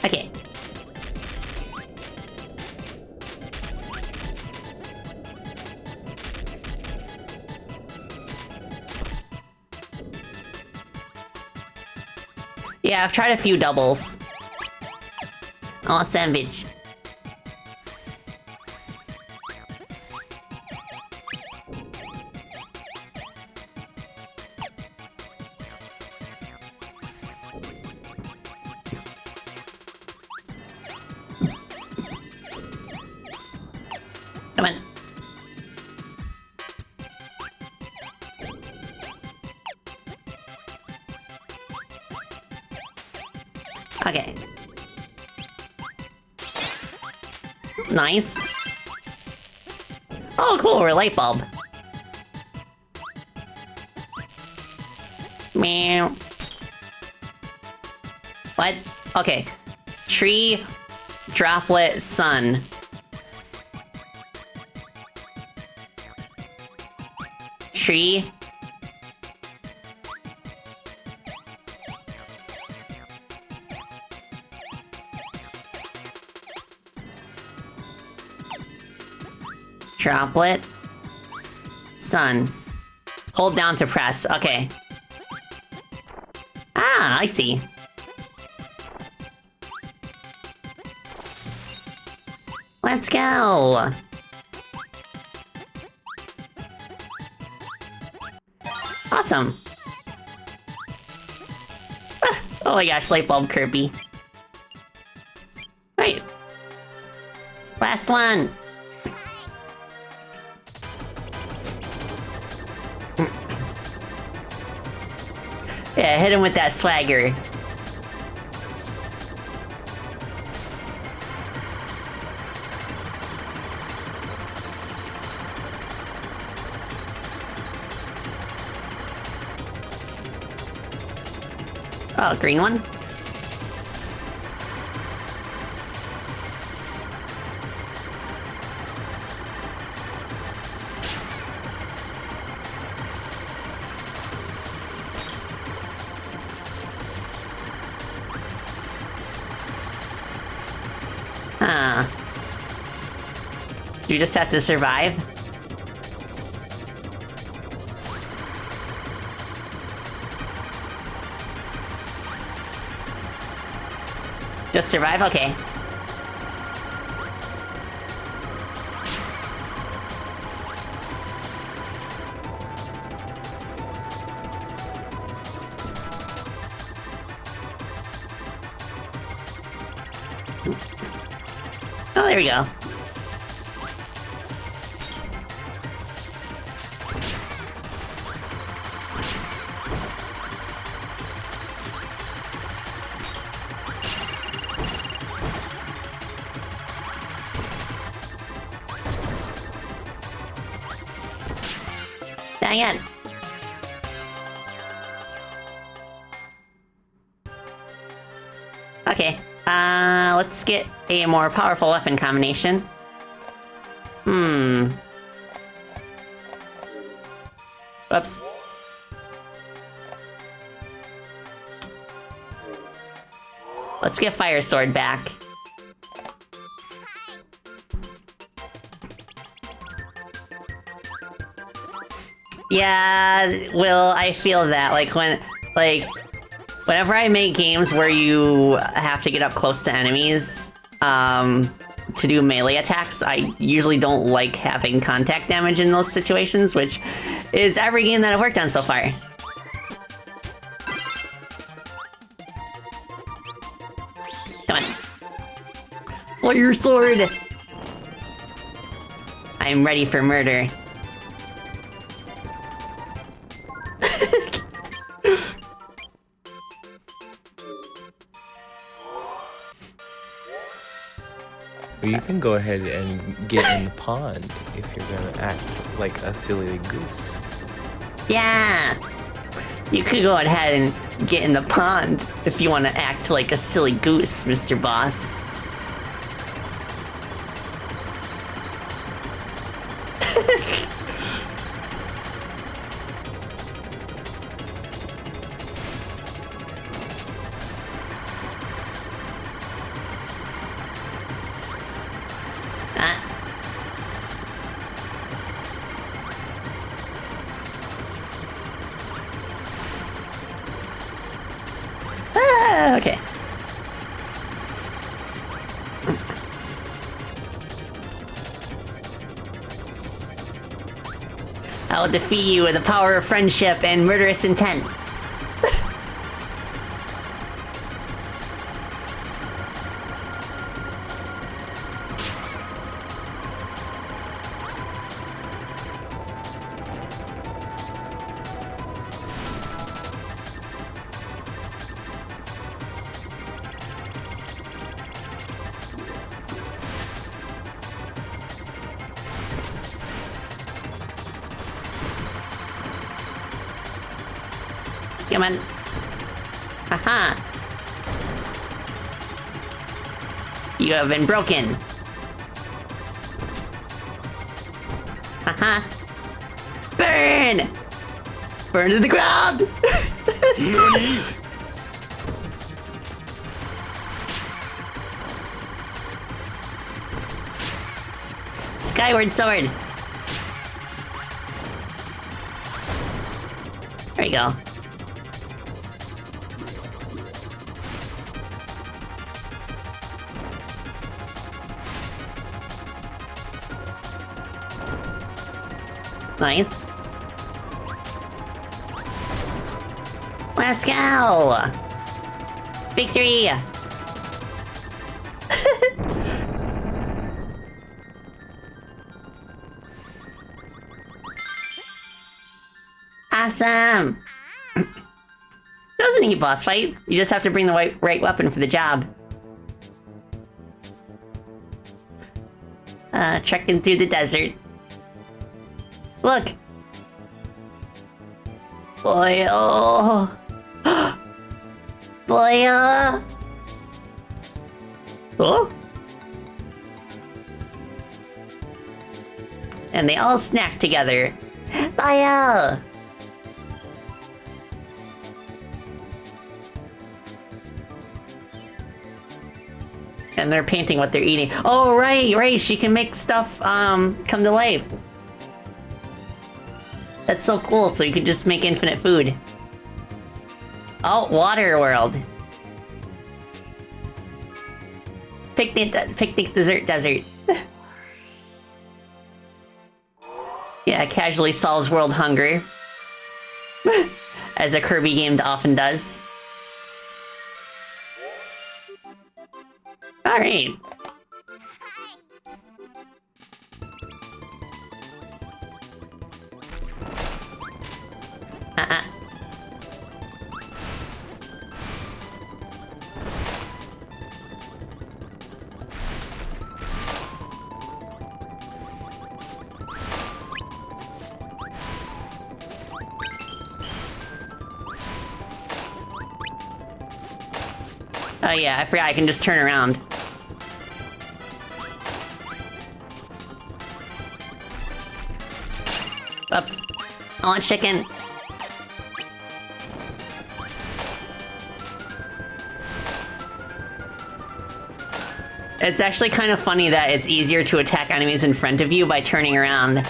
Okay. Yeah, I've tried a few doubles. Oh, sandwich. Come on. Okay. Nice. Oh, cool, we're a light bulb. Meow. What? Okay. Tree, droplet, sun. Tree. Droplet. Sun. Hold down to press. Okay. Ah, I see. Let's go. Awesome. Ah, oh my gosh, light bulb Kirby. Right. Last one. Yeah, hit him with that swagger. Oh, green one? Huh. You just have to survive? Just survive? Okay. Oh, there we go. Dang it. Okay, let's get a more powerful weapon combination. Whoops. Let's get Fire Sword back. Yeah, Will, I feel that. Whenever I make games where you have to get up close to enemies, to do melee attacks, I usually don't like having contact damage in those situations, which is every game that I've worked on so far. Come on. Fire sword! I'm ready for murder. You can go ahead and get in the pond if you're gonna act like a silly goose. Yeah! You could go ahead and get in the pond if you want to act like a silly goose, Mr. Boss. Okay. I will defeat you with the power of friendship and murderous intent. Come on. Haha. You have been broken. Haha. Burn! Burn to the ground! Nani? Skyward sword. There you go. Nice. Let's go! Victory! Awesome! wasn't an easy boss fight. You just have to bring the right weapon for the job. Trekking through the desert. Look! Boy, oh! Boy, oh! And they all snack together. Boy, and they're painting what they're eating. Oh, right, she can make stuff, come to life. That's so cool, so you can just make infinite food. Oh, water world. Picnic desert. Yeah, casually solves world hunger. As a Kirby game often does. Alright. Oh yeah, I forgot I can just turn around. Oops. I want chicken. It's actually kind of funny that it's easier to attack enemies in front of you by turning around.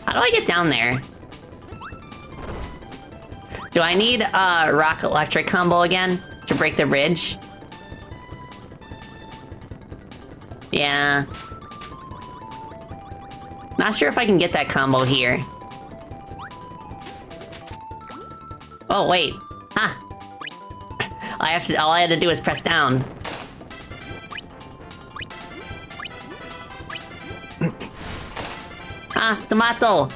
How do I get down there? Do I need a rock electric combo again to break the bridge? Yeah. Not sure if I can get that combo here. Oh, wait. Huh. All I had to do is press down. Ah, tomato!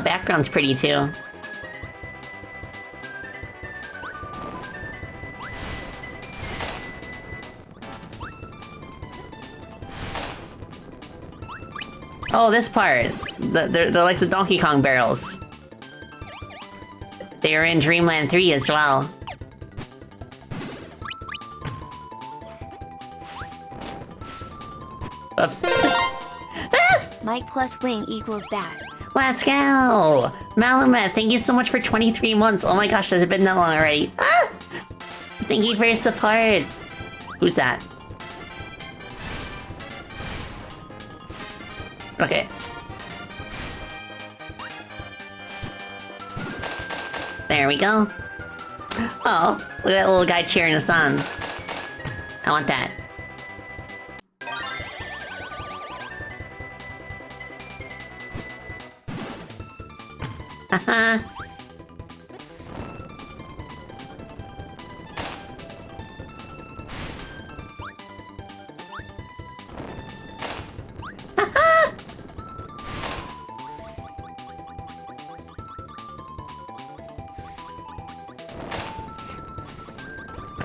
Background's pretty too. Oh, this part. They're like the Donkey Kong barrels. They are in Dreamland 3 as well. Oops. Mike plus wing equals bad. Let's go! Malamet, thank you so much for 23 months. Oh my gosh, has it been that long already? Ah! Thank you for your support. Who's that? Okay. There we go. Oh, look at that little guy cheering us on. I want that. Haha.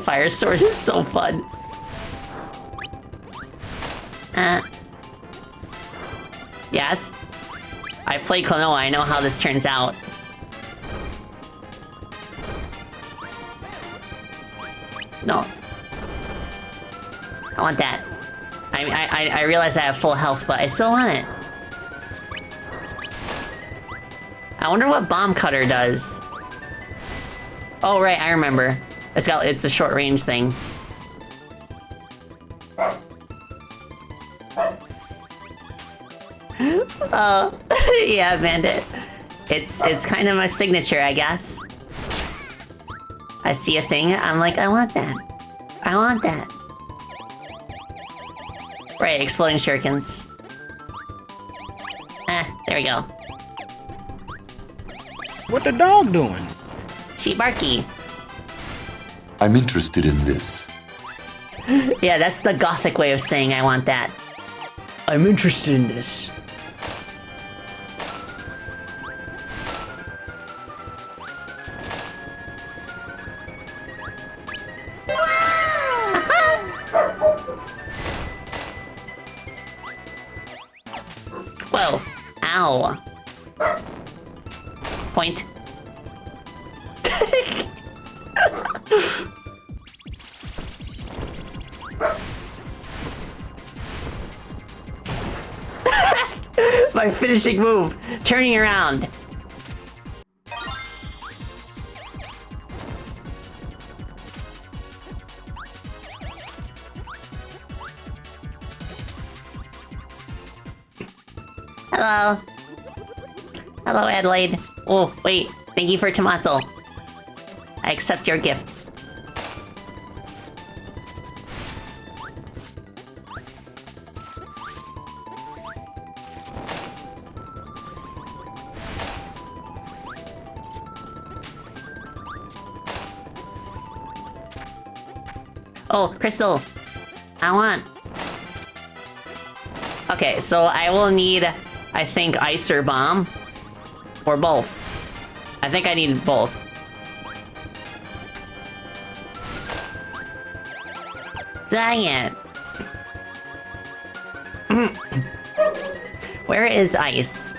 Fire sword is so fun. Yes. I played Klonoa, I know how this turns out. No. I want that. I realize I have full health, but I still want it. I wonder what Bomb Cutter does. Oh right, I remember. It's a short range thing. Oh, yeah, Bandit. It's kind of my signature, I guess. I see a thing, I'm like, I want that. I want that. Right, exploding shurikens. There we go. What the dog doing? Shibarky. I'm interested in this. Yeah, that's the gothic way of saying I want that. I'm interested in this. Whoa. Ow. Point. My finishing move. Turning around. Hello. Hello, Adelaide. Oh, wait. Thank you for tomato. I accept your gift. Oh, Crystal. I want. Okay, so I will need, I think, ice or bomb. Or both. I think I need both. Dang it. Where is ice?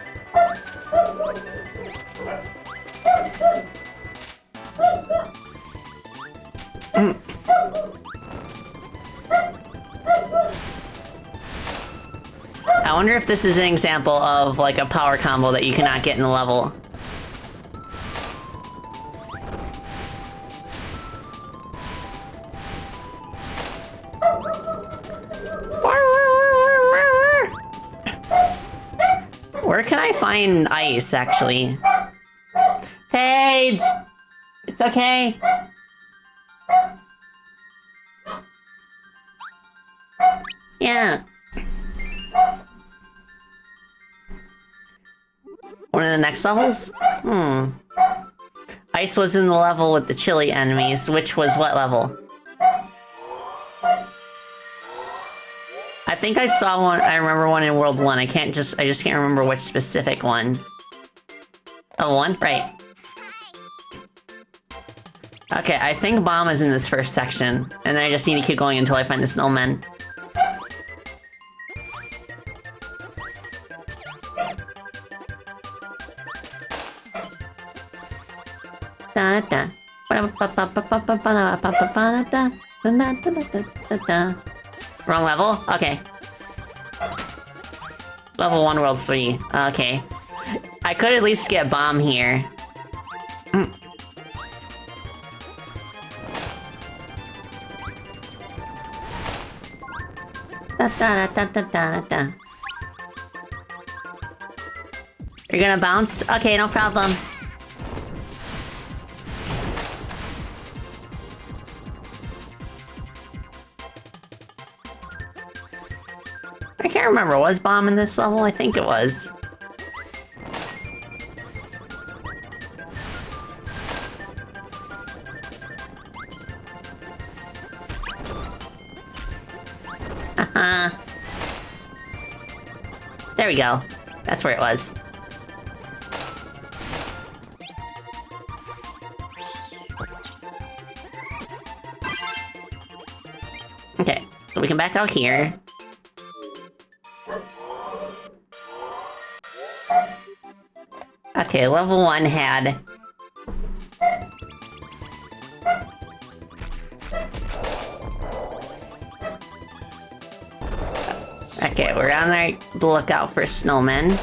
I wonder if this is an example of, like, a power combo that you cannot get in the level. Where can I find ice, actually? Paige! It's okay. Yeah. One of the next levels? Ice was in the level with the chili enemies, which was what level? I think I saw one, I remember one in World 1, I just can't remember which specific one. Oh, one? Right. Okay, I think bomb is in this first section, and then I just need to keep going until I find the snowman. Wrong level? Okay. Level 1, World 3. Okay. I could at least get bomb here. You're gonna bounce? Okay, no problem. I can't remember, was bomb in this level? I think it was. There we go. That's where it was. Okay, so we can back out here. Okay, level 1 had... Okay, we're on the lookout for snowmen.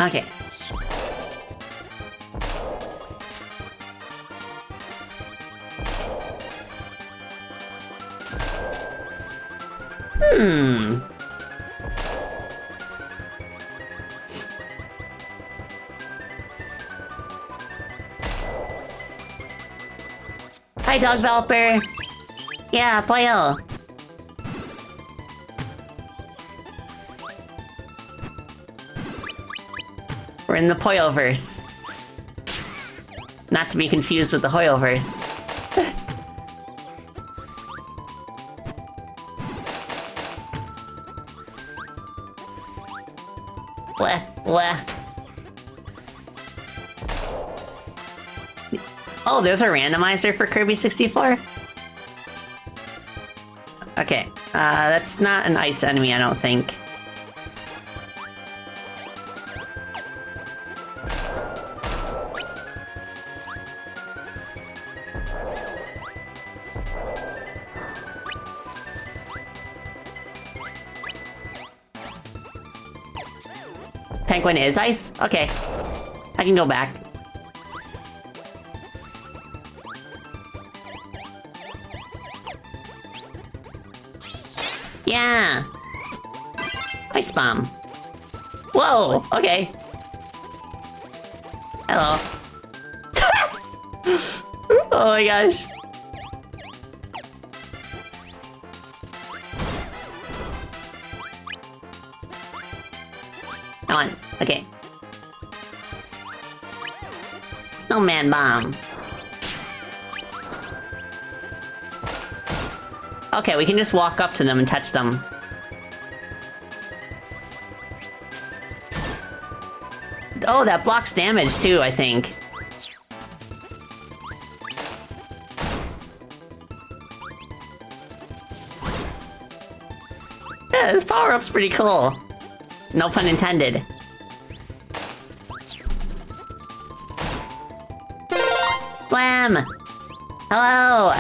Okay. Hi, Dog Velper. Yeah, Poyo. We're in the Poyoverse. Not to be confused with the Hoyoverse. Bleh, bleh. Oh, there's a randomizer for Kirby 64? Okay, that's not an ice enemy, I don't think. Penguin is ice? Okay. I can go back. Yeah! Ice bomb. Whoa! Okay. Hello. Oh my gosh. Come on. Okay. Snowman bomb. Okay, we can just walk up to them and touch them. Oh, that blocks damage too, I think. Yeah, this power-up's pretty cool. No pun intended. Blam! Hello!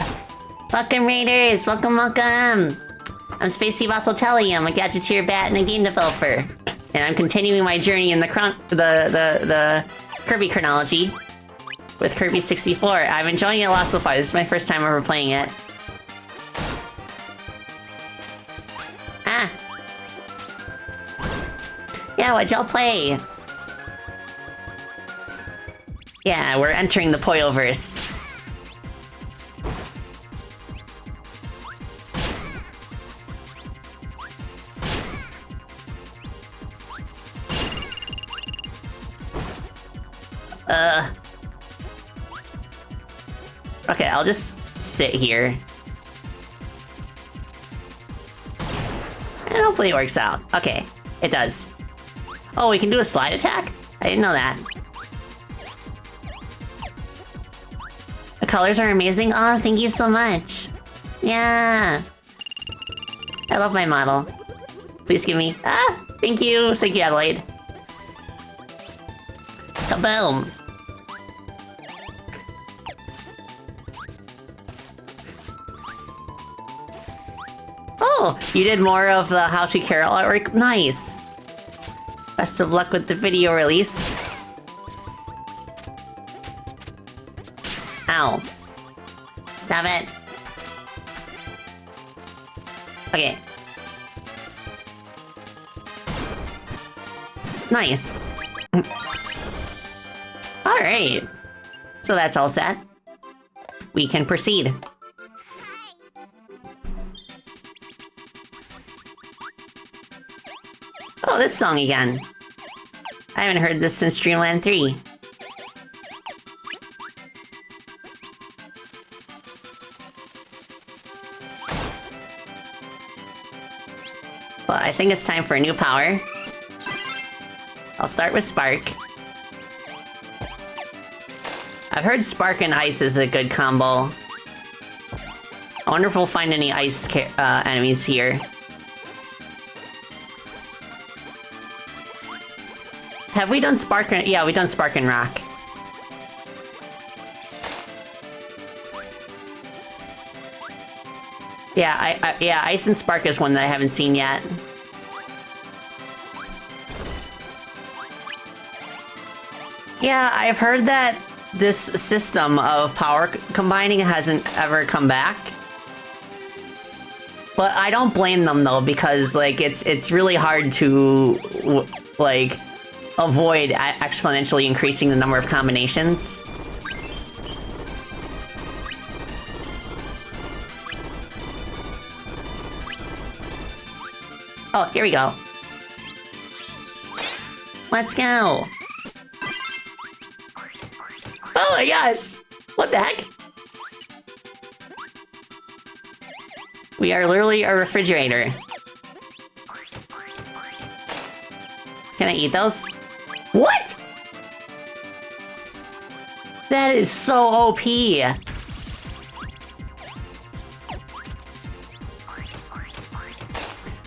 Welcome, Raiders! Welcome, welcome! I'm Spacey Bartheltelli. I'm a Gadgeteer Bat and a game developer. And I'm continuing my journey in the Kirby chronology with Kirby 64. I'm enjoying it a lot so far. This is my first time ever playing it. Ah! Yeah, what'd y'all play? Yeah, we're entering the Poyoverse. Okay, I'll just sit here. And hopefully it works out. Okay, it does. Oh, we can do a slide attack? I didn't know that. The colors are amazing. Oh, thank you so much. Yeah. I love my model. Please give me... Ah! Thank you! Thank you, Adelaide. Kaboom! Oh, you did more of the How to Carol artwork? Nice! Best of luck with the video release. Ow. Stop it. Okay. Nice. Alright. So that's all set. We can proceed. Oh, this song again. I haven't heard this since Dreamland 3. Well, I think it's time for a new power. I'll start with Spark. I've heard Spark and Ice is a good combo. I wonder if we'll find any Ice enemies here. Have we done Spark and... Yeah, we've done Spark and Rock. Yeah, yeah, Ice and Spark is one that I haven't seen yet. Yeah, I've heard that this system of power combining hasn't ever come back. But I don't blame them though, because like it's really hard to like avoid exponentially increasing the number of combinations. Oh, here we go. Let's go. Oh my gosh! What the heck? We are literally a refrigerator. Can I eat those? What? That is so OP.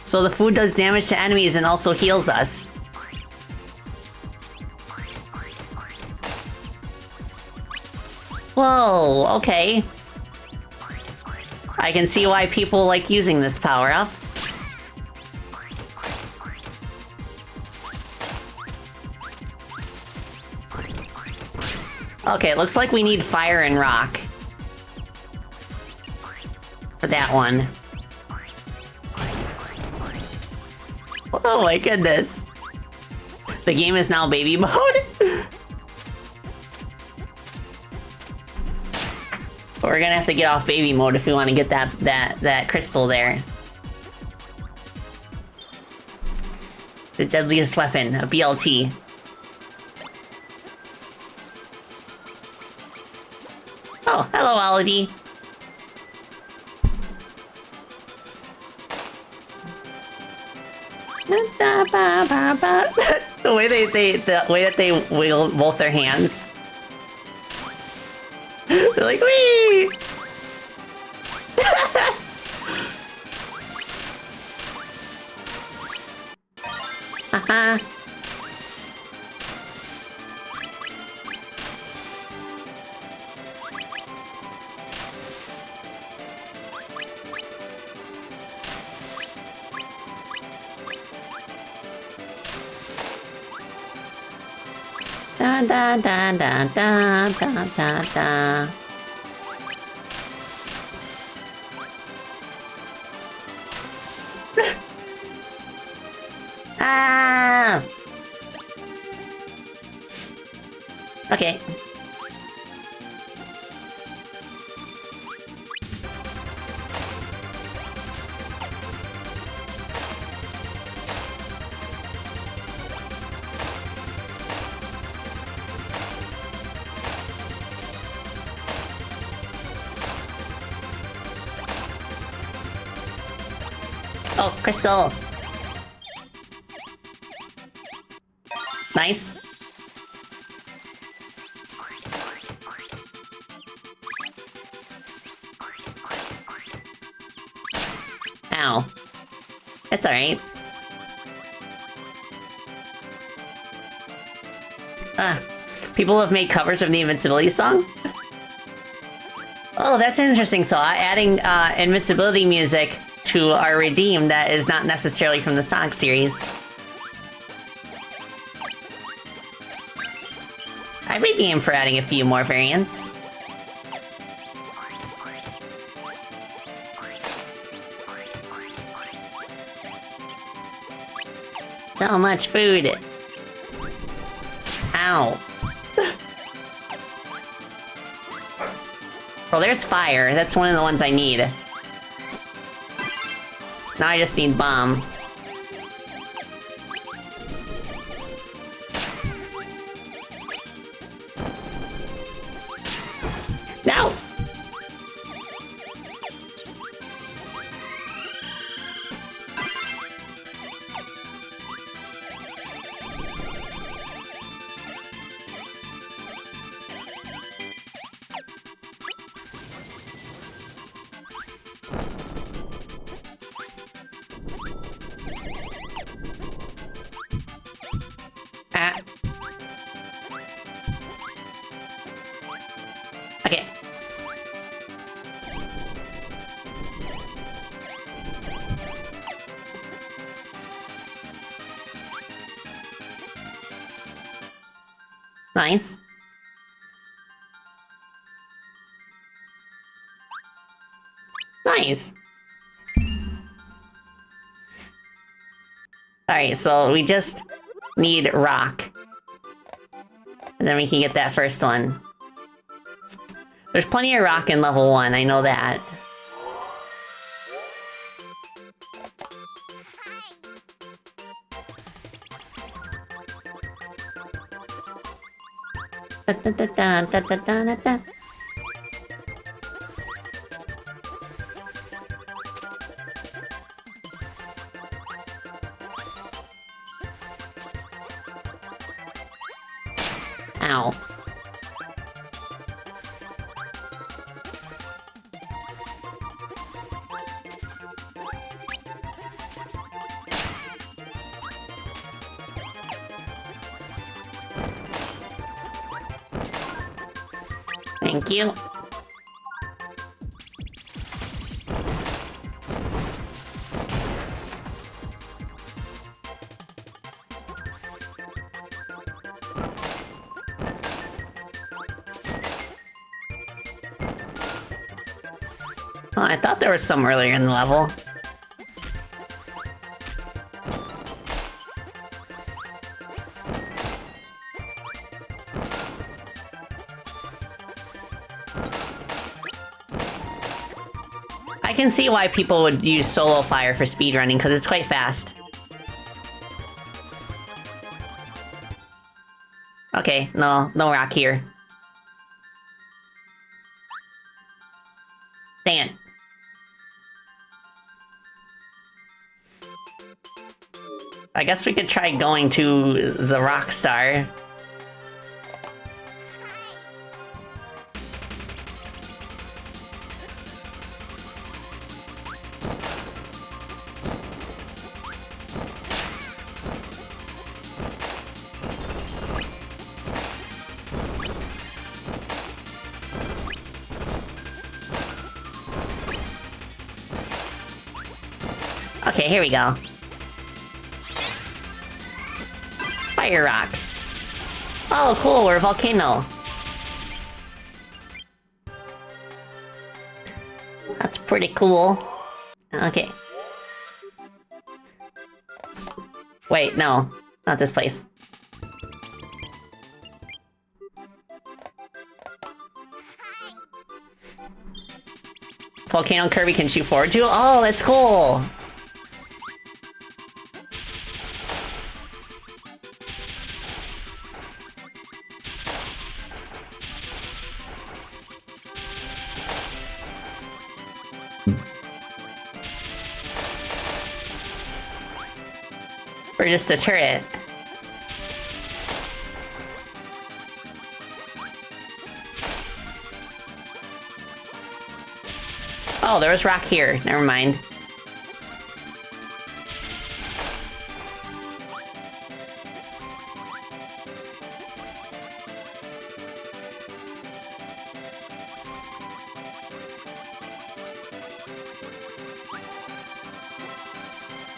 So the food does damage to enemies and also heals us. Whoa, okay. I can see why people like using this power-up. Okay, it looks like we need fire and rock. For that one. Oh my goodness. The game is now baby mode? We're gonna have to get off baby mode if we want to get that crystal there. The deadliest weapon, a BLT. Oh, hello, Ality. The way that they wiggle both their hands. They're like, wee! Haha. Da da da da da da da da. Ah! Okay. Oh, crystal. Nice. Ow. It's alright. People have made covers of the Invincibility song? Oh, that's an interesting thought. Adding Invincibility music to our Redeem that is not necessarily from the Sonic series. I'd be game for adding a few more variants. So much food. Ow. Well, there's fire. That's one of the ones I need. Now I just need bomb. No! Ah. Okay. Nice. Nice. Alright, so we just need rock. And then we can get that first one. There's plenty of rock in level 1, I know that. Da, da, da, da, da, da, da, da, da. Ow. Thank you. Oh, I thought there was some earlier in the level. I can see why people would use solo fire for speedrunning, because it's quite fast. Okay, no rock here. Dang it. I guess we could try going to the rock star. Okay, here we go. Fire rock. Oh, cool, we're a volcano. That's pretty cool. Okay. Wait, no. Not this place. Volcano Kirby can shoot forward to? Oh, that's cool! Or just a turret. Oh, there was rock here. Never mind.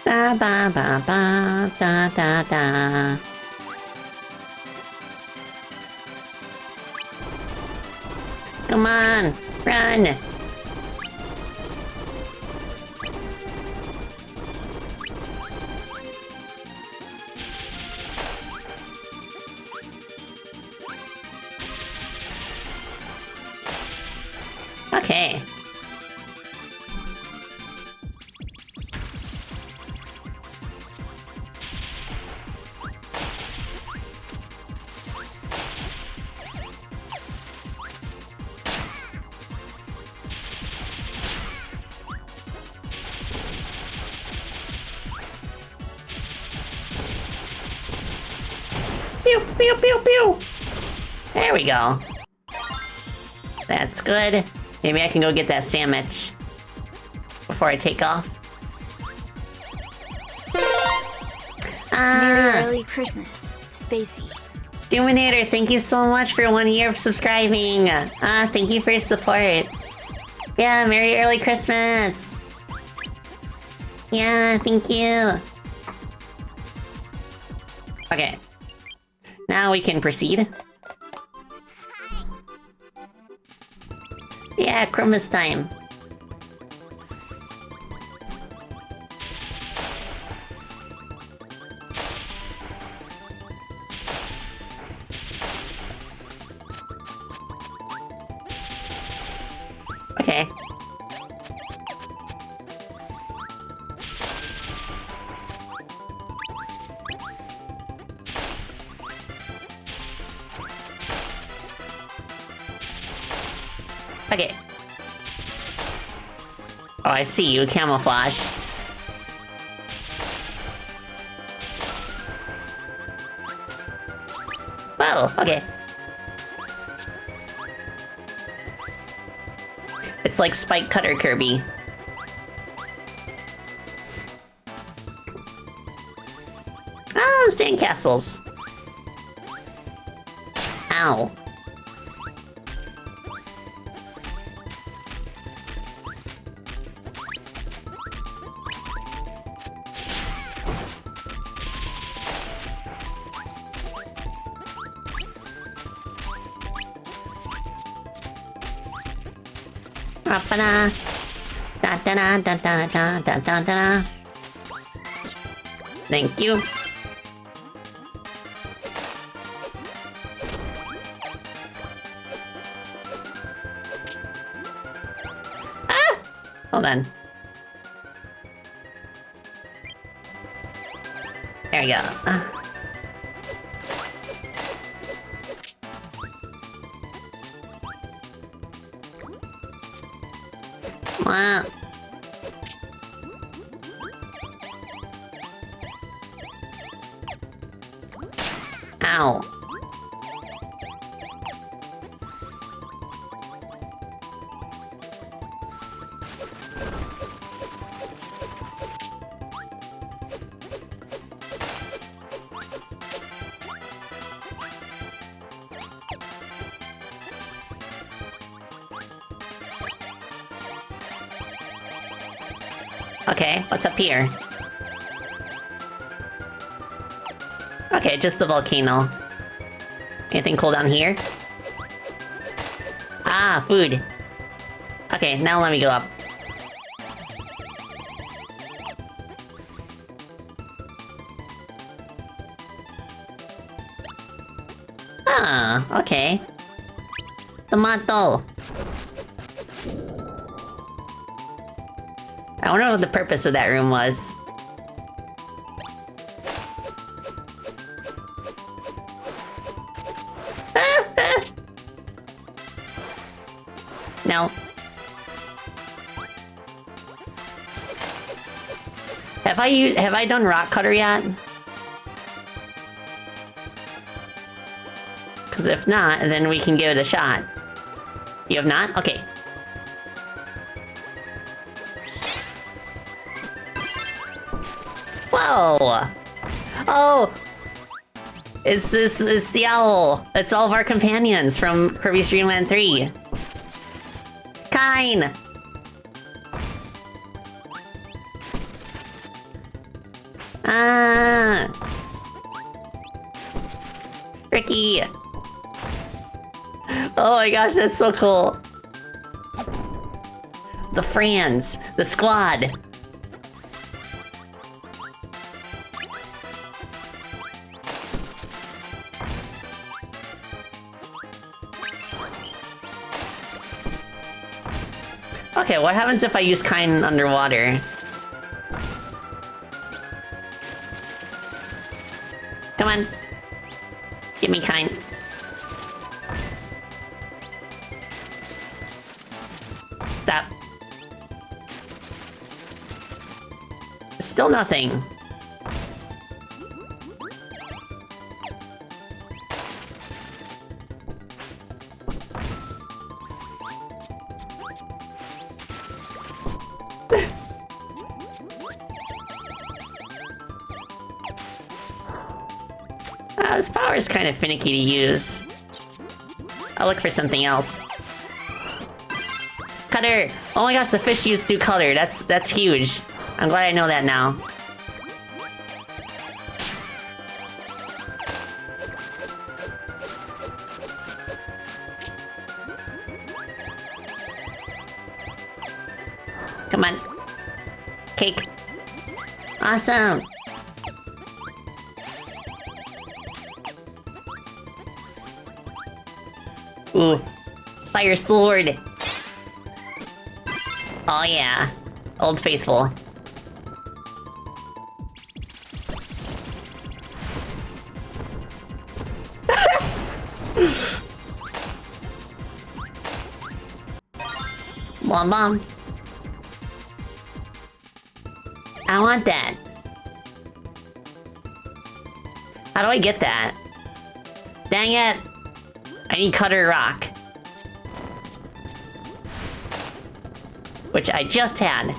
Ba ba ba ba da da da. Come on, run! Okay. Pew, pew, pew, pew! There we go. That's good. Maybe I can go get that sandwich before I take off. Merry early Christmas, Spacey. Doominator, thank you so much for 1 year of subscribing. Thank you for your support. Yeah, Merry early Christmas. Yeah, thank you. Okay. Now we can proceed. Yeah, Christmas time. Okay. Okay. Oh, I see you. Camouflage. Whoa, okay. It's like Spike Cutter Kirby. Ah, sandcastles. Ow. Ba-da. Da-da-da-da-da-da-da-da-da. Thank you. Ah! Hold on. There we go. Wow. Ow. Okay, what's up here? Okay, just the volcano. Anything cool down here? Ah, food. Okay, now let me go up. Ah, okay. Tomato. I wonder what the purpose of that room was. No. Have I done rock cutter yet? Because if not, then we can give it a shot. You have not? Okay. Whoa! Oh! It's the owl! It's all of our companions from Kirby's Dream Land 3. Kine! Ah! Ricky! Oh my gosh, that's so cool! The Frans! The squad! Okay, what happens if I use Kine underwater? Come on. Give me Kine. Stop. Still nothing. This power is kind of finicky to use. I'll look for something else. Cutter! Oh my gosh, the fish do cutter. That's huge. I'm glad I know that now. Come on. Cake. Awesome! Ooh. Fire sword! Oh yeah. Old Faithful. Swan Bomb. I want that. How do I get that? Dang it! I need Cutter Rock. Which I just had.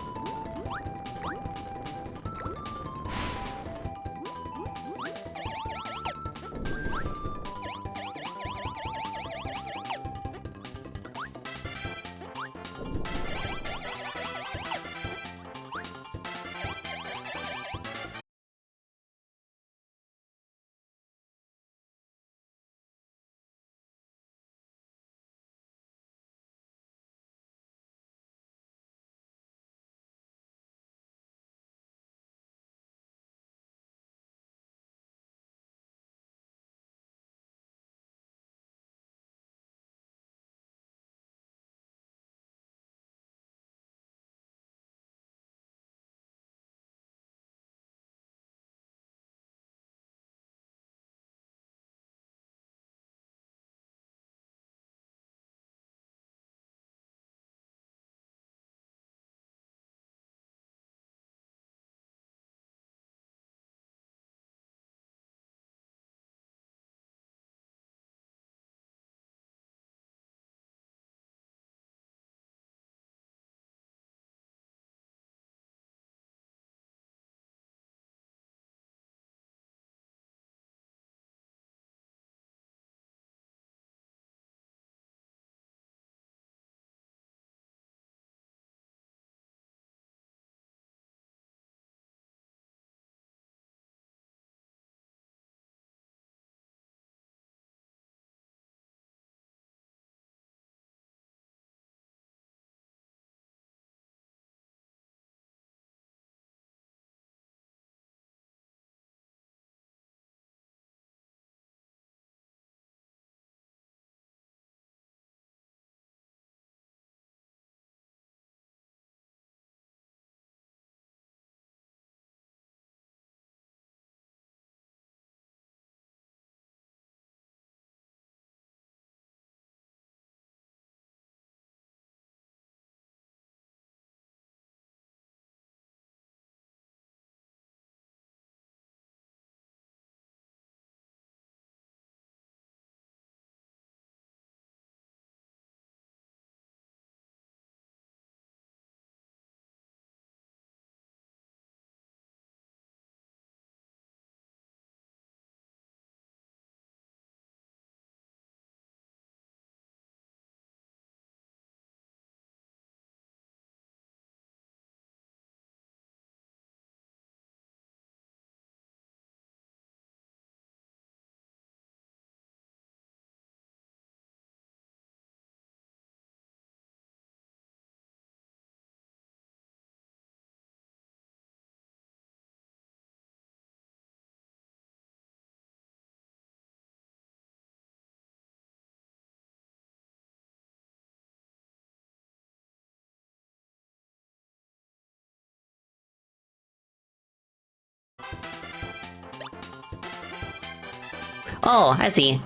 Oh, I see.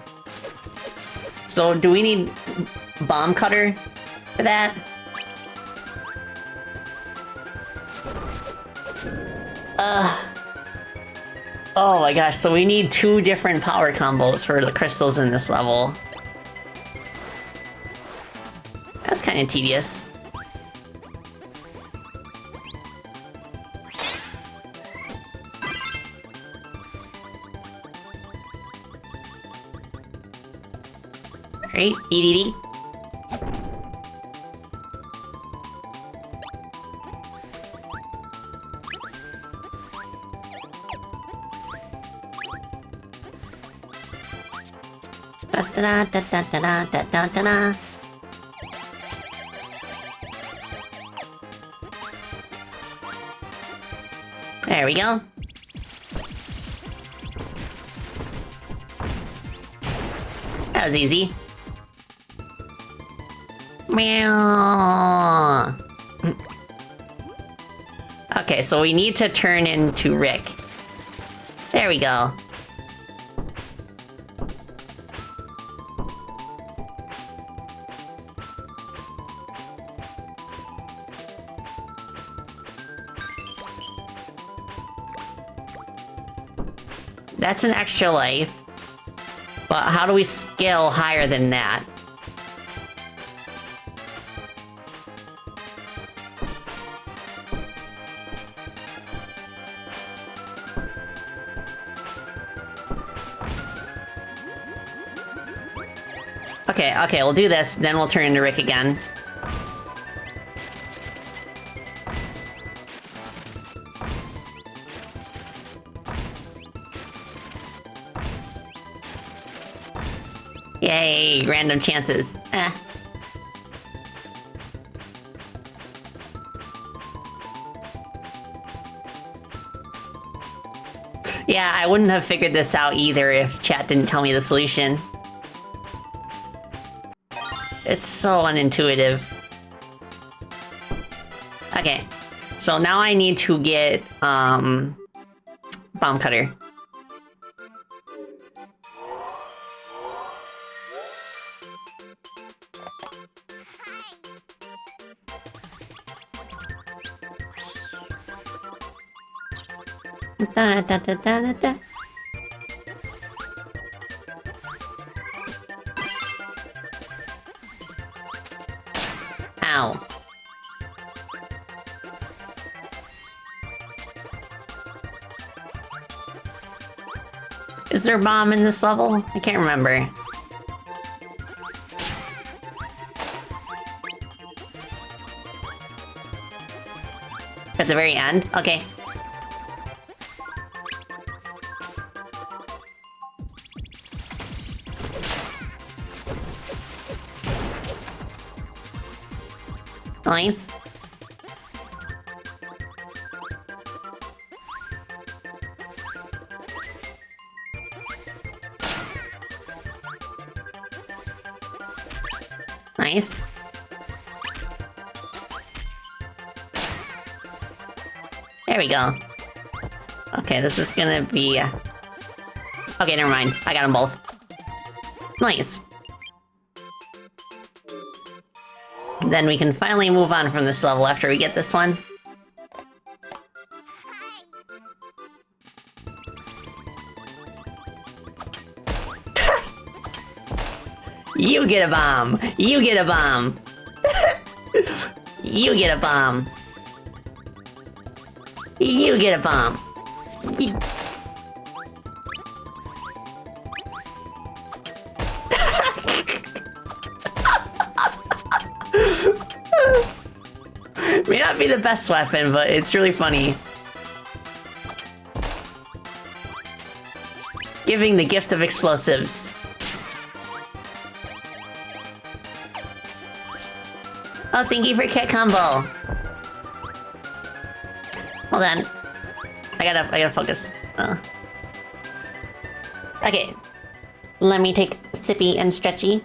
So, do we need Bomb Cutter for that? Oh my gosh, so we need 2 different power combos for the crystals in this level. That's kind of tedious. Alright, EDD. Da da da da da da da da da. There we go. That was easy. Meow. Okay, so we need to turn into Rick. There we go. That's an extra life. But how do we scale higher than that? Okay, we'll do this, then we'll turn into Rick again. Yay, random chances. Yeah, I wouldn't have figured this out either if chat didn't tell me the solution. It's so unintuitive. Okay, so now I need to get, bomb cutter. Da, da, da, da, da, da. Ow. Is there a bomb in this level? I can't remember. At the very end? Okay. Nice. Nice. There we go. Okay, this is gonna be... Okay, never mind. I got them both. Nice. Then we can finally move on from this level after we get this one. You get a bomb! You get a bomb! You get a bomb! You get a bomb! May not be the best weapon, but it's really funny. Giving the gift of explosives. Oh, thank you for kit combo. Hold on. I gotta focus. Okay. Let me take sippy and stretchy.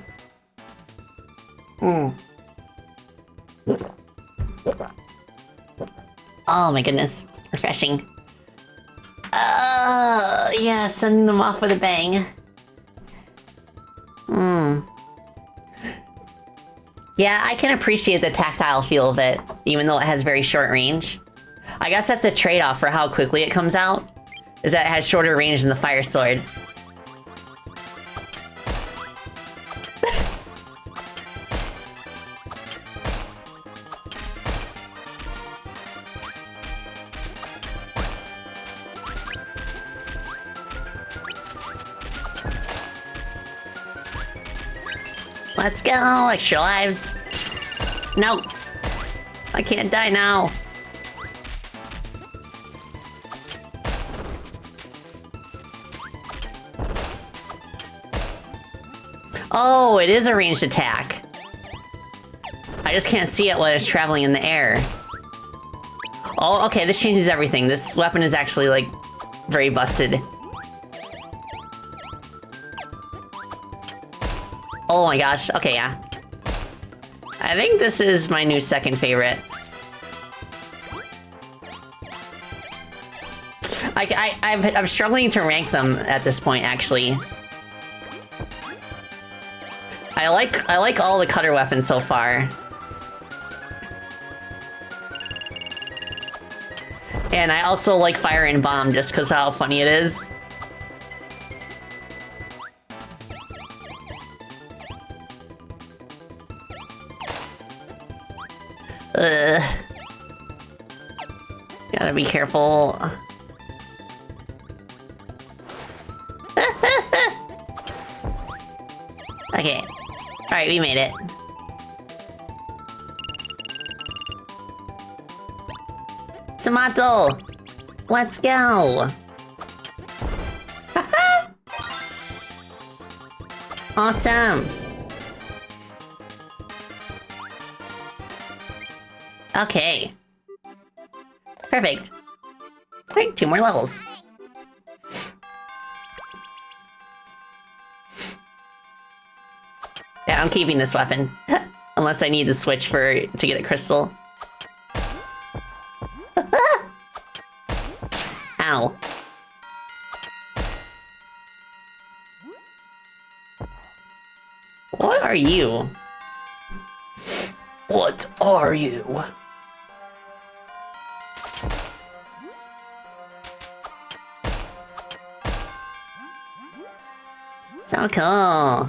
Oh my goodness. Refreshing. Yeah, sending them off with a bang. Yeah, I can appreciate the tactile feel of it, even though it has very short range. I guess that's a trade-off for how quickly it comes out, is that it has shorter range than the fire sword. Let's go, extra lives. No, I can't die now. Oh, it is a ranged attack. I just can't see it while it's traveling in the air. Oh, okay, this changes everything. This weapon is actually, like, very busted. Oh my gosh, okay, yeah. I think this is my new second favorite. I'm struggling to rank them at this point, actually. I like all the cutter weapons so far. And I also like fire and bomb just because of how funny it is. Gotta be careful. Okay. Alright, we made it. Tomato! Let's go! Awesome! Okay. Perfect. Right, 2 more levels. Yeah, I'm keeping this weapon. Unless I need to switch to get a crystal. Ow. What are you? What are you? So cool.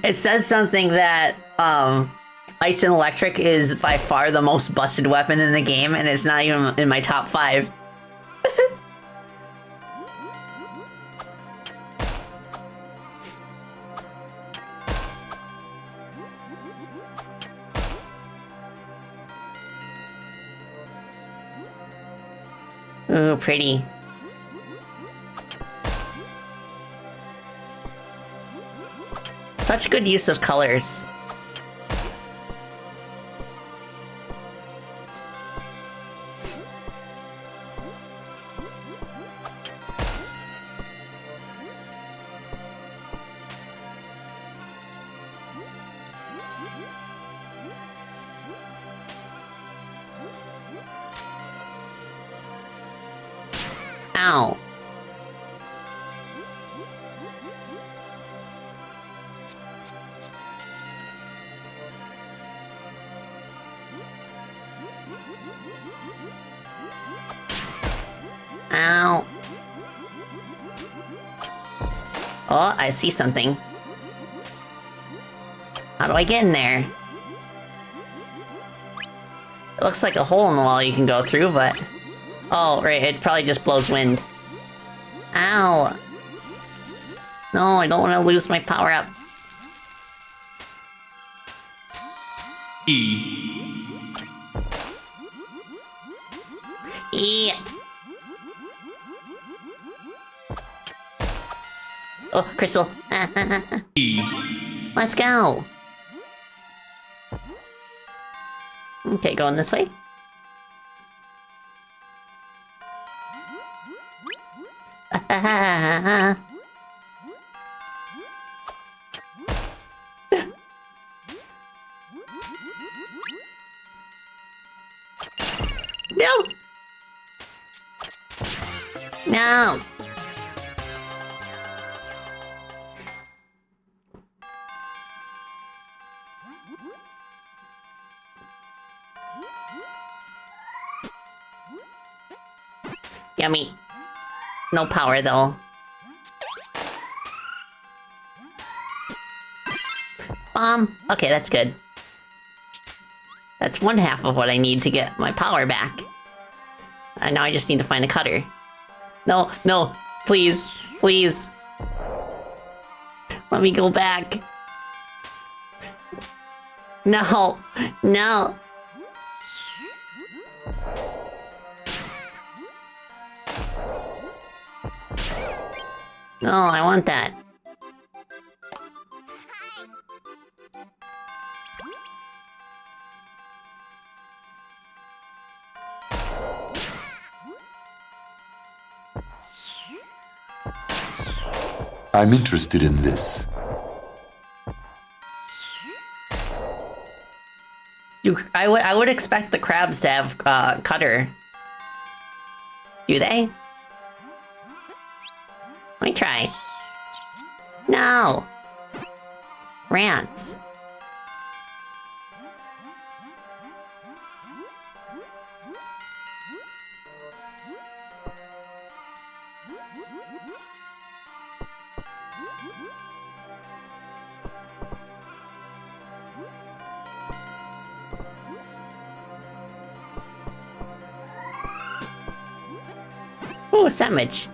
It says something that, Ice and Electric is by far the most busted weapon in the game, and it's not even in my top 5. Ooh, pretty. Such good use of colors. Ow. Ow. Oh, I see something. How do I get in there? It looks like a hole in the wall you can go through, but... Oh, right, it probably just blows wind. Ow! No, I don't want to lose my power-up. E. Oh, crystal. Let's go. Okay, going this way. No! No! Yummy. No power, though. Bomb. Okay, that's good. That's 1/2 of what I need to get my power back. And now I just need to find a cutter. No, no, please, please. Let me go back. No, no. No, I want that. I'm interested in this. I would expect the crabs to have cutter. Do they? Let me try. No! Rants. Ooh, sandwich.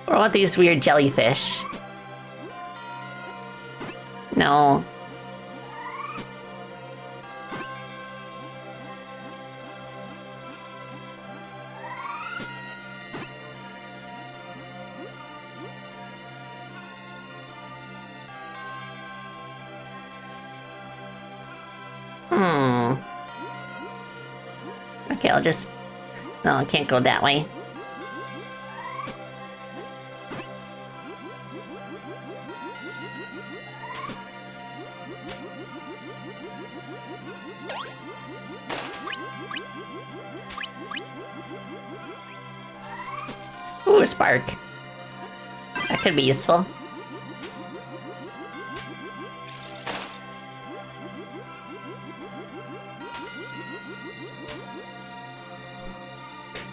What about these weird jellyfish? No. Okay, I'll just... No, I can't go that way. Ooh, a spark. That could be useful.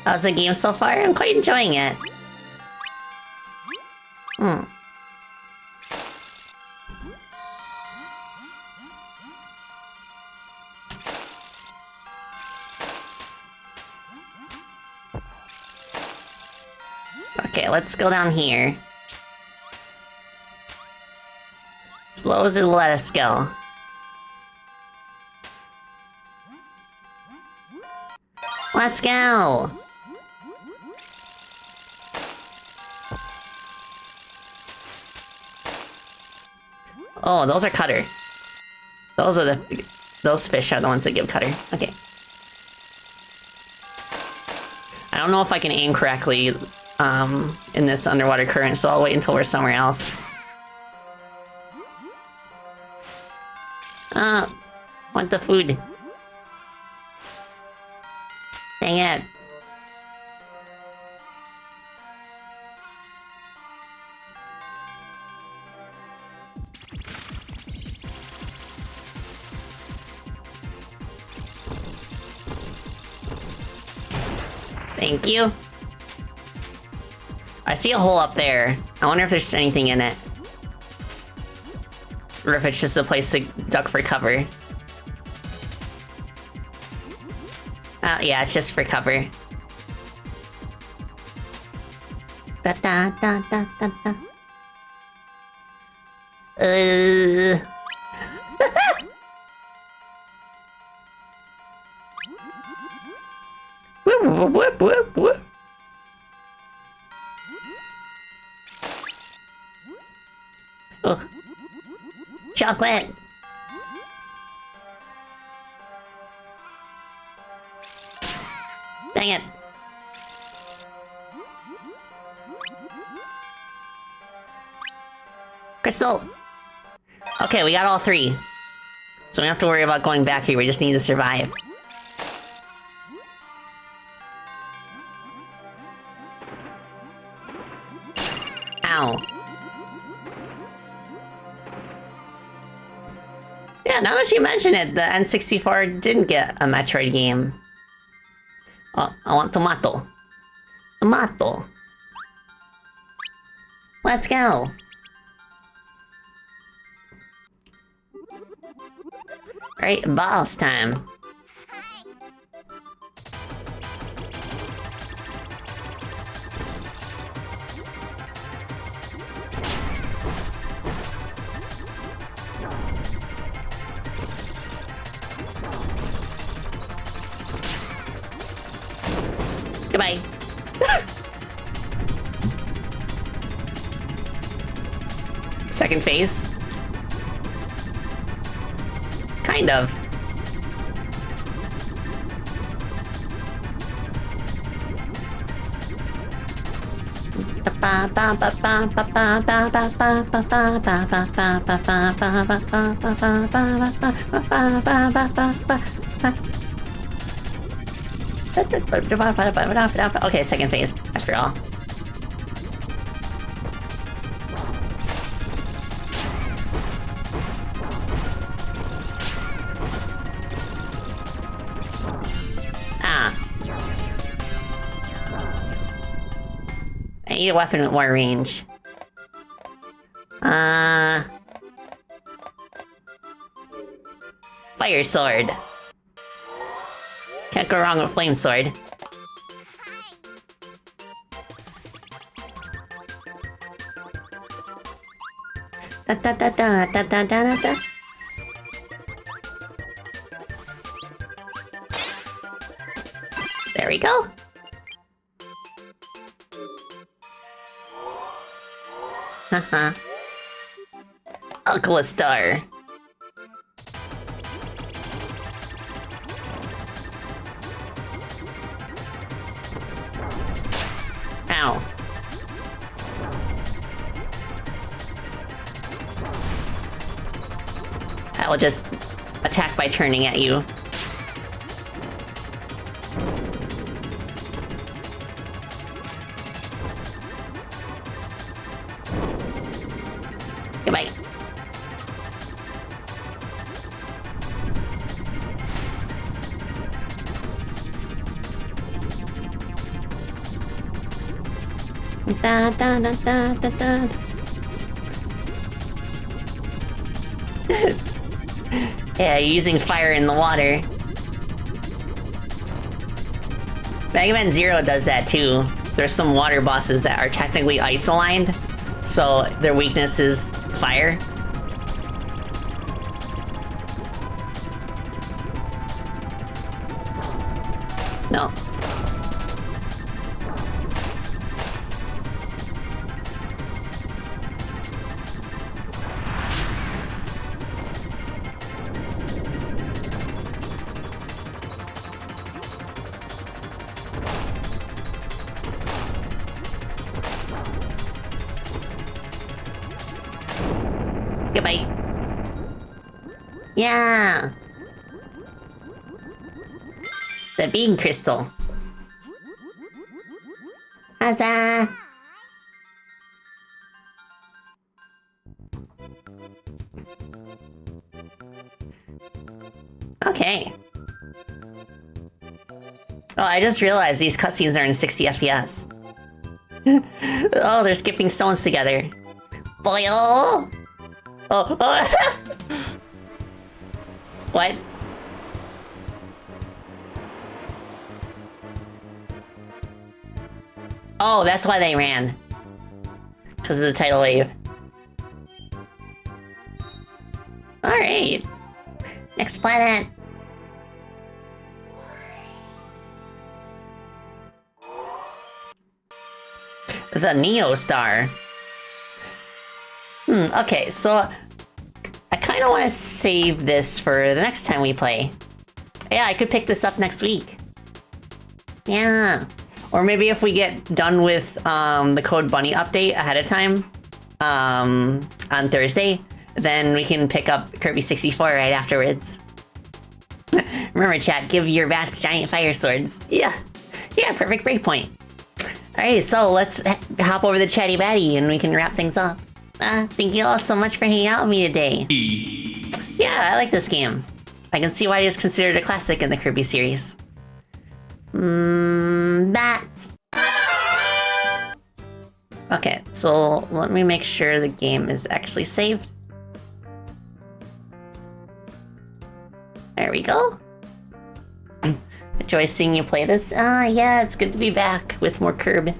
How's the game so far? I'm quite enjoying it. Okay, let's go down here. Slow as it'll let us go. Let's go! Oh, those are cutter. Those fish are the ones that give cutter. Okay. I don't know if I can aim correctly in this underwater current, so I'll wait until we're somewhere else. Want the food. Dang it. Thank you. I see a hole up there. I wonder if there's anything in it. Or if it's just a place to duck for cover. Yeah, it's just for cover. Da da da da da da. Whoop, whoop, whoop, whoop. Oh. Chocolate. Dang it. Crystal. Okay, we got all three. So we don't have to worry about going back here, we just need to survive. Ow. Yeah, now that you mention it, the N64 didn't get a Metroid game. Oh, I want tomato. Tomato. Let's go. Alright, boss time. Goodbye. Second phase. Kind of. Okay, second phase, after all. I need a weapon with more range. Fire sword. Can't go wrong with flame sword. Da, da, da, da, da, da, da, da. There we go. Haha. Aqua Star. Ow. I will just attack by turning at you. Goodbye. Da da da da da da. Yeah, using fire in the water. Mega Man Zero does that too. There's some water bosses that are technically ice-aligned, so their weakness is fire. No. Goodbye. Yeah. The bean crystal. Huzzah! Okay. Oh, I just realized these cutscenes are in 60 FPS. Oh, they're skipping stones together. Boil! Oh, oh. What? Oh, that's why they ran. Because of the tidal wave. Alright. Next planet. The Neo Star. Okay, so I kind of want to save this for the next time we play. Yeah, I could pick this up next week. Yeah. Or maybe if we get done with the Code Bunny update ahead of time on Thursday, then we can pick up Kirby 64 right afterwards. Remember, chat, give your bats giant fire swords. Yeah, perfect breakpoint. Alright, so let's hop over to Chatty Batty and we can wrap things up. Thank you all so much for hanging out with me today. Yeah, I like this game. I can see why it is considered a classic in the Kirby series. Bats. Okay, so let me make sure the game is actually saved. There we go. Enjoy seeing you play this. Yeah, it's good to be back with more Kirby.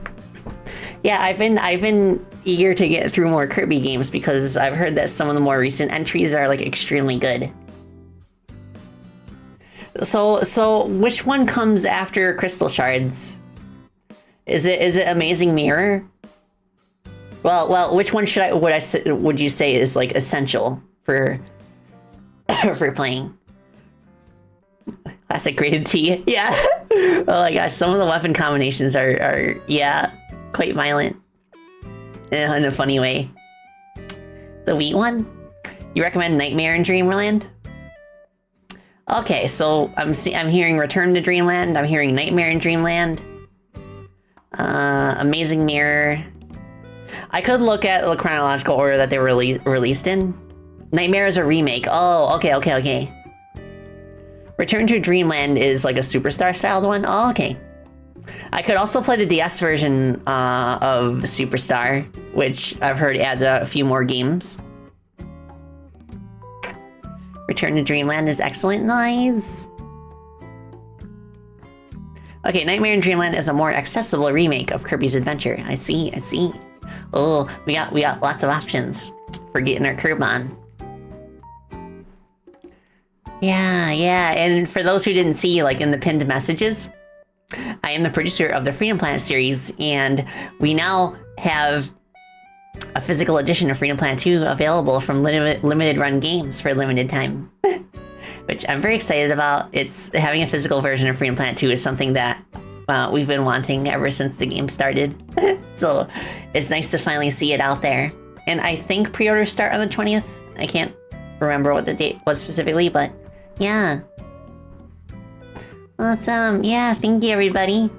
Yeah, I've been eager to get through more Kirby games because I've heard that some of the more recent entries are like extremely good. So which one comes after Crystal Shards? Is it Amazing Mirror? Well, which one would you say is like essential for for playing? Classic graded T. Yeah. Oh my gosh, some of the weapon combinations are yeah, quite violent in a funny way. The wheat one? You recommend Nightmare in Dreamland? Okay, so I'm hearing Return to Dreamland. I'm hearing Nightmare in Dreamland. Amazing Mirror. I could look at the chronological order that they were released in. Nightmare is a remake. Oh, okay. Return to Dreamland is like a Superstar styled one. Oh, okay. I could also play the DS version of Superstar, which I've heard adds a few more games. Return to Dreamland is excellent. Nice. Okay, Nightmare in Dreamland is a more accessible remake of Kirby's Adventure. I see. Oh, we got lots of options for getting our curb on. Yeah, and for those who didn't see, like in the pinned messages, I am the producer of the Freedom Planet series, and we now have a physical edition of Freedom Planet 2 available from limited run games for a limited time. Which I'm very excited about. It's having a physical version of Freedom Planet 2 is something that we've been wanting ever since the game started. So it's nice to finally see it out there. And I think pre-orders start on the 20th. I can't remember what the date was specifically, but yeah. Awesome. Yeah, thank you, everybody.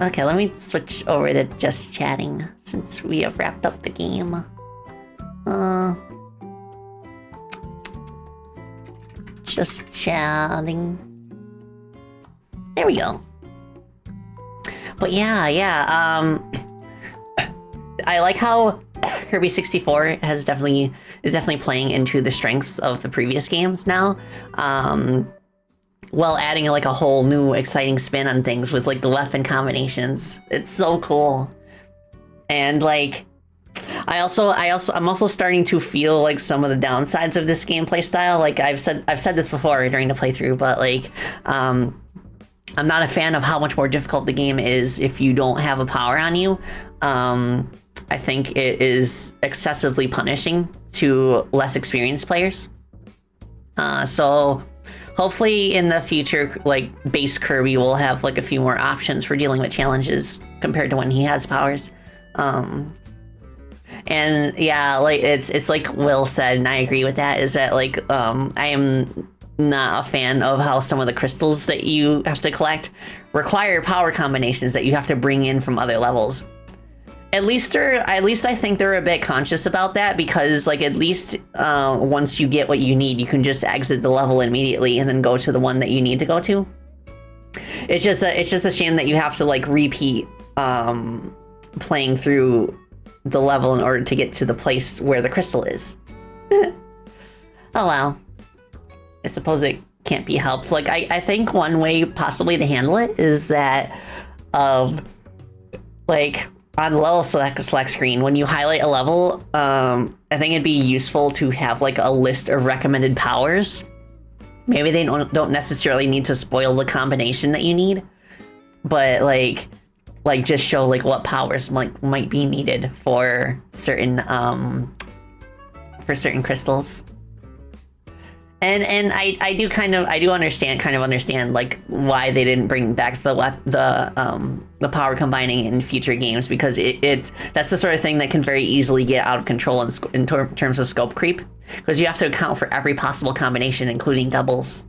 Okay, let me switch over to just chatting since we have wrapped up the game. Just chatting. There we go. But yeah. I like how Kirby 64 is definitely playing into the strengths of the previous games now. While adding like a whole new exciting spin on things with like the weapon combinations. It's so cool. And like I'm also starting to feel like some of the downsides of this gameplay style. Like I've said this before during the playthrough, but like I'm not a fan of how much more difficult the game is if you don't have a power on you. I think it is excessively punishing to less experienced players. So hopefully in the future, like base Kirby will have like a few more options for dealing with challenges compared to when he has powers. And yeah, like it's like Will said, and I agree with that, is that like I am not a fan of how some of the crystals that you have to collect require power combinations that you have to bring in from other levels. At least I think they're a bit conscious about that, because like at least once you get what you need, you can just exit the level immediately and then go to the one that you need to go to. It's just a shame that you have to like repeat playing through the level in order to get to the place where the crystal is. Oh well. I suppose it can't be helped. Like I think one way possibly to handle it is that like on the level select screen, when you highlight a level, I think it'd be useful to have like a list of recommended powers. Maybe they don't necessarily need to spoil the combination that you need, but like just show like what powers might be needed for certain crystals. And I do understand like why they didn't bring back the power combining in future games, because that's the sort of thing that can very easily get out of control in terms of scope creep, because you have to account for every possible combination, including doubles.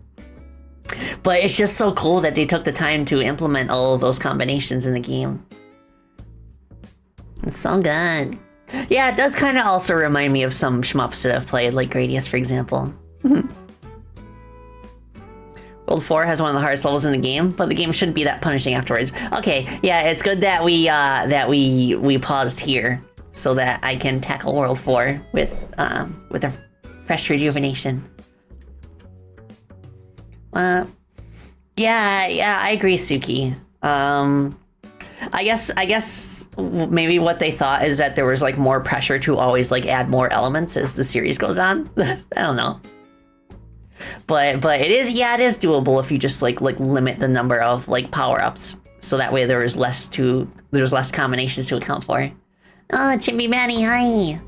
But it's just so cool that they took the time to implement all of those combinations in the game. It's so good. Yeah, it does kind of also remind me of some shmups that I've played, like Gradius, for example. World 4 has one of the hardest levels in the game, but the game shouldn't be that punishing afterwards. Okay, yeah, it's good that we paused here so that I can tackle World 4 with a fresh rejuvenation. Yeah, I agree, Suki. I guess maybe what they thought is that there was like more pressure to always like add more elements as the series goes on. I don't know. But it is doable if you just like limit the number of like power-ups, so that way there's less combinations to account for. Oh, Chatty Batty, hi.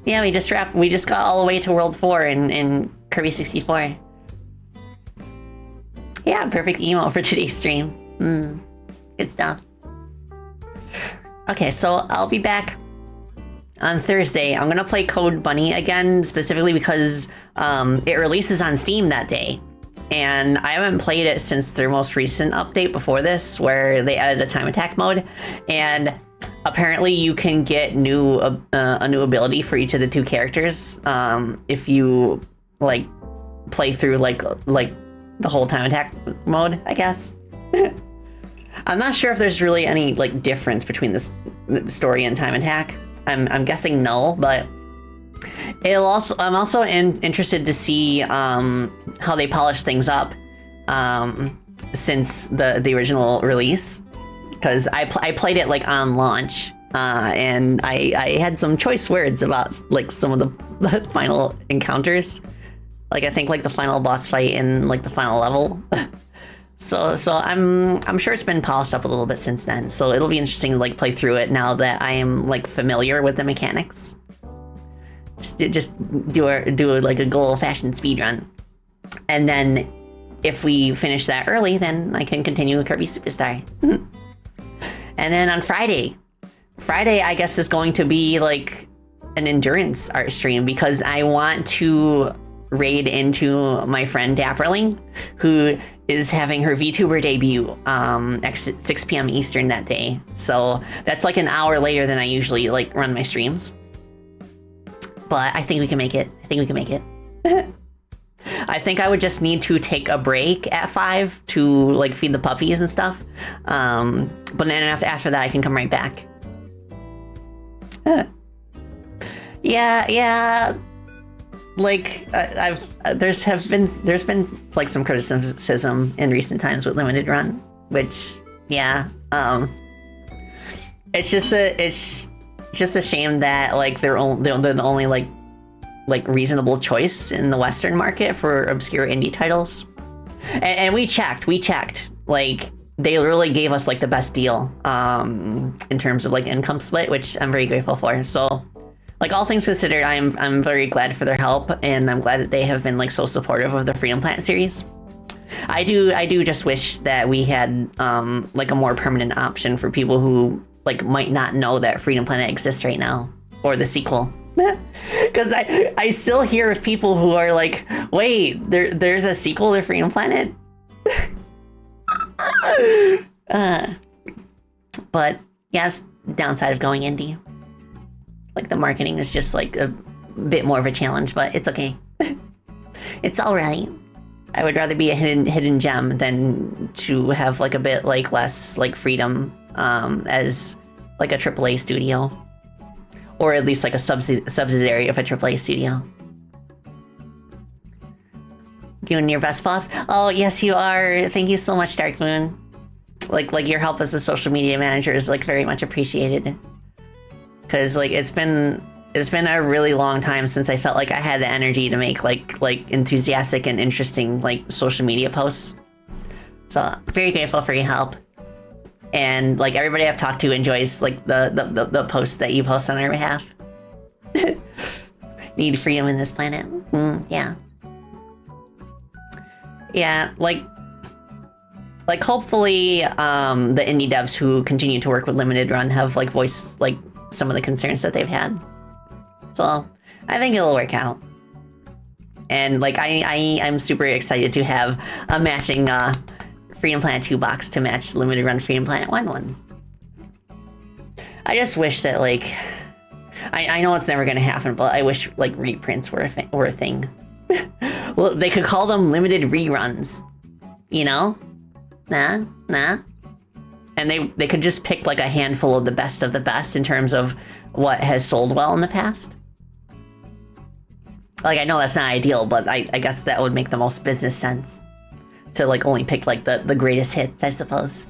Yeah, we just got all the way to World 4 in Kirby 64. Yeah, perfect emo for today's stream. Good stuff. Okay, so I'll be back on Thursday. I'm gonna play Code Bunny again, specifically because it releases on Steam that day. And I haven't played it since their most recent update before this, where they added a time attack mode. And apparently you can get a new ability for each of the two characters if you like play through like the whole time attack mode, I guess. I'm not sure if there's really any like difference between the story and time attack. I'm guessing no, but I'm also interested to see how they polish things up since the original release, because I played it like on launch, and I had some choice words about like some of the final encounters. Like I think like the final boss fight in like the final level. So I'm sure it's been polished up a little bit since then. So it'll be interesting to like play through it now that I am like familiar with the mechanics. Just do like a good old-fashioned speed run, and then if we finish that early, then I can continue with Kirby Superstar. And then on Friday I guess is going to be like an endurance art stream, because I want to raid into my friend Dapperling, who is having her VTuber debut at 6 p.m. Eastern that day. So that's like an hour later than I usually like run my streams. But I think we can make it. I think I would just need to take a break at 5 to like feed the puppies and stuff. But then after that, I can come right back. Yeah. Like there's been like some criticism in recent times with limited run, which it's just a shame that like they're the only like reasonable choice in the Western market for obscure indie titles. And we checked, like they really gave us like the best deal in terms of like income split, which I'm very grateful for. So like all things considered, I'm very glad for their help, and I'm glad that they have been like so supportive of the Freedom Planet series. I do just wish that we had like a more permanent option for people who like might not know that Freedom Planet exists right now, or the sequel. Because I still hear of people who are like, wait, there's a sequel to Freedom Planet? But yeah, it's the downside of going indie. Like the marketing is just like a bit more of a challenge, but it's okay. It's all right. I would rather be a hidden gem than to have like a bit like less like freedom as like a AAA studio, or at least like a subsidiary of a AAA studio. Doing your best, boss? Oh yes, you are. Thank you so much, Dark Moon. Like your help as a social media manager is like very much appreciated. Because like it's been a really long time since I felt like I had the energy to make like enthusiastic and interesting like social media posts. So I'm very grateful for your help. And like everybody I've talked to enjoys like the posts that you post on our behalf. Need freedom in this planet. Yeah. Yeah, like hopefully the indie devs who continue to work with Limited Run have like voiced like some of the concerns that they've had. So I think it'll work out. And like I'm super excited to have a matching Freedom Planet 2 box to match Limited Run Freedom Planet 1 one. I just wish that like I know it's never gonna happen, but I wish like reprints were a thing. Well, they could call them limited reruns, you know? Nah. And they could just pick like a handful of the best in terms of what has sold well in the past. Like, I know that's not ideal, but I guess that would make the most business sense. To like only pick like the greatest hits, I suppose.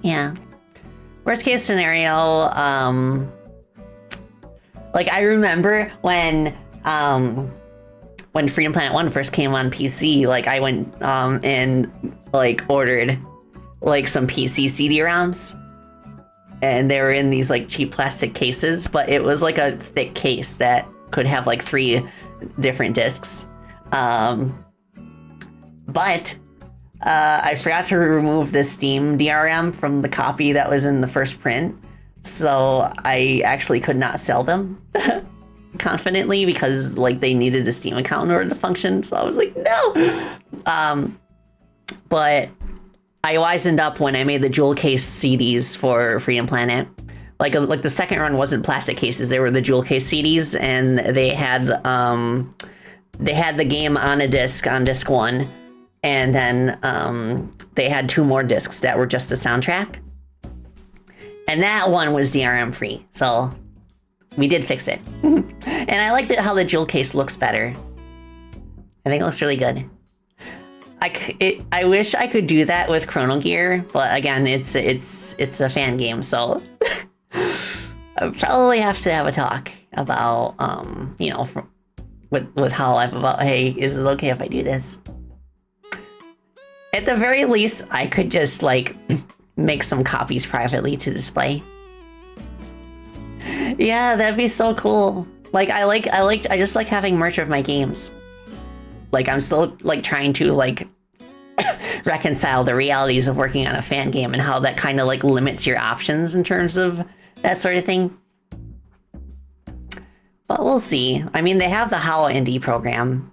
Yeah. Worst case scenario, like I remember when Freedom Planet 1 first came on PC, like I went and like ordered like some PC CD-ROMs, and they were in these like cheap plastic cases, but it was like a thick case that could have like 3 different discs. But I forgot to remove the Steam DRM from the copy that was in the first print, so I actually could not sell them confidently because like they needed the Steam account in order to function. So I was like, no. But I wisened up when I made the jewel case CDs for Freedom Planet. Like the second run wasn't plastic cases; they were the jewel case CDs, and they had the game on a disc on disc 1. And then they had 2 more discs that were just the soundtrack. And that one was DRM free. So We did fix it. And I like how the jewel case looks better. I think it looks really good. I wish I could do that with Chrono Gear, but again, it's a fan game, so I probably have to have a talk about, you know, with Hololive about, hey, is it okay if I do this? At the very least, I could just like make some copies privately to display. Yeah, that'd be so cool. Like I just like having merch of my games. Like I'm still like trying to like reconcile the realities of working on a fan game and how that kind of like limits your options in terms of that sort of thing. But we'll see. I mean, they have the Holo Indie program.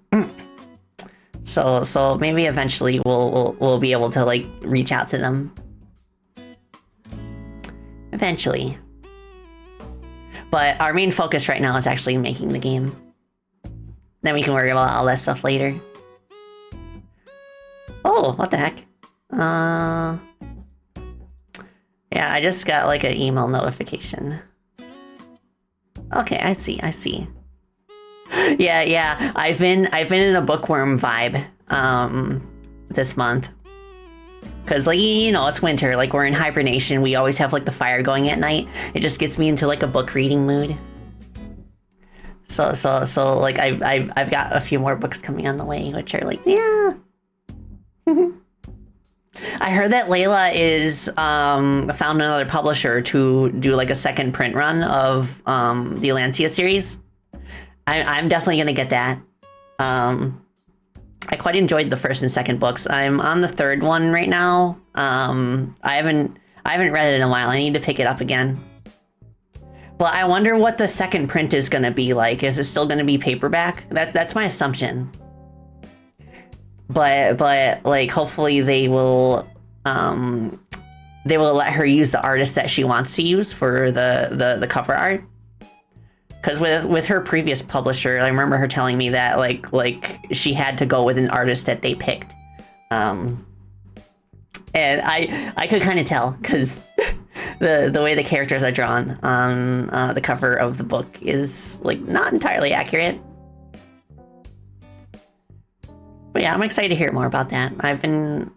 So maybe eventually we'll be able to like reach out to them. Eventually. But our main focus right now is actually making the game. Then we can worry about all that stuff later. Oh, what the heck? Yeah, I just got like an email notification. Okay, I see. Yeah. I've been in a bookworm vibe this month. Cause like, you know, it's winter, like we're in hibernation, we always have like the fire going at night. It just gets me into like a book reading mood. So like I've got a few more books coming on the way, which are like, yeah. I heard that Layla is found another publisher to do like a second print run of the Alancia series. I'm definitely gonna get that. I quite enjoyed the first and second books. I'm on the third one right now. I haven't read it in a while. I need to pick it up again. Well, I wonder what the second print is gonna be like. Is it still gonna be paperback? That's my assumption. But like hopefully they will let her use the artist that she wants to use for the cover art. Because with her previous publisher, I remember her telling me that like she had to go with an artist that they picked, and I could kind of tell because the way the characters are drawn on the cover of the book is like not entirely accurate. But yeah, I'm excited to hear more about that. I've been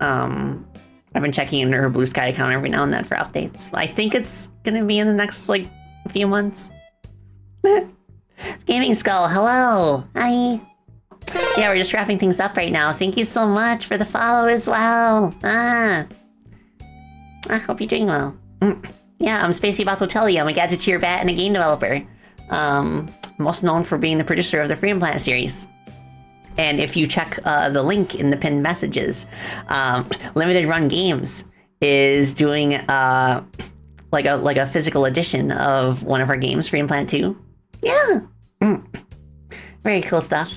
checking into her Blue Sky account every now and then for updates. I think it's gonna be in the next like few months. Gaming Skull, hello. Hi. Yeah, we're just wrapping things up right now. Thank you so much for the follow as well. I hope you're doing well. Yeah, I'm Spacey Barthotelli. I'm a gadgeteer bat and a game developer. Most known for being the producer of the Freedom Planet series. And if you check the link in the pinned messages, Limited Run Games is doing like a physical edition of one of our games, Freedom Planet 2. Yeah. Very cool stuff.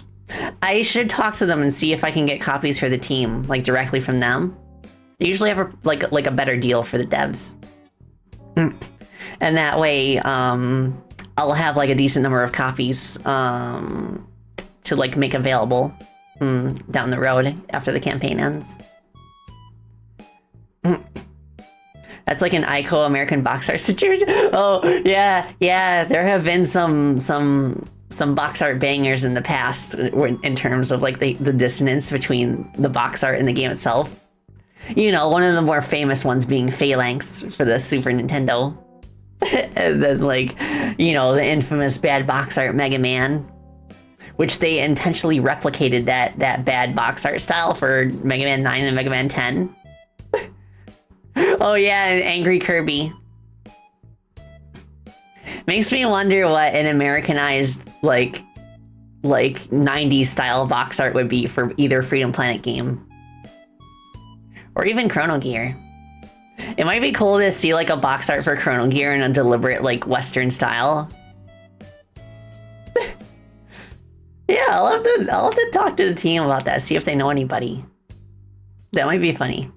I should talk to them and see if I can get copies for the team, like directly from them. They usually have a better deal for the devs. And that way, I'll have like a decent number of copies to like make available down the road after the campaign ends. That's like an ICO American box art situation. Oh yeah, there have been some box art bangers in the past in terms of like the dissonance between the box art and the game itself. You know, one of the more famous ones being Phalanx for the Super Nintendo. And then like, you know, the infamous bad box art Mega Man, which they intentionally replicated that bad box art style for Mega Man 9 and Mega Man 10. Oh yeah, and Angry Kirby. Makes me wonder what an Americanized like 90s style box art would be for either Freedom Planet game or even Chrono Gear. It might be cool to see like a box art for Chrono Gear in a deliberate like Western style. Yeah, I'll have to talk to the team about that, see if they know anybody. That might be funny.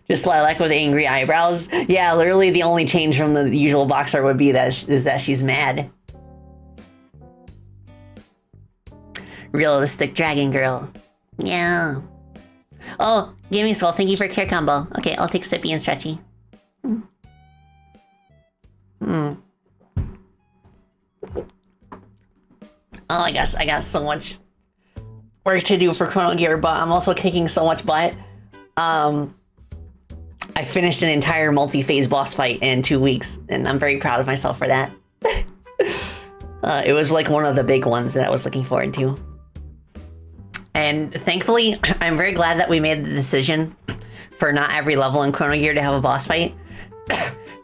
Just Lilac with angry eyebrows. Yeah, literally the only change from the usual box art would be that she's mad. Realistic dragon girl. Yeah. Oh, Gaming Soul, thank you for care combo. Okay, I'll take Sippy and Stretchy. Oh, I guess I got so much work to do for Chrono Gear, but I'm also kicking so much butt. I finished an entire multi-phase boss fight in 2 weeks, and I'm very proud of myself for that. It was like one of the big ones that I was looking forward to. And thankfully, I'm very glad that we made the decision for not every level in Chrono Gear to have a boss fight.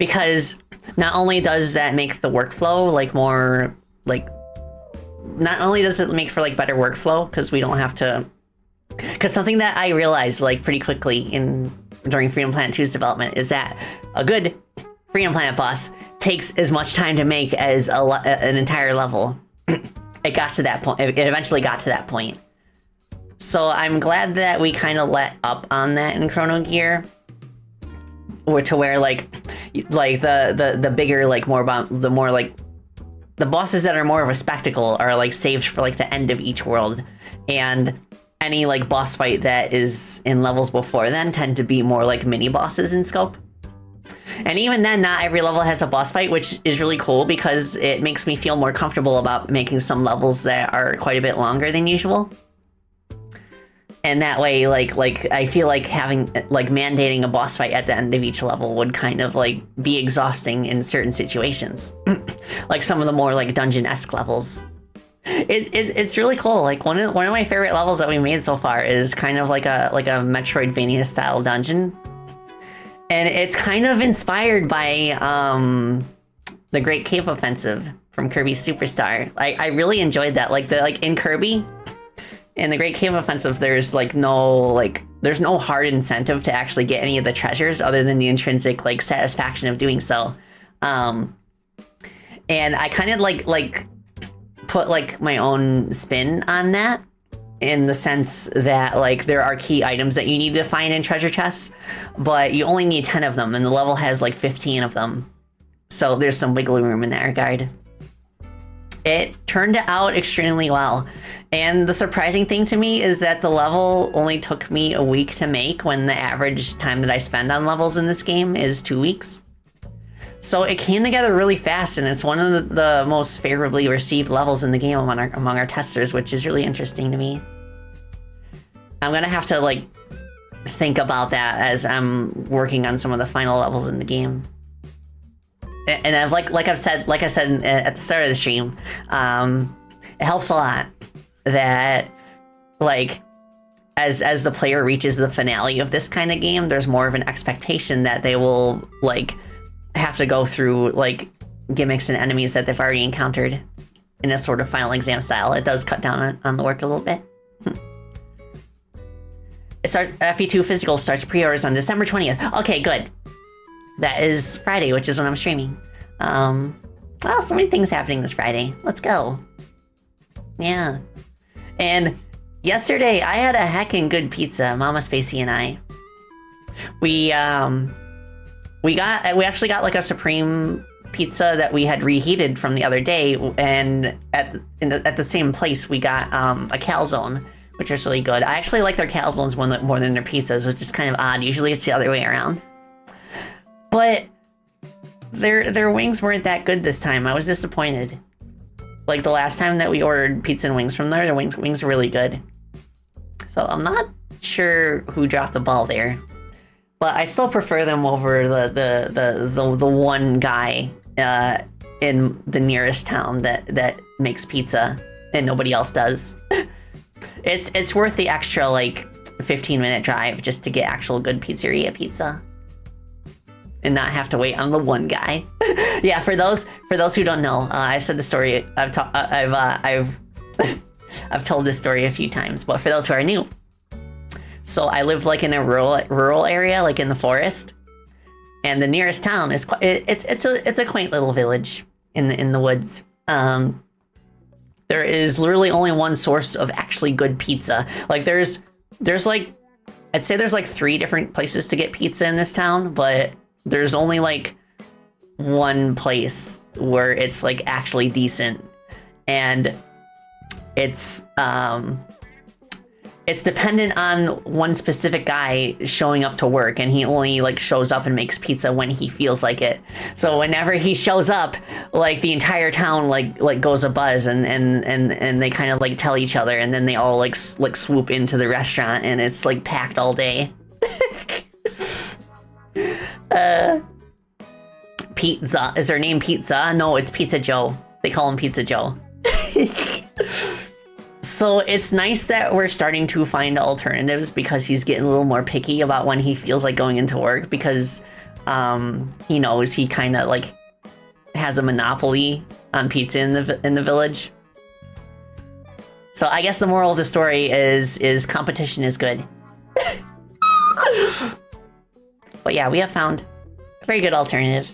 Because not only does that make the workflow like more like... Not only does it make for like better workflow, because we don't have to... Because something that I realized like pretty quickly during Freedom Planet 2's development is that a good Freedom Planet boss takes as much time to make as an entire level. It got to that point. It eventually got to that point. So I'm glad that we kind of let up on that in Chrono Gear, or to where like the bigger like more like the bosses that are more of a spectacle are like saved for like the end of each world, and any like boss fight that is in levels before then tend to be more like mini bosses in scope. And even then, not every level has a boss fight, which is really cool because it makes me feel more comfortable about making some levels that are quite a bit longer than usual. And that way, like I feel like having like mandating a boss fight at the end of each level would kind of like be exhausting in certain situations, like some of the more like dungeon-esque levels. It's really cool. Like one of my favorite levels that we made so far is kind of like a Metroidvania style dungeon, and it's kind of inspired by the Great Cave Offensive from Kirby Superstar. I really enjoyed that. Like in Kirby. In the Great Cave Offensive, there's no hard incentive to actually get any of the treasures other than the intrinsic like satisfaction of doing so. And I kind of like put like my own spin on that, in the sense that like there are key items that you need to find in treasure chests, but you only need 10 of them, and the level has like 15 of them. So there's some wiggle room in that regard. It turned out extremely well. And the surprising thing to me is that the level only took me a week to make, when the average time that I spend on levels in this game is 2 weeks. So it came together really fast, and it's one of the most favorably received levels in the game among our testers, which is really interesting to me. I'm gonna have to like think about that as I'm working on some of the final levels in the game. And I've like I said at the start of the stream, it helps a lot that like as the player reaches the finale of this kind of game, there's more of an expectation that they will like have to go through like gimmicks and enemies that they've already encountered in a sort of final exam style. It does cut down on the work a little bit. FE2 Physical starts pre-orders on December 20th. Okay, good. That is Friday, which is when I'm streaming. Well, so many things happening this Friday. Let's go. Yeah. And yesterday, I had a heckin' good pizza, Mama Spacey and I. We actually got like a Supreme pizza that we had reheated from the other day, and at the same place we got a calzone, which is really good. I actually like their calzones more than their pizzas, which is kind of odd. Usually it's the other way around. But their wings weren't that good this time. I was disappointed. Like the last time that we ordered pizza and wings from there, their wings are really good. So I'm not sure who dropped the ball there, but I still prefer them over the one guy in the nearest town that makes pizza and nobody else does. It's worth the extra like 15-minute drive just to get actual good pizzeria pizza and not have to wait on the one guy. Yeah, for those who don't know, I've said the story. I've told this story a few times, but for those who are new, so I live like in a rural area, like in the forest, and the nearest town is it's a quaint little village in the woods. There is literally only one source of actually good pizza. Like there's like, I'd say there's like 3 different places to get pizza in this town, but there's only like one place where it's like actually decent. And it's it's dependent on one specific guy showing up to work, and he only like shows up and makes pizza when he feels like it. So whenever he shows up, like the entire town like goes abuzz, and they kind of like tell each other, and then they all like swoop into the restaurant, and it's like packed all day. Pizza, is her name Pizza? No, it's Pizza Joe. They call him Pizza Joe. So it's nice that we're starting to find alternatives, because he's getting a little more picky about when he feels like going into work, because he knows he kind of like has a monopoly on pizza in the village. So I guess the moral of the story is competition is good. But yeah, we have found a very good alternative.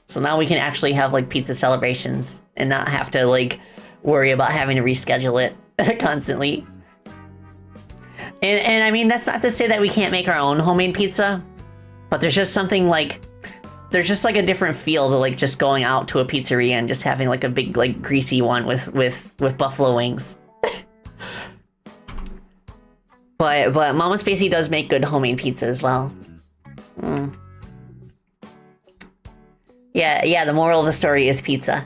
So now we can actually have like pizza celebrations and not have to like worry about having to reschedule it constantly. And I mean, that's not to say that we can't make our own homemade pizza, but there's just something like, there's just like a different feel to like just going out to a pizzeria and just having like a big like greasy one with buffalo wings. But Mama Spacey does make good homemade pizza as well. Yeah, the moral of the story is pizza.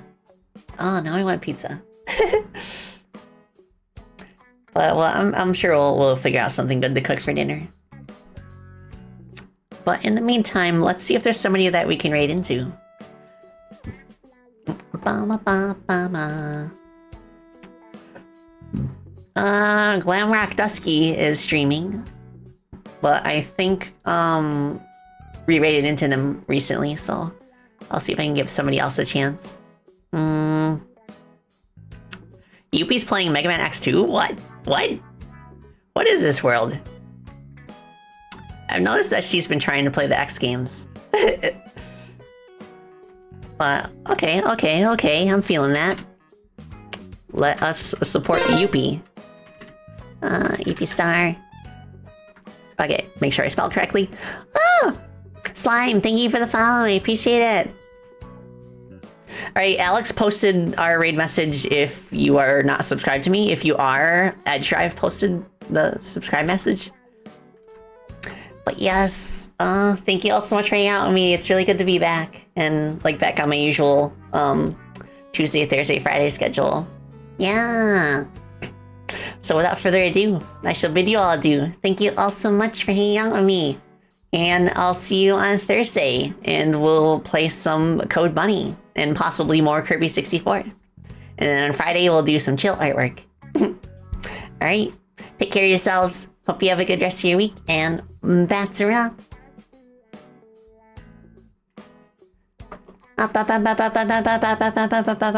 Oh, now I want pizza. But well, I'm sure we'll figure out something good to cook for dinner. But in the meantime, let's see if there's somebody that we can raid into. Glamrock Dusky is streaming, but I think we raided into them recently, so I'll see if I can give somebody else a chance. Yuppie's playing Mega Man X2? What? What is this world? I've noticed that she's been trying to play the X games. But okay, I'm feeling that. Let us support Yuppie. Yuppie Star. Okay, make sure I spelled correctly. Oh! Slime, thank you for the follow, I appreciate it. Alright, Alex posted our raid message if you are not subscribed to me. If you are, Ed Shrive posted the subscribe message. But yes, thank you all so much for hanging out with me. It's really good to be back. And like back on my usual Tuesday, Thursday, Friday schedule. Yeah. So without further ado, I shall bid you all adieu. Thank you all so much for hanging out with me. And I'll see you on Thursday, and we'll play some Code Bunny, and possibly more Kirby 64. And then on Friday, we'll do some chill artwork. Alright, take care of yourselves. Hope you have a good rest of your week, and bats are up.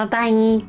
Bye.